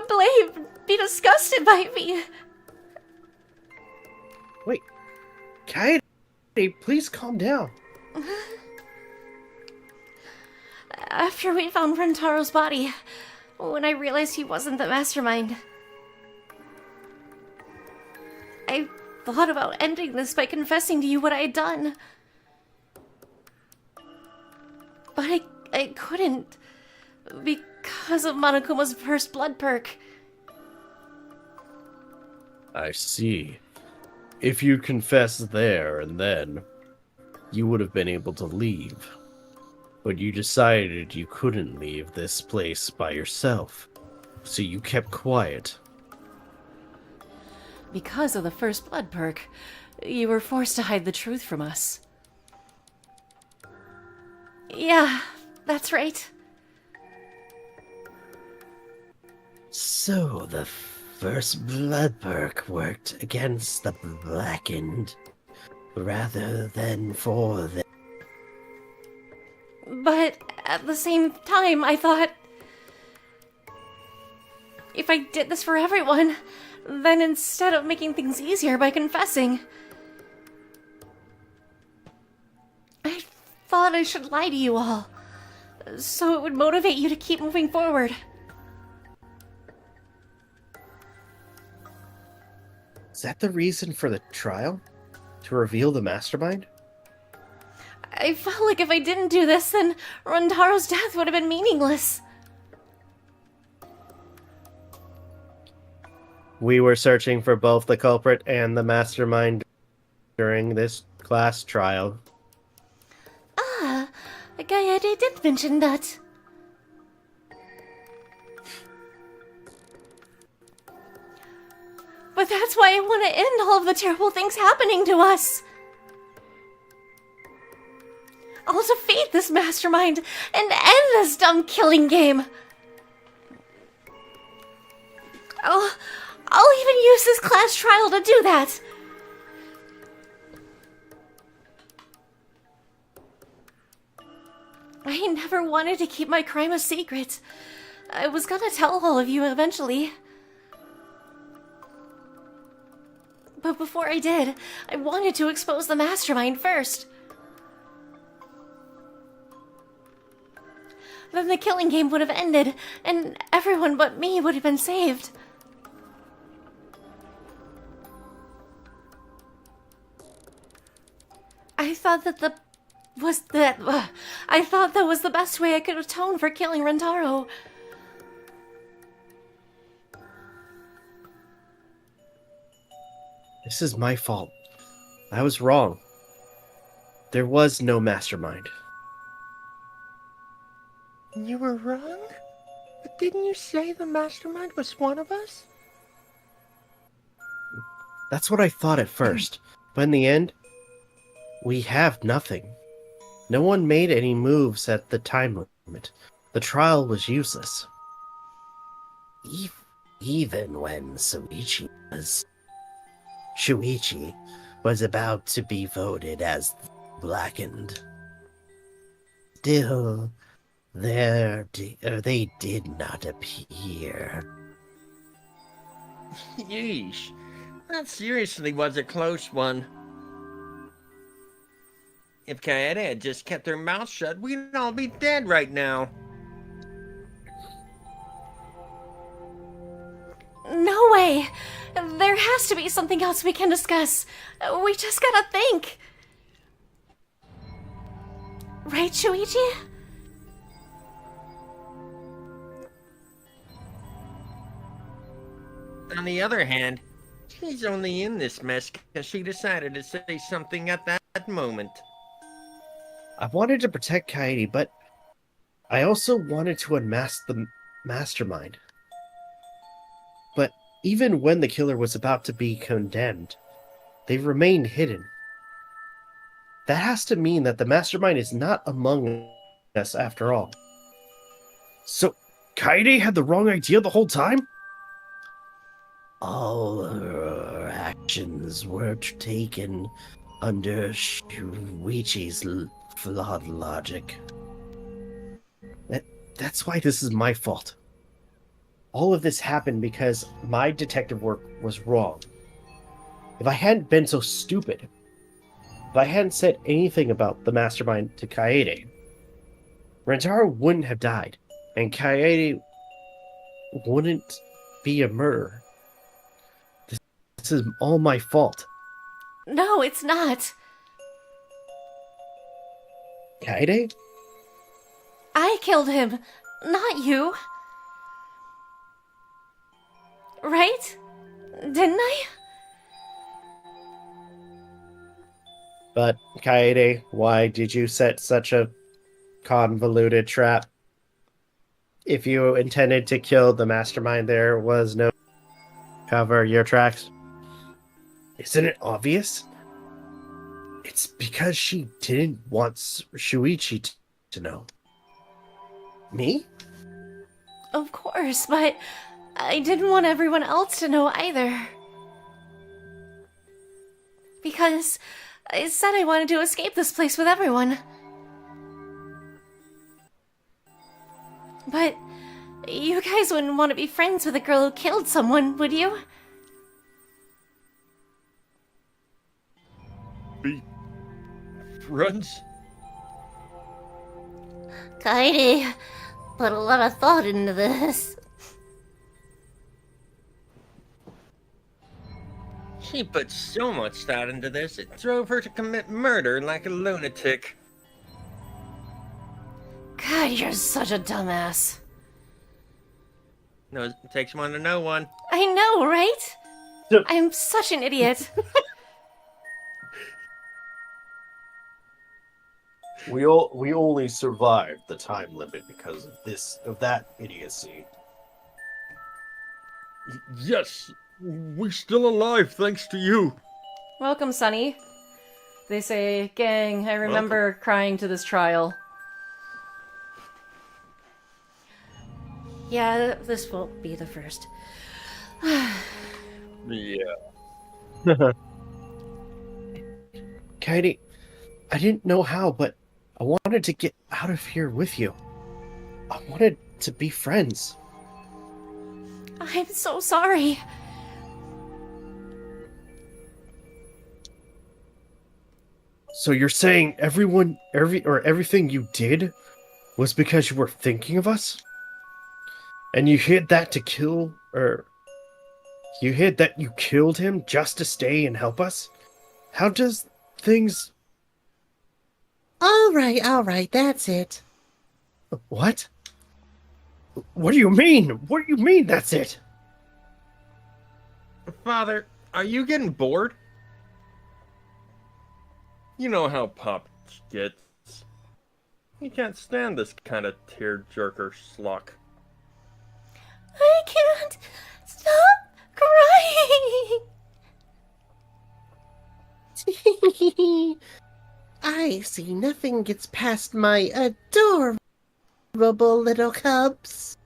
blame, be disgusted by me. Wait, Kaede, please calm down. After we found Rentaro's body, when I realized he wasn't the mastermind, I thought about ending this by confessing to you what I had done. But I couldn't, because of Monokuma's first blood perk. I see. If you confess there and then, you would have been able to leave. But you decided you couldn't leave this place by yourself, so you kept quiet. Because of the first blood perk, you were forced to hide the truth from us. Yeah, that's right. So the first blood perk worked against the blackened, rather than for the... But at the same time, I thought, if I did this for everyone, then instead of making things easier by confessing, I thought I should lie to you all, so it would motivate you to keep moving forward. Is that the reason for the trial? To reveal the mastermind? I felt like if I didn't do this, then Rontaro's death would have been meaningless. We were searching for both the culprit and the mastermind during this class trial. Ah, Kaede did mention that. But that's why I want to end all of the terrible things happening to us. I'll defeat this mastermind and end this dumb killing game. I'll even use this class trial to do that. I never wanted to keep my crime a secret. I was gonna tell all of you eventually. But before I did, I wanted to expose the mastermind first. Then the killing game would have ended, and everyone but me would have been saved. I thought that was the best way I could atone for killing Rentaro. This is my fault. I was wrong. There was no mastermind. You were wrong? But didn't you say the mastermind was one of us? That's what I thought at first. But in the end, we have nothing. No one made any moves at the time limit. The trial was useless. Even when Shuichi was about to be voted as blackened. Still, they did not appear. Yeesh. That seriously was a close one. If Kaede had just kept her mouth shut, we'd all be dead right now. No way! There has to be something else we can discuss. We just gotta think. Right, Shuichi? On the other hand, she's only in this mess because she decided to say something at that moment. I wanted to protect Kaede, but I also wanted to unmask the mastermind. But even when the killer was about to be condemned, they remained hidden. That has to mean that the mastermind is not among us after all. So, Kaede had the wrong idea the whole time? All her actions were taken under Shuichi's flawed logic. That's why this is my fault. All of this happened because my detective work was wrong. If I hadn't been so stupid, if I hadn't said anything about the mastermind to Kaede, Rentaro wouldn't have died, and Kaede wouldn't be a murderer. This is all my fault. No, it's not. Kaede? I killed him, not you. Right? Didn't I? But, Kaede, why did you set such a convoluted trap? If you intended to kill the mastermind, there was no cover your tracks. Isn't it obvious? It's because she didn't want Shuichi to know. Me? Of course, but I didn't want everyone else to know either. Because I said I wanted to escape this place with everyone. But you guys wouldn't want to be friends with a girl who killed someone, would you? Be friends? Kaede put a lot of thought into this. She put so much thought into this, it drove her to commit murder like a lunatic. God, you're such a dumbass. No, it takes one to know one. I know, right? So- I'm such an idiot. We only survived the time limit because of that idiocy. Yes, we're still alive thanks to you. Welcome, Sonny. They say, gang, I remember crying to this trial. Yeah, this won't be the first. Yeah. Katie, I didn't know how, but I wanted to get out of here with you. I wanted to be friends. I'm so sorry. So you're saying everything you did was because you were thinking of us? And you hid that to kill, or you hid that you killed him just to stay and help us? How does things... All right, that's it. What? What do you mean? What do you mean that's it? Father, are you getting bored? You know how Pop gets. He can't stand this kind of tear-jerker schlock. I can't stop crying. I see nothing gets past my adorable little cubs.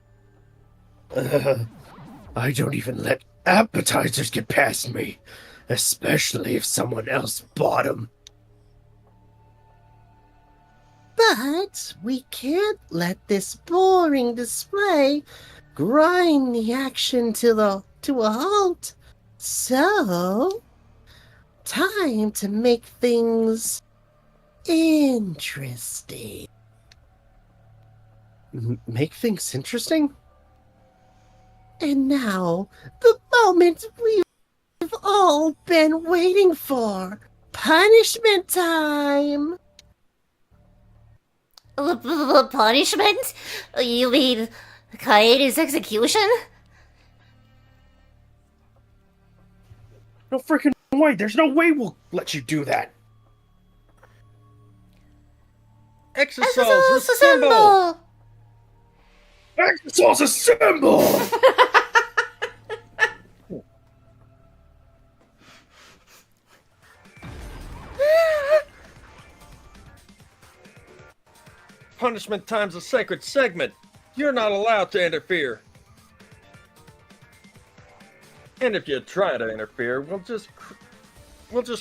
I don't even let appetizers get past me, especially if someone else bought them. But we can't let this boring display grind the action to a halt. So, time to make things interesting. Make things interesting? And now, the moment we've all been waiting for. Punishment time! Punishment? You mean Kaede's execution? No freaking way! There's no way we'll let you do that! Exosols assemble! Exosols assemble! Punishment time's a sacred segment. You're not allowed to interfere. And if you try to interfere, we'll just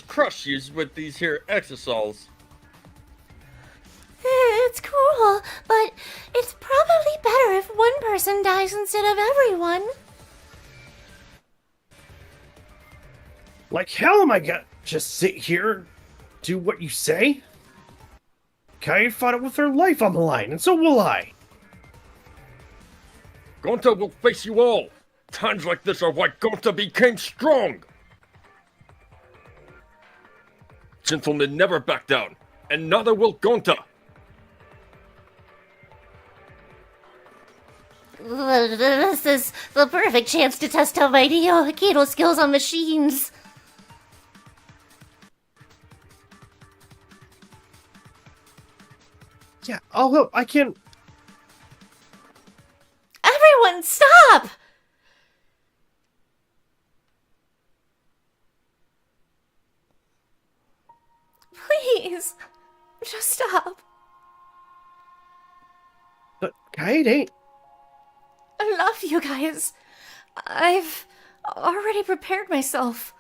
crush you with these here exosols. It's cruel, but it's probably better if one person dies instead of everyone. Like hell am I gonna just sit here and do what you say? Kai fought it with her life on the line, and so will I. Gonta will face you all. Times like this are why Gonta became strong. Gentlemen never back down, and neither will Gonta. This is the perfect chance to test out my Aikido skills on machines. Yeah, I'll help. I can... Everyone, stop! Please, just stop. But Kai ain't... I love you guys. I've already prepared myself.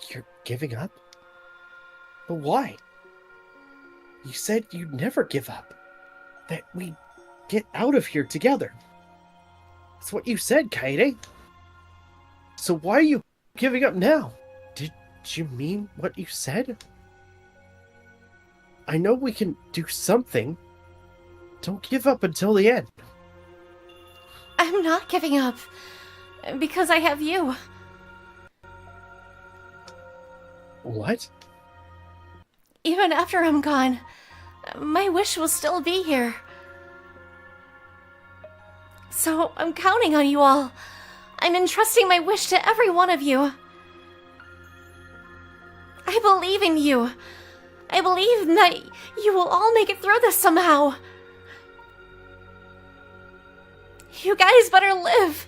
You're giving up? But why? You said you'd never give up. That we'd get out of here together. That's what you said, Kaede. So why are you giving up now? Did you mean what you said? I know we can do something. Don't give up until the end. I'm not giving up. Because I have you. What? Even after I'm gone, my wish will still be here. So I'm counting on you all. I'm entrusting my wish to every one of you. I believe in you. I believe that you will all make it through this somehow. You guys better live.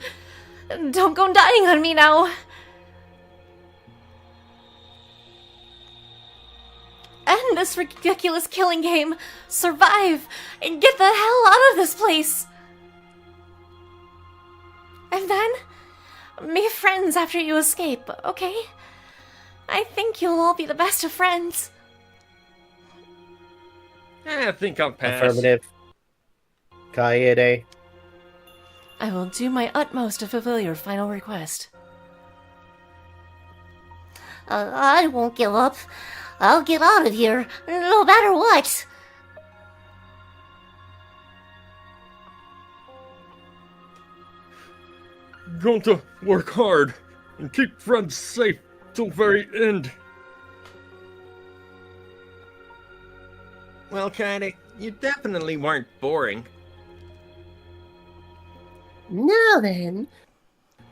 Don't go dying on me now. End this ridiculous killing game. Survive and get the hell out of this place. And then, be friends after you escape, okay? I think you'll all be the best of friends. I think I'll pass. Affirmative. Kaede. I will do my utmost to fulfill your final request. I won't give up. I'll get out of here, no matter what. Going to work hard and keep friends safe till very end. Well, Kaede, you definitely weren't boring. Now then,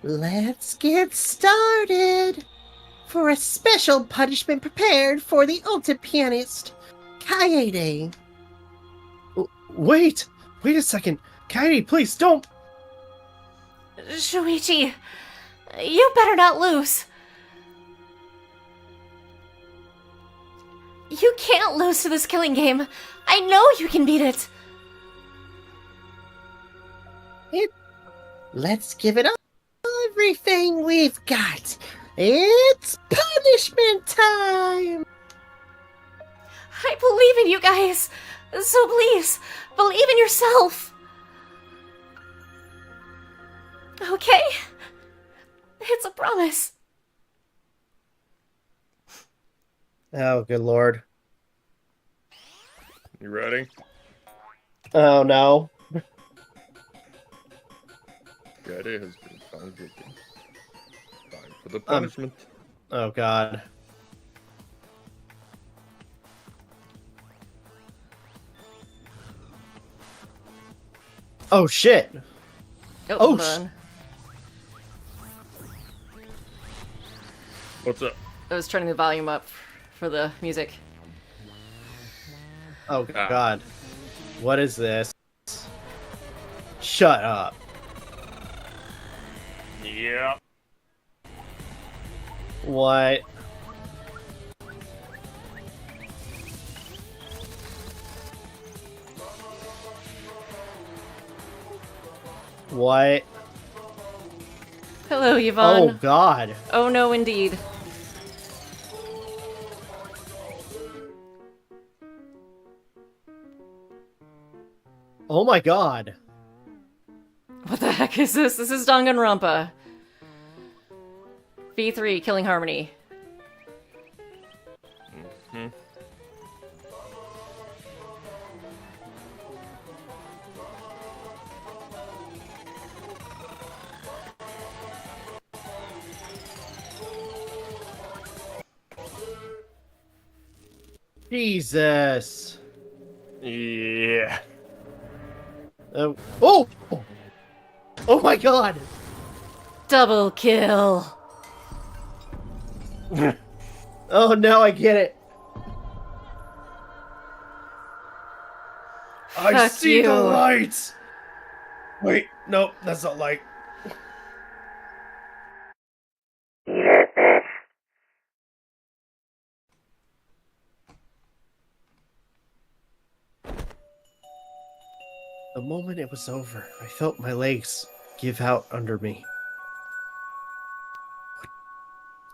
let's get started. For a special punishment prepared for the ultimate pianist, Kaede. Wait a second. Kaede, please don't. Shuichi, you better not lose. You can't lose to this killing game. I know you can beat it. Let's give it everything we've got. It's punishment time! I believe in you guys. So please, believe in yourself. Okay? It's a promise. Oh, good lord. You ready? Oh, no. Kaede has been found guilty. Time for the punishment. Oh, God. Oh, shit. Oh, Oh, hold on. What's up? I was turning the volume up for the music. Oh, God. What is this? Shut up. Yeah. What? What? Hello, Oh, Yvonne. God. Oh, no, indeed. Oh, my God. What the heck is this? This is Danganronpa. V3, Killing Harmony. Jesus. Yeah. Oh. Oh, my God. Double kill. Oh, now I get it. I Fuck see the you. lights. Wait, no, that's not light. The moment it was over, I felt my legs give out under me. What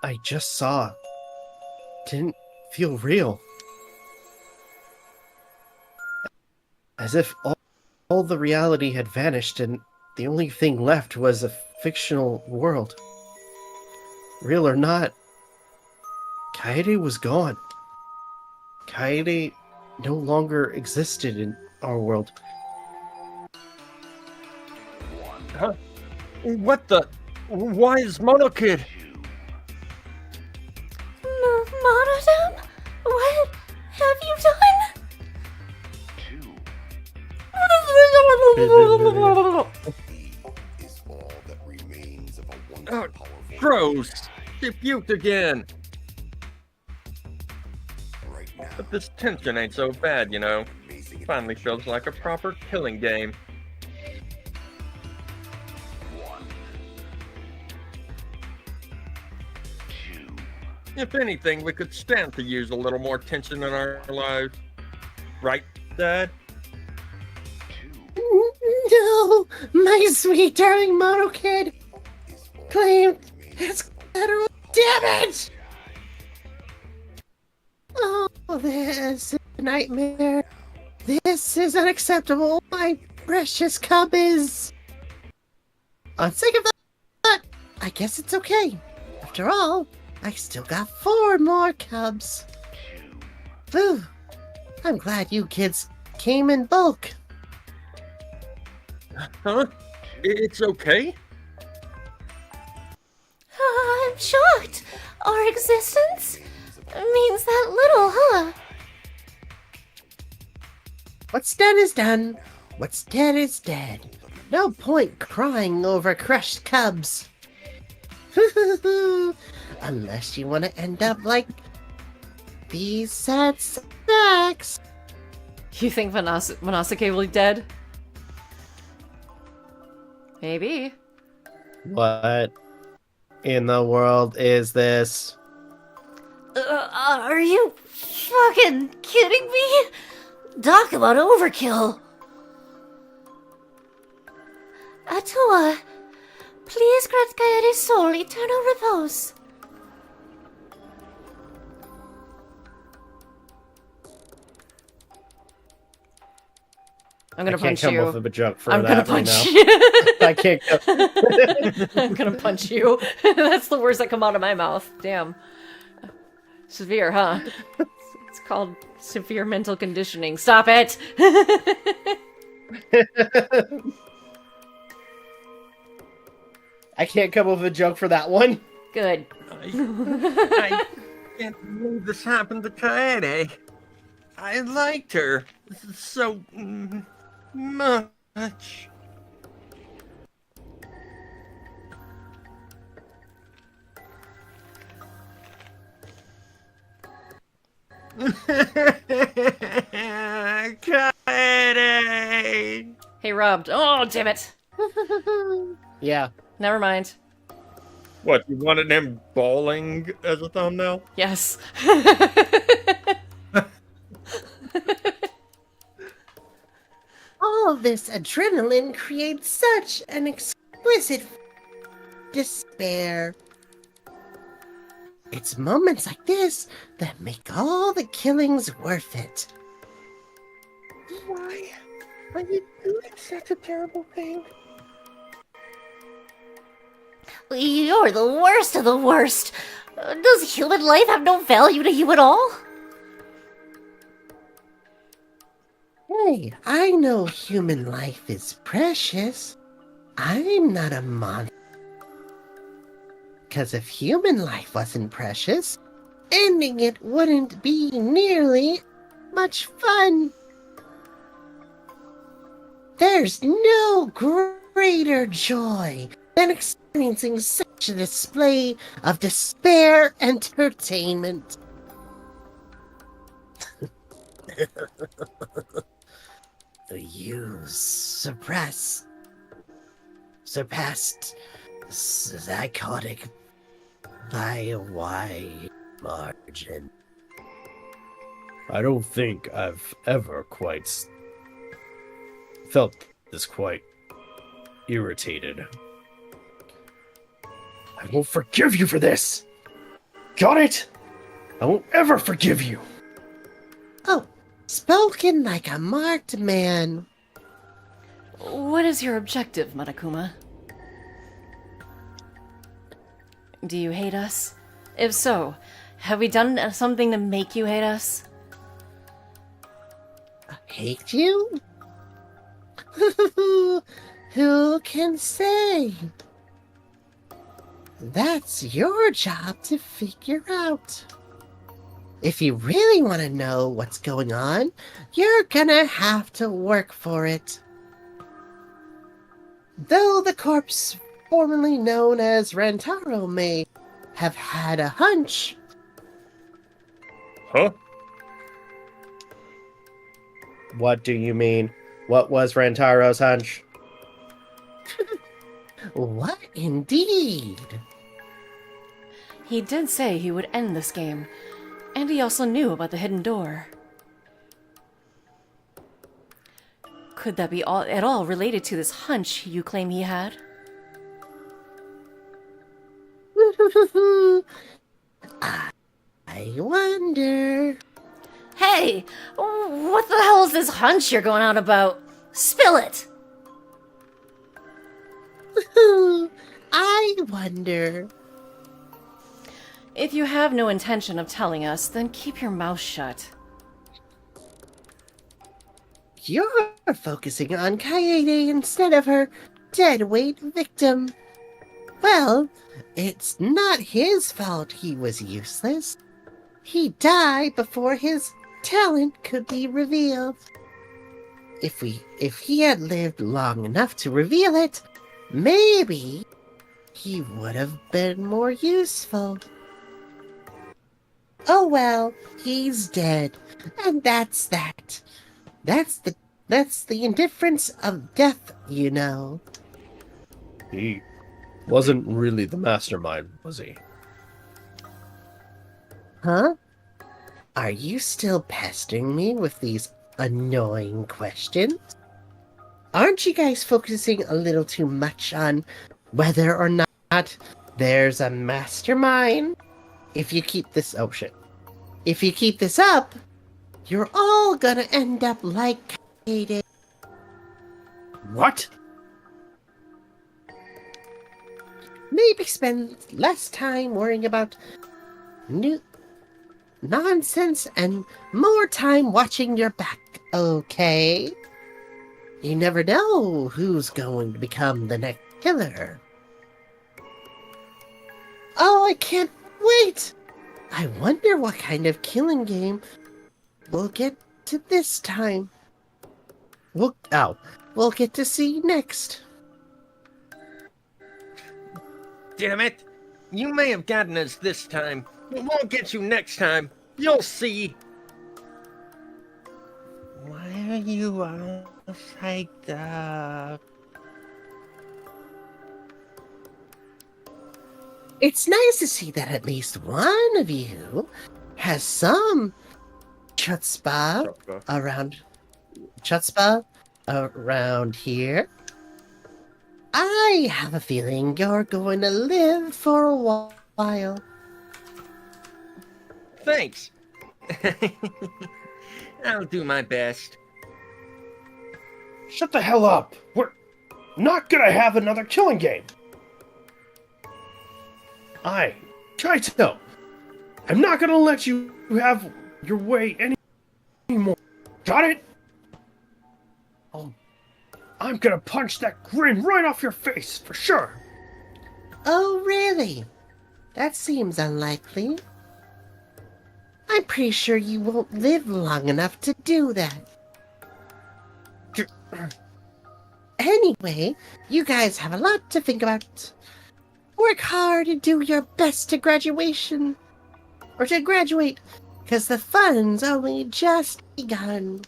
I just saw didn't feel real. As if all the reality had vanished and the only thing left was a fictional world. Real or not, Kaede was gone. Kaede no longer existed in our world. Huh? What the? Why is Mono Kid? Monodam? What have you done? Oh, gross! She puked again! But this tension ain't so bad, you know. Finally feels like a proper killing game. If anything, we could stand to use a little more tension in our lives. Right, Dad? No, my sweet darling Moto Kid claimed his collateral damage. Oh, this is a nightmare. This is unacceptable. My precious cub is. On second thought, I guess it's okay. After all, I still got 4 more cubs. Phew. I'm glad you kids came in bulk. Huh? It's okay? I'm shocked. Our existence means that little, huh? What's done is done. What's dead is dead. No point crying over crushed cubs. Unless you want to end up like these sad sacks. You think Manasake will be dead? Maybe. What in the world is this? Are you fucking kidding me? Talk about overkill. Atua, please grant Kaede's soul eternal repose. I'm gonna I can't punch come you. up with a joke for I'm that gonna right punch now. you. I can't. I'm gonna punch you. That's the words that come out of my mouth. Damn. Severe, huh? It's called severe mental conditioning. Stop it! I can't come up with a joke for that one. Good. I can't believe this happened to Kaede. I liked her so much. Kaede! Hey, Rob. Oh, damn it. Yeah. Never mind. What, you wanted him bowling as a thumbnail? Yes. All this adrenaline creates such an exquisite despair. It's moments like this that make all the killings worth it. Why are you doing such a terrible thing? You're the worst of the worst. Does human life have no value to you at all? Hey, I know human life is precious. I'm not a monster. Because if human life wasn't precious, ending it wouldn't be nearly much fun. There's no greater joy than experiencing such a display of despair entertainment. You surpassed psychotic by a wide margin. I don't think I've ever quite felt this quite irritated. I won't forgive you for this! Got it? I won't ever forgive you! Oh, spoken like a marked man. What is your objective, Monokuma? Do you hate us? If so, have we done something to make you hate us? Hate you? Who can say? That's your job to figure out. If you really want to know what's going on, you're gonna have to work for it. Though the corpse formerly known as Rantaro may have had a hunch. Huh? What do you mean? What was Rantaro's hunch? What indeed? He did say he would end this game, and he also knew about the hidden door. Could that be at all related to this hunch you claim he had? I wonder. Hey, what the hell is this hunch you're going on about? Spill it! I wonder. If you have no intention of telling us, then keep your mouth shut. You're focusing on Kaede instead of her deadweight victim. Well, it's not his fault he was useless. He died before his talent could be revealed. If he had lived long enough to reveal it, maybe he would have been more useful. Oh well, he's dead, and that's that. That's the indifference of death, you know. He wasn't really the mastermind, was he? Huh? Are you still pestering me with these annoying questions? Aren't you guys focusing a little too much on whether or not there's a mastermind? If you keep this If you keep this up, you're all gonna end up like Aden. What? Maybe spend less time worrying about new nonsense and more time watching your back, okay? You never know who's going to become the next killer. Oh, I can't wait! I wonder what kind of killing game we'll get to this time. We'll get to see next. Damn it! You may have gotten us this time, but we'll get you next time. You'll see. Why are you all psyched up? It's nice to see that at least one of you has some chutzpah around here. I have a feeling you're going to live for a while. Thanks. I'll do my best. Shut the hell up! We're not gonna have another killing game! Kaito, I'm not gonna let you have your way anymore. Got it? I'm gonna punch that grin right off your face, for sure! Oh, really? That seems unlikely. I'm pretty sure you won't live long enough to do that. Anyway, you guys have a lot to think about. Work hard and do your best to graduate, because the fun's only just begun.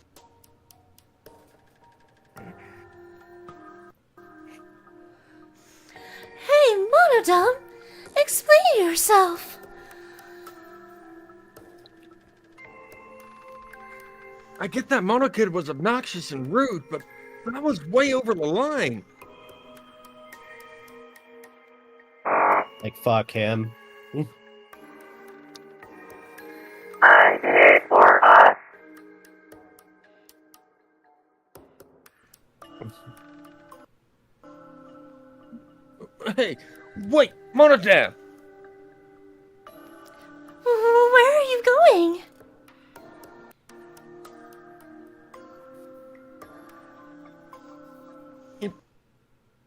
Hey, Monodon! Explain yourself! I get that Mono Kid was obnoxious and rude, but that was way over the line. Like, fuck him. I did it for us. Hey, wait, Monodam! Where are you going?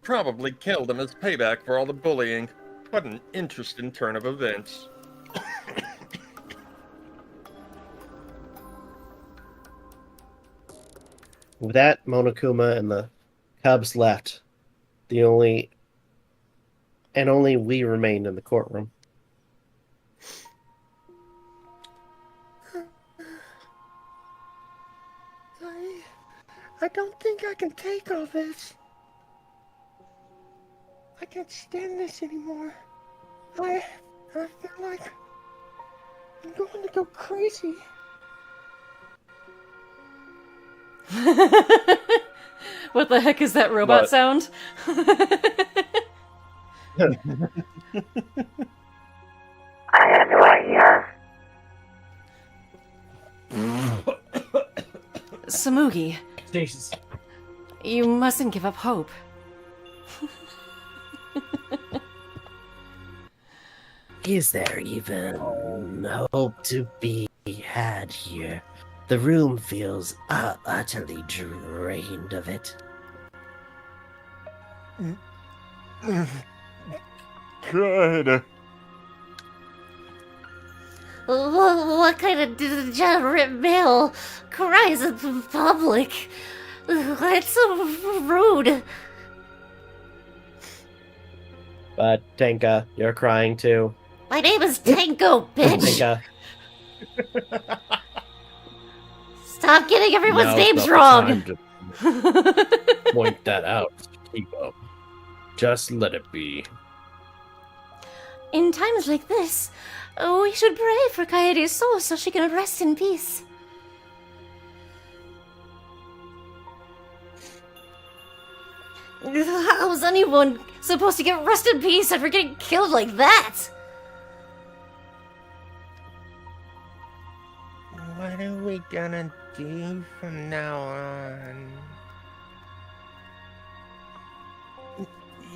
Probably killed him as payback for all the bullying. What an interesting turn of events. With that, Monokuma and the Cubs left. Only we remained in the courtroom. I don't think I can take all this. I can't stand this anymore. I feel like I'm going to go crazy. What the heck is that robot What? sound? I have no idea. Samugi, Jesus. you mustn't give up hope. Is there even hope to be had here? The room feels utterly drained of it. Kinda. What kind of degenerate male cries in public? That's so rude. But Tenka, you're crying too. My name is Tango, bitch. Tenka. Stop getting everyone's Now's names not the wrong. time to point that out. Keep up. Just let it be. In times like this, we should pray for Kaede's soul so she can rest in peace. How's anyone supposed to get rest in peace after getting killed like that? What are we gonna do from now on?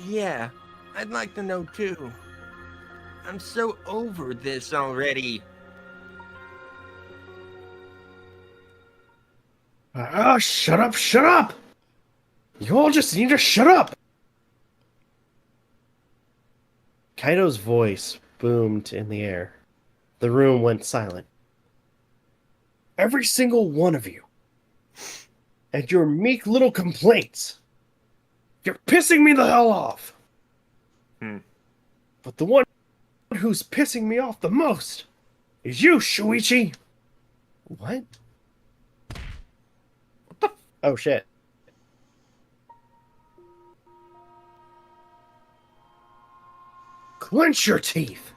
Yeah, I'd like to know too. I'm so over this already. Oh, shut up, shut up! You all just need to shut up! Kaido's voice boomed in the air. The room went silent. Every single one of you. And your meek little complaints. You're pissing me the hell off! But the one who's pissing me off the most is you, Shuichi! What? Oh shit. Clench your teeth!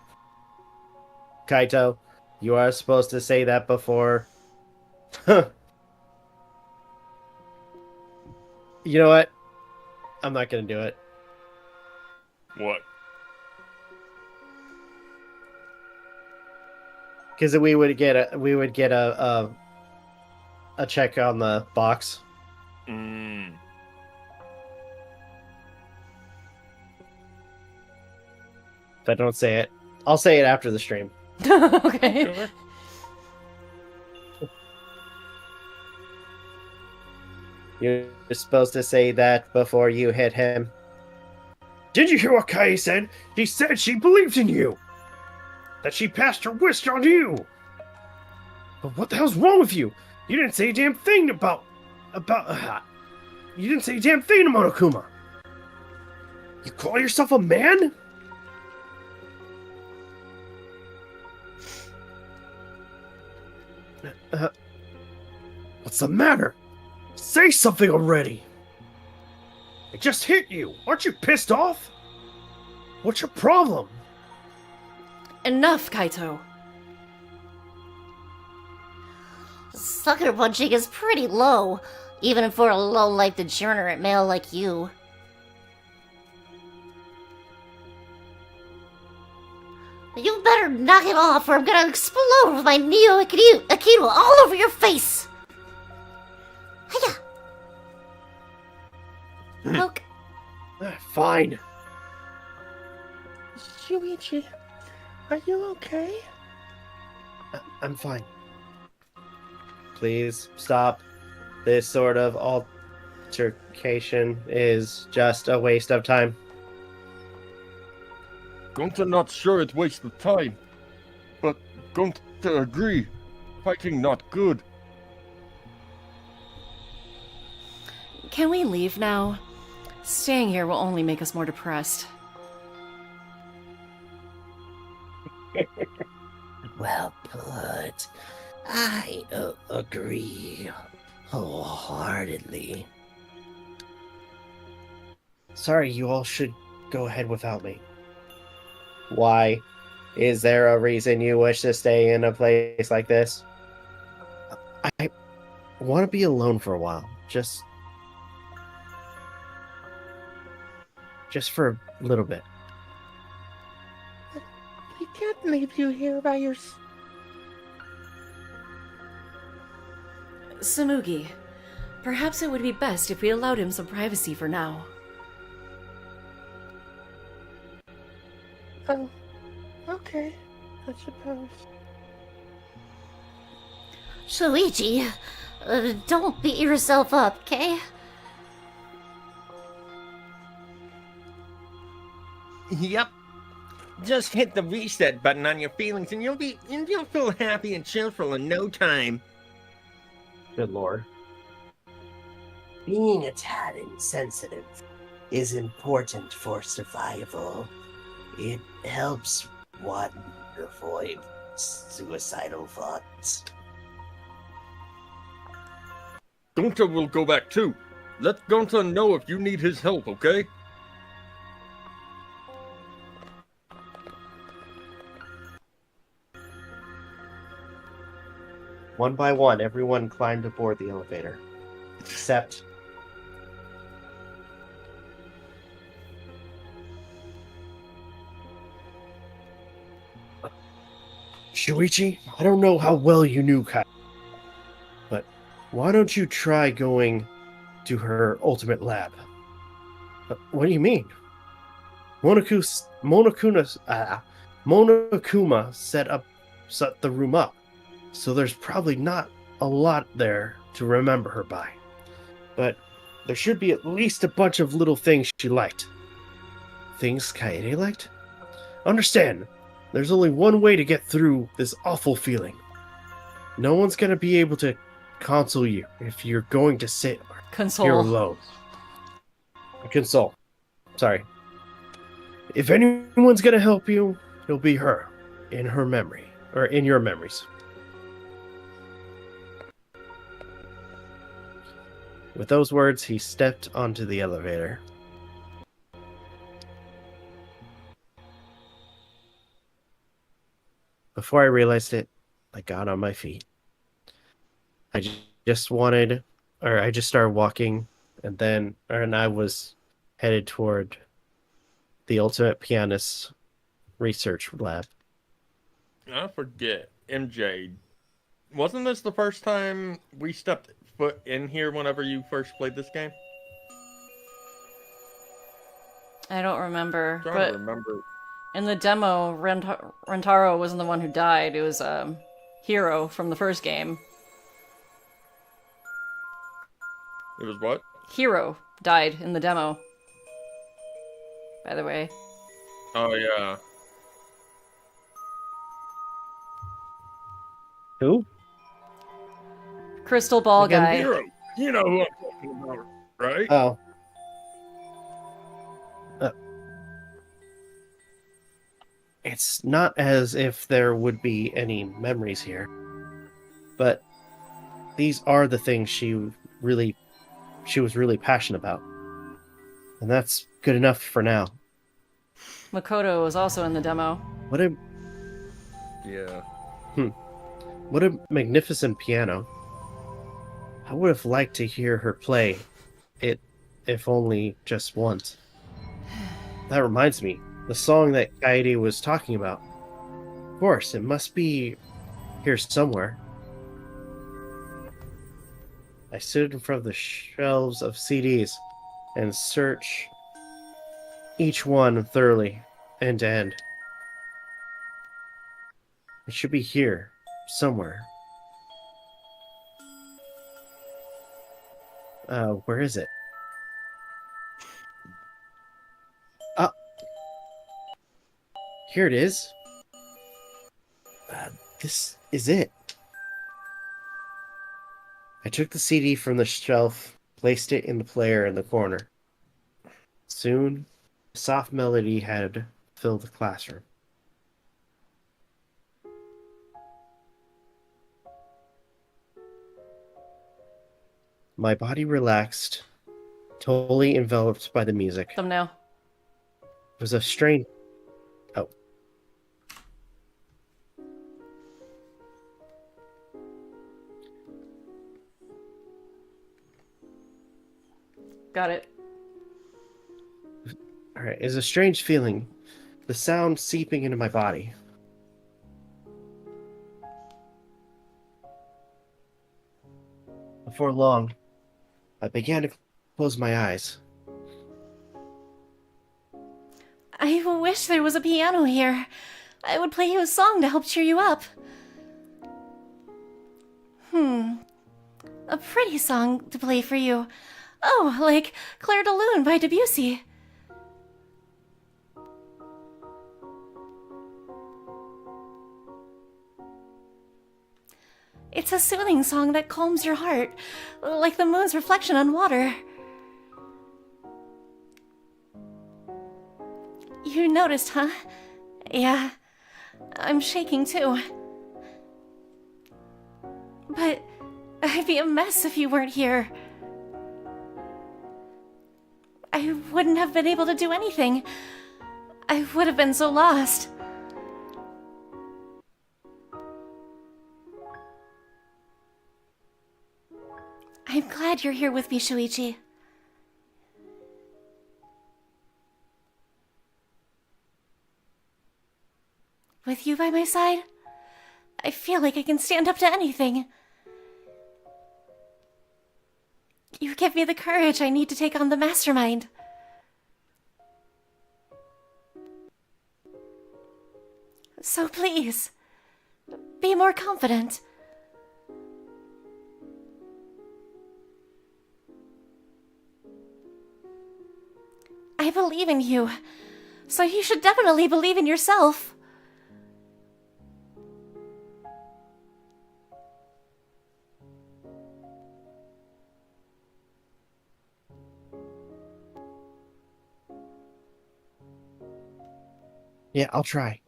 Kaito, you are supposed to say that before. You know what? I'm not gonna do it. What? Because we would get a check on the box. Mm. If I don't say it, I'll say it after the stream. Okay. You're supposed to say that before you hit him. Did you hear what Kai said? She said she believed in you. That she passed her wish on you. But what the hell's wrong with you? You didn't say a damn thing about you didn't say a damn thing to Monokuma. You call yourself a man? What's the matter? Say something already! It just hit you! Aren't you pissed off? What's your problem? Enough, Kaito. Sucker punching is pretty low, even for a low-life degenerate male like you. You better knock it off or I'm gonna explode with my Neo Aikido all over your face! Hiya! Poke. Fine. Shuichi, are you okay? I'm fine. Please stop. This sort of altercation is just a waste of time. Gunter not sure it wastes the time, but Gunter agree. Fighting not good. Can we leave now? Staying here will only make us more depressed. Well put. I agree wholeheartedly. Sorry, you all should go ahead without me. Why? Is there a reason you wish to stay in a place like this? I want to be alone for a while. Just for a little bit. We can't leave you here by yourself. Samugi, perhaps it would be best if we allowed him some privacy for now. Oh, okay, I suppose. Shuichi, don't beat yourself up, okay? Yep. Just hit the reset button on your feelings and you'll feel happy and cheerful in no time. Good lord. Being a tad insensitive is important for survival. It helps one avoid suicidal thoughts. Gunta will go back too. Let Gunta know if you need his help, okay? One by one, everyone climbed aboard the elevator. Except... Shuichi, I don't know how well you knew Kai, but why don't you try going to her ultimate lab? What do you mean? Monokuma set the room up, so there's probably not a lot there to remember her by. But there should be at least a bunch of little things she liked. Things Kaede liked? Understand, there's only one way to get through this awful feeling. No one's gonna be able to console you if you're going to sit here Console. alone. Console. Sorry. If anyone's gonna help you, it'll be her. In her memory. Or in your memories. With those words, he stepped onto the elevator. Before I realized it, I got on my feet. I just started walking, and I was headed toward the Ultimate Pianist research lab. I forget. MJ, wasn't this the first time we stepped foot in here whenever you first played this game? I don't remember. I'm trying But to remember. in the demo, Rentaro wasn't the one who died. It was Hero from the first game. It was what? Hero died in the demo. By the way. Oh, yeah. Who? Crystal ball Again, guy. Hero. You know who I'm talking about, right? Oh. It's not as if there would be any memories here. But these are the things she was really passionate about. And that's good enough for now. Makoto was also in the demo. What a Yeah. What a magnificent piano. I would have liked to hear her play it, if only just once. That reminds me, the song that Kaede was talking about. Of course, it must be here somewhere. I stood in front of the shelves of CDs and searched each one thoroughly, end to end. It should be here, somewhere. Where is it? Here it is. This is it. I took the CD from the shelf, placed it in the player in the corner. Soon, a soft melody had filled the classroom. My body relaxed, totally enveloped by the music. Thumbnail. It was a strange... Oh. Got it. Alright, it's a strange feeling. The sound seeping into my body. Before long, I began to close my eyes. I wish there was a piano here. I would play you a song to help cheer you up. A pretty song to play for you. Oh, like Claire de Lune by Debussy. It's a soothing song that calms your heart, like the moon's reflection on water. You noticed, huh? Yeah, I'm shaking too. But I'd be a mess if you weren't here. I wouldn't have been able to do anything. I would have been so lost. I'm glad you're here with me, Shuichi. With you by my side, I feel like I can stand up to anything. You give me the courage I need to take on the mastermind. So please, be more confident. I believe in you, so you should definitely believe in yourself. Yeah, I'll try.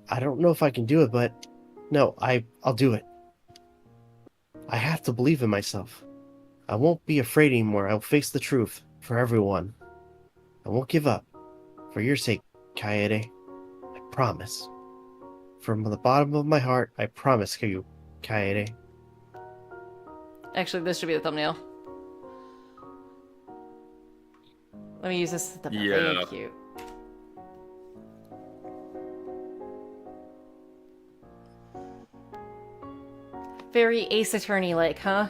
I don't know if I can do it, but no, I'll do it. I have to believe in myself. I won't be afraid anymore. I'll face the truth for everyone. I won't give up. For your sake, Kaede. I promise. From the bottom of my heart, I promise you, Kaede. Actually, this should be the thumbnail. Let me use this as the Yeah. Thank you. Very Ace Attorney-like, huh?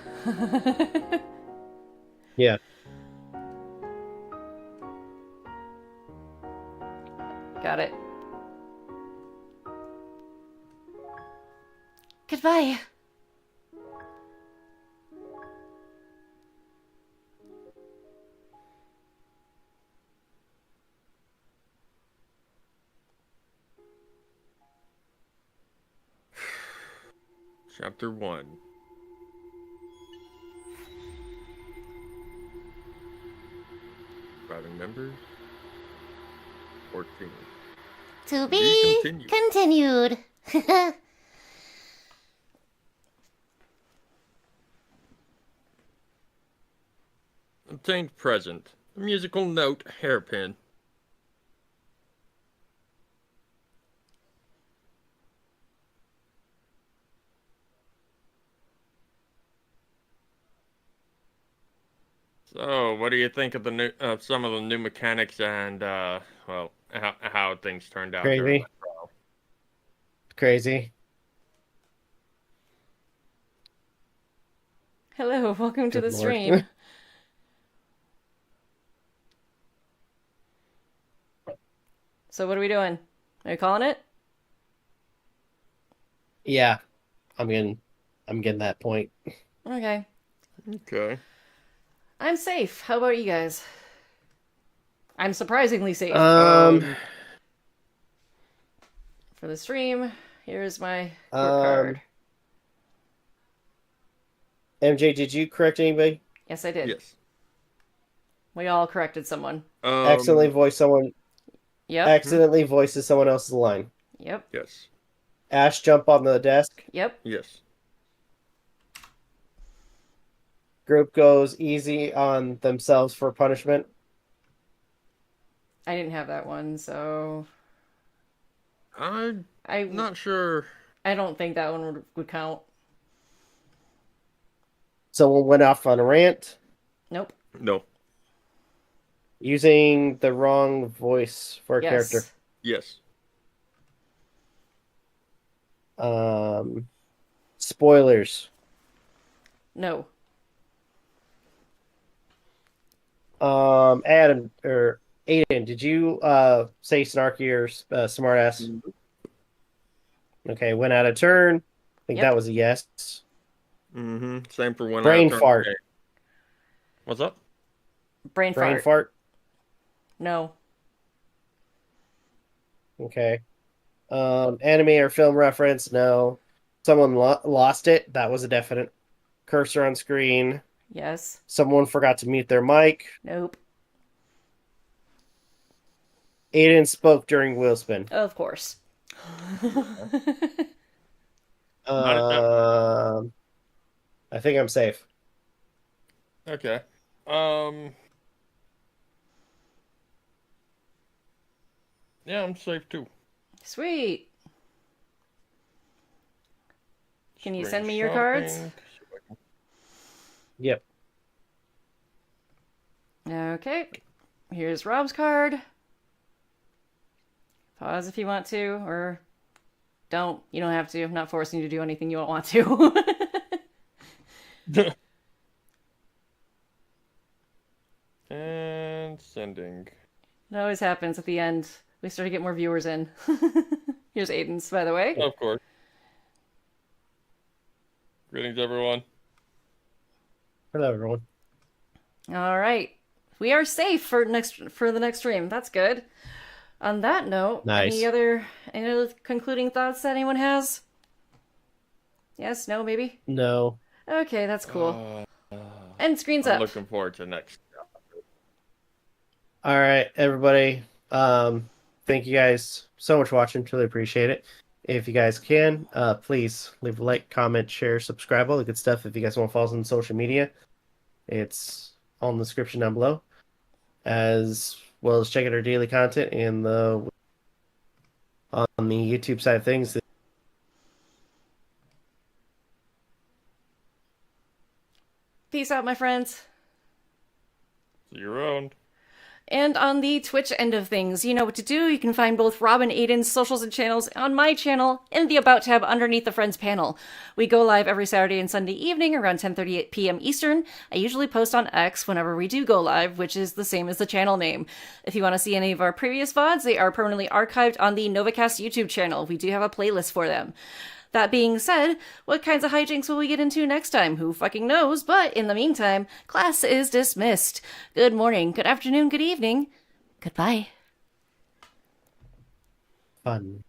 Yeah. Got it. Goodbye. Chapter 1. Surviving members. 14. To Be be continued. continued. Obtained present. A musical note hairpin. So, what do you think of the new, some of the new mechanics and, well, how things turned out during Crazy. the trial? Crazy. Hello, welcome to Good the lord. stream. So what are we doing? Are you calling it? Yeah. I'm getting that point. Okay. Okay. I'm safe. How about you guys? I'm surprisingly safe. Um, For the stream, here's my court Um, card. MJ, did you correct anybody? Yes, I did. Yes. We all corrected someone. Accidentally voiced someone. Yep. Accidentally voices someone else's line. Yep. Yes. Ash, jump on the desk. Yep. Yes. Group goes easy on themselves for punishment. I didn't have that one, so I'm I not sure. I don't think that one would count. Someone went off on a rant. Nope. No. Using the wrong voice for a Yes. character. Yes. Spoilers. No. Adam or Aiden, did you say snarky or smartass? Okay, went out of turn. I think Yep. that was a yes. Mm-hmm. Same for when Brain I turned fart. gay. What's up? Brain Brain fart. fart. No. Okay. Anime or film reference? No. Someone lost it. That was a definite. Cursor on screen. Yes. Someone forgot to mute their mic. Nope. Aiden spoke during wheel spin. Of course. I think I'm safe. Okay. Yeah, I'm safe too. Sweet. Can you Spring send me your cards? shopping. Yep. Okay. Here's Rob's card. Pause if you want to, or don't. You don't have to. I'm not forcing you to do anything you don't want to. And sending. It always happens at the end. We start to get more viewers in. Here's Aiden's, by the way. Of course. Greetings, everyone. Hello, everyone. All right. We are safe for the next stream. That's good. On that note, Nice. any other concluding thoughts that anyone has? Yes, no, maybe? No. Okay, that's cool. And screen's I'm up. looking forward to next. All right, everybody. Thank you guys so much for watching. Truly appreciate it. If you guys can, please leave a like, comment, share, subscribe, all the good stuff. If you guys want to follow us on social media, it's all in the description down below. As well as check out our daily content and on the YouTube side of things. Peace out, my friends. See you around. And on the Twitch end of things, you know what to do. You can find both Rob and Aiden's socials and channels on my channel in the About tab underneath the Friends panel. We go live every Saturday and Sunday evening around 10:30 p.m. Eastern. I usually post on X whenever we do go live, which is the same as the channel name. If you want to see any of our previous VODs, they are permanently archived on the Novakast YouTube channel. We do have a playlist for them. That being said, what kinds of hijinks will we get into next time? Who fucking knows? But in the meantime, class is dismissed. Good morning, good afternoon, good evening. Goodbye. Fun.